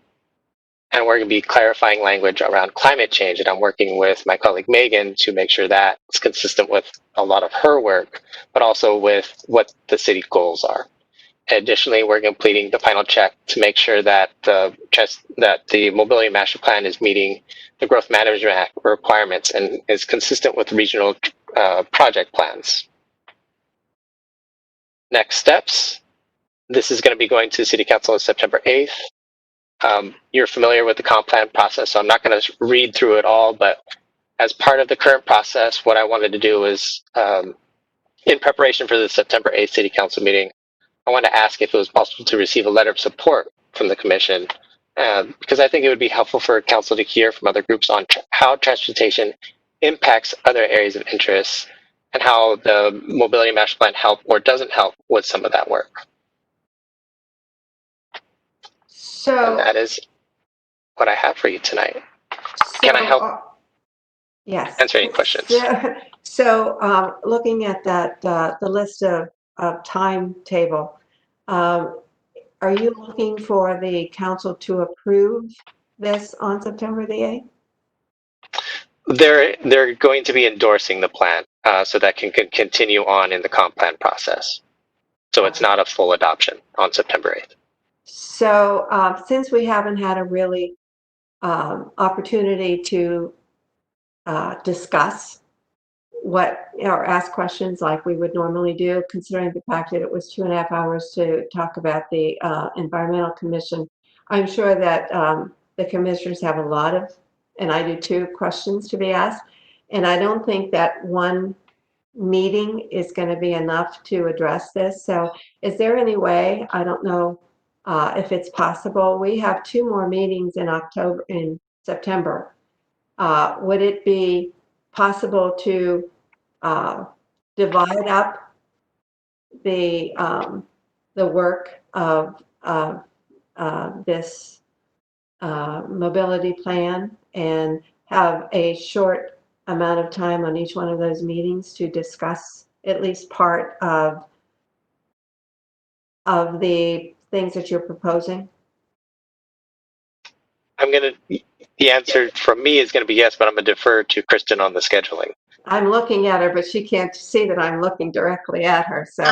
And we're going to be clarifying language around climate change. And I'm working with my colleague Megan to make sure that it's consistent with a lot of her work, but also with what the city goals are. Additionally, we're completing the final check to make sure that the mobility master plan is meeting the Growth Management Act requirements and is consistent with regional project plans. Next steps. This is going to be going to City Council on September 8th. You're familiar with the comp plan process, so I'm not going to read through it all, but as part of the current process, what I wanted to do is, in preparation for the September 8th City Council meeting, I wanted to ask if it was possible to receive a letter of support from the Commission because I think it would be helpful for council to hear from other groups on how transportation impacts other areas of interest and how the mobility master plan help or doesn't help with some of that work. So, And that is what I have for you tonight. so Can I help yes. answer any questions? So, looking at that, the list of timetable, are you looking for the council to approve this on September the 8th? They're going to be endorsing the plan so that can continue on in the comp plan process. So it's not a full adoption on September 8th. So, since we haven't had a really opportunity to discuss what or ask questions like we would normally do, considering the fact that it was 2.5 hours to talk about the Environmental Commission, I'm sure that the commissioners have a lot of, and I do too, questions to be asked. And I don't think that one meeting is going to be enough to address this. So is there any way, I don't know if it's possible, we have 2 more meetings in September. Would it be possible to divide up the work of this mobility plan and have a short amount of time on each one of those meetings to discuss at least part of the things that you're proposing? The answer from me is going to be yes, but I'm going to defer to Kristen on the scheduling. I'm looking at her, but she can't see that I'm looking directly at her. So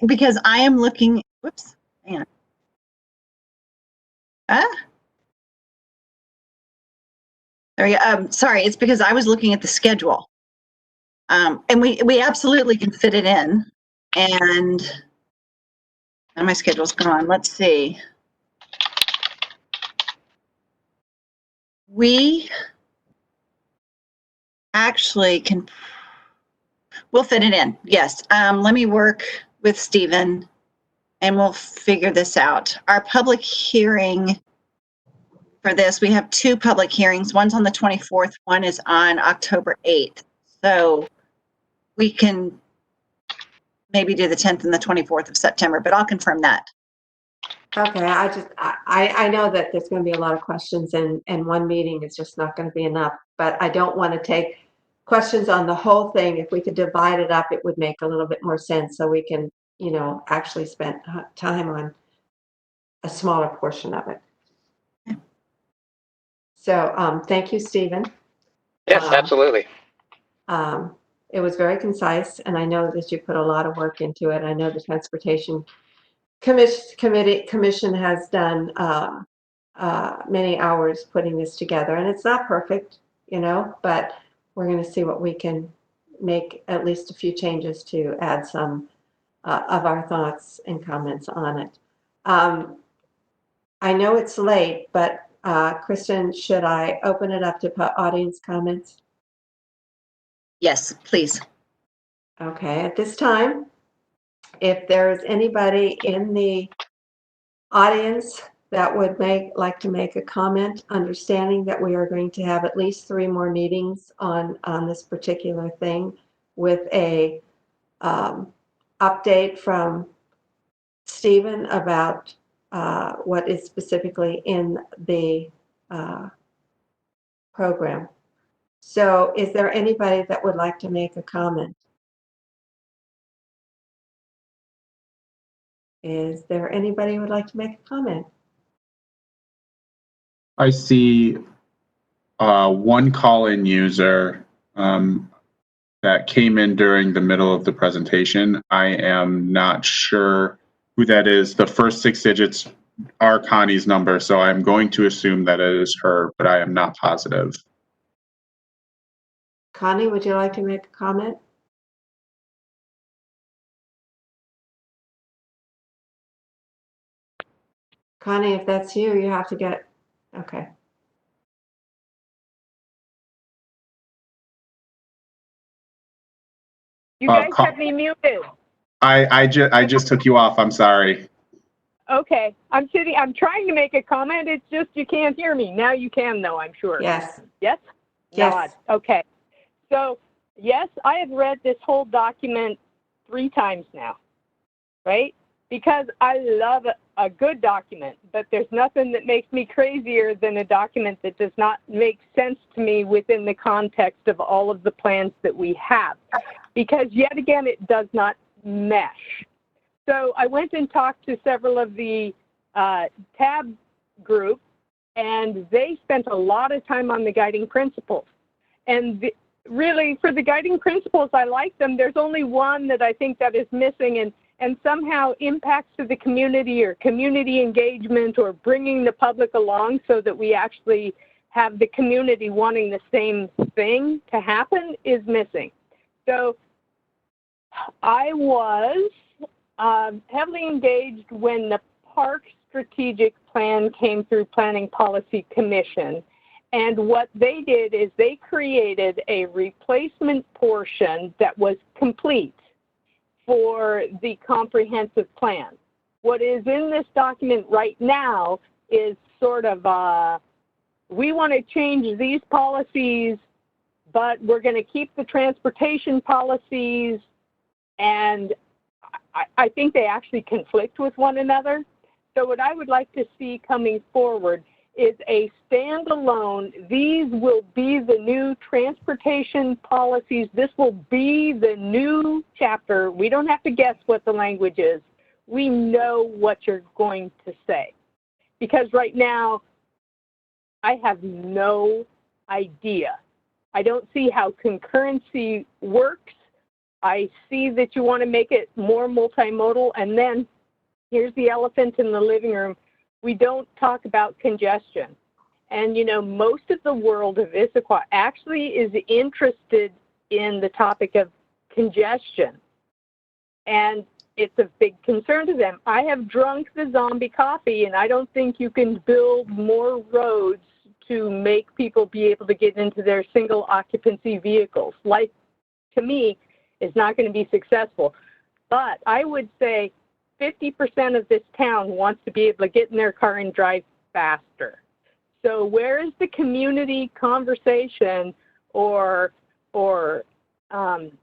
Because I am looking, whoops, hang on. There we go. Sorry, it's because I was looking at the schedule. And we absolutely can fit it in. And my schedule's gone. Let's see. We actually we'll fit it in. Yes. Let me work with Stephen and we'll figure this out. Our public hearing for this, we have 2 public hearings. One's on the 24th, one is on October 8th. So we can maybe do the 10th and the 24th of September, but I'll confirm that. okay, I know that there's going to be a lot of questions and one meeting is just not going to be enough, but I don't want to take questions on the whole thing. If we could divide it up, it would make a little bit more sense so we can, actually spend time on a smaller portion of it. So, thank you, Stephen. Yes, absolutely. It was very concise, and I know that you put a lot of work into it. I know the Transportation Commission has done many hours putting this together, and it's not perfect, but we're going to see what we can make at least a few changes to add some of our thoughts and comments on it. I know it's late, but Kristen, should I open it up to audience comments? Yes, please. Okay, at this time, if there's anybody in the audience that would like to make a comment, understanding that we are going to have at least 3 more meetings on this particular thing with a update from Stephen about what is specifically in the program. So is there anybody that would like to make a comment? Is there anybody who would like to make a comment? I see one call-in user that came in during the middle of the presentation. I am not sure who that is. The first 6 digits are Connie's number, so I'm going to assume that it is her, but I am not positive. Connie, would you like to make a comment? Connie, if that's you, you have to get, okay. You guys have me muted. I just took you off. I'm sorry. Okay, I'm trying to make a comment. It's just you can't hear me. Now you can, though, I'm sure. Yes. Yes? Yes. Nod. Okay. So, yes, I have read this whole document 3 times now, right? Because I love a good document, but there's nothing that makes me crazier than a document that does not make sense to me within the context of all of the plans that we have. Because yet again, it does not mesh. So I went and talked to several of the TAB group, and they spent a lot of time on the guiding principles. And really, for the guiding principles, I like them. There's only one that I think that is missing, and somehow impacts to the community or community engagement or bringing the public along so that we actually have the community wanting the same thing to happen is missing. So I was heavily engaged when the Park Strategic Plan came through Planning Policy Commission. And what they did is they created a replacement portion that was complete for the comprehensive plan. What is in this document right now is sort of, we want to change these policies, but we're going to keep the transportation policies, and I think they actually conflict with one another. So what I would like to see coming forward is a standalone, these will be the new transportation policies. This will be the new chapter. We don't have to guess what the language is. We know what you're going to say. Because right now, I have no idea. I don't see how concurrency works. I see that you want to make it more multimodal, and then here's the elephant in the living room. We don't talk about congestion. And, you know, most of the world of Issaquah actually is interested in the topic of congestion. And it's a big concern to them. I have drunk the zombie coffee, and I don't think you can build more roads to make people be able to get into their single occupancy vehicles. Life, to me, is not going to be successful. But I would say 50% of this town wants to be able to get in their car and drive faster. So where is the community conversation or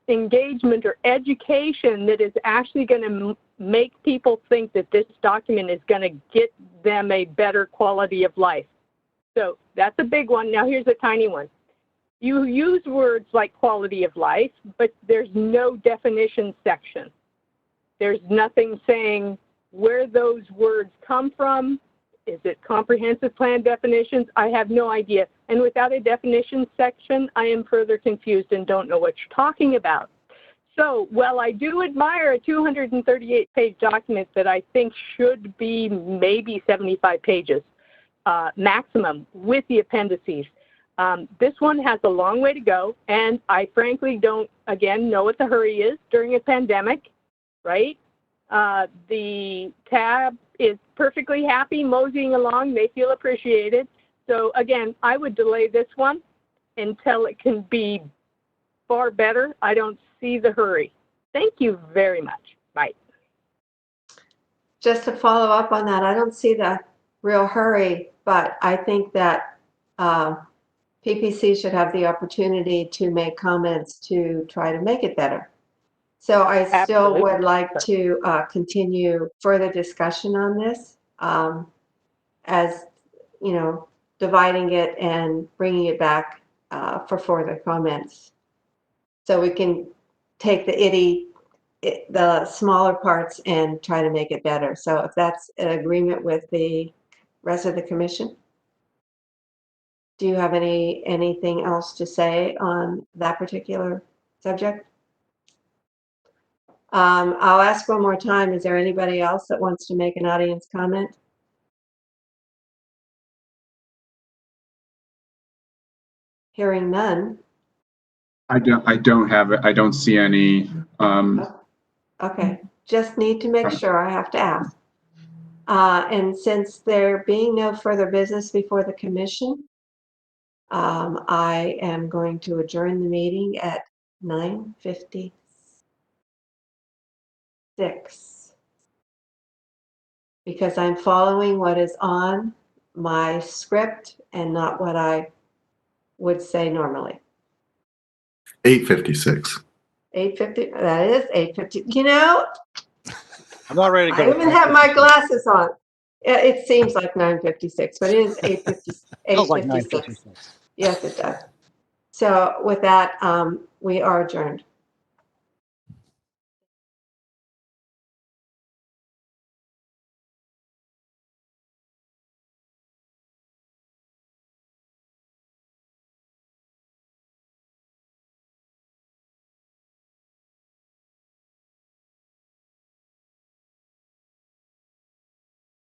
engagement or education that is actually going to make people think that this document is going to get them a better quality of life? So that's a big one. Now here's a tiny one. You use words like quality of life, but there's no definition section. There's nothing saying where those words come from. Is it comprehensive plan definitions? I have no idea. And without a definition section, I am further confused and don't know what you're talking about. So while I do admire a 238-page document that I think should be maybe 75 pages maximum with the appendices, this one has a long way to go. And I frankly don't, again, know what the hurry is during a pandemic. Right? The TAB is perfectly happy moseying along. They feel appreciated. So again, I would delay this one until it can be far better. I don't see the hurry. Thank you very much. Bye. Just to follow up on that, I don't see the real hurry, but I think that PPC should have the opportunity to make comments to try to make it better. So I still Absolutely. would like to continue further discussion on this as, you know, dividing it and bringing it back for further comments. So we can take the smaller parts and try to make it better. So if that's an agreement with the rest of the commission, do you have anything else to say on that particular subject? I'll ask one more time. Is there anybody else that wants to make an audience comment? Hearing none. I don't have it. I don't see any. Okay, just need to make sure. I have to ask. And since there being no further business before the commission, I am going to adjourn the meeting at 9:56. because I'm following what is on my script and not what I would say normally. 8:56. 8:50, that is 8:50. You know, I'm not ready to go. I even have my glasses on. It seems like 9:56, but it is 8:50. Feels like 8:56. 9:56. Yes, it does. So with that, we are adjourned.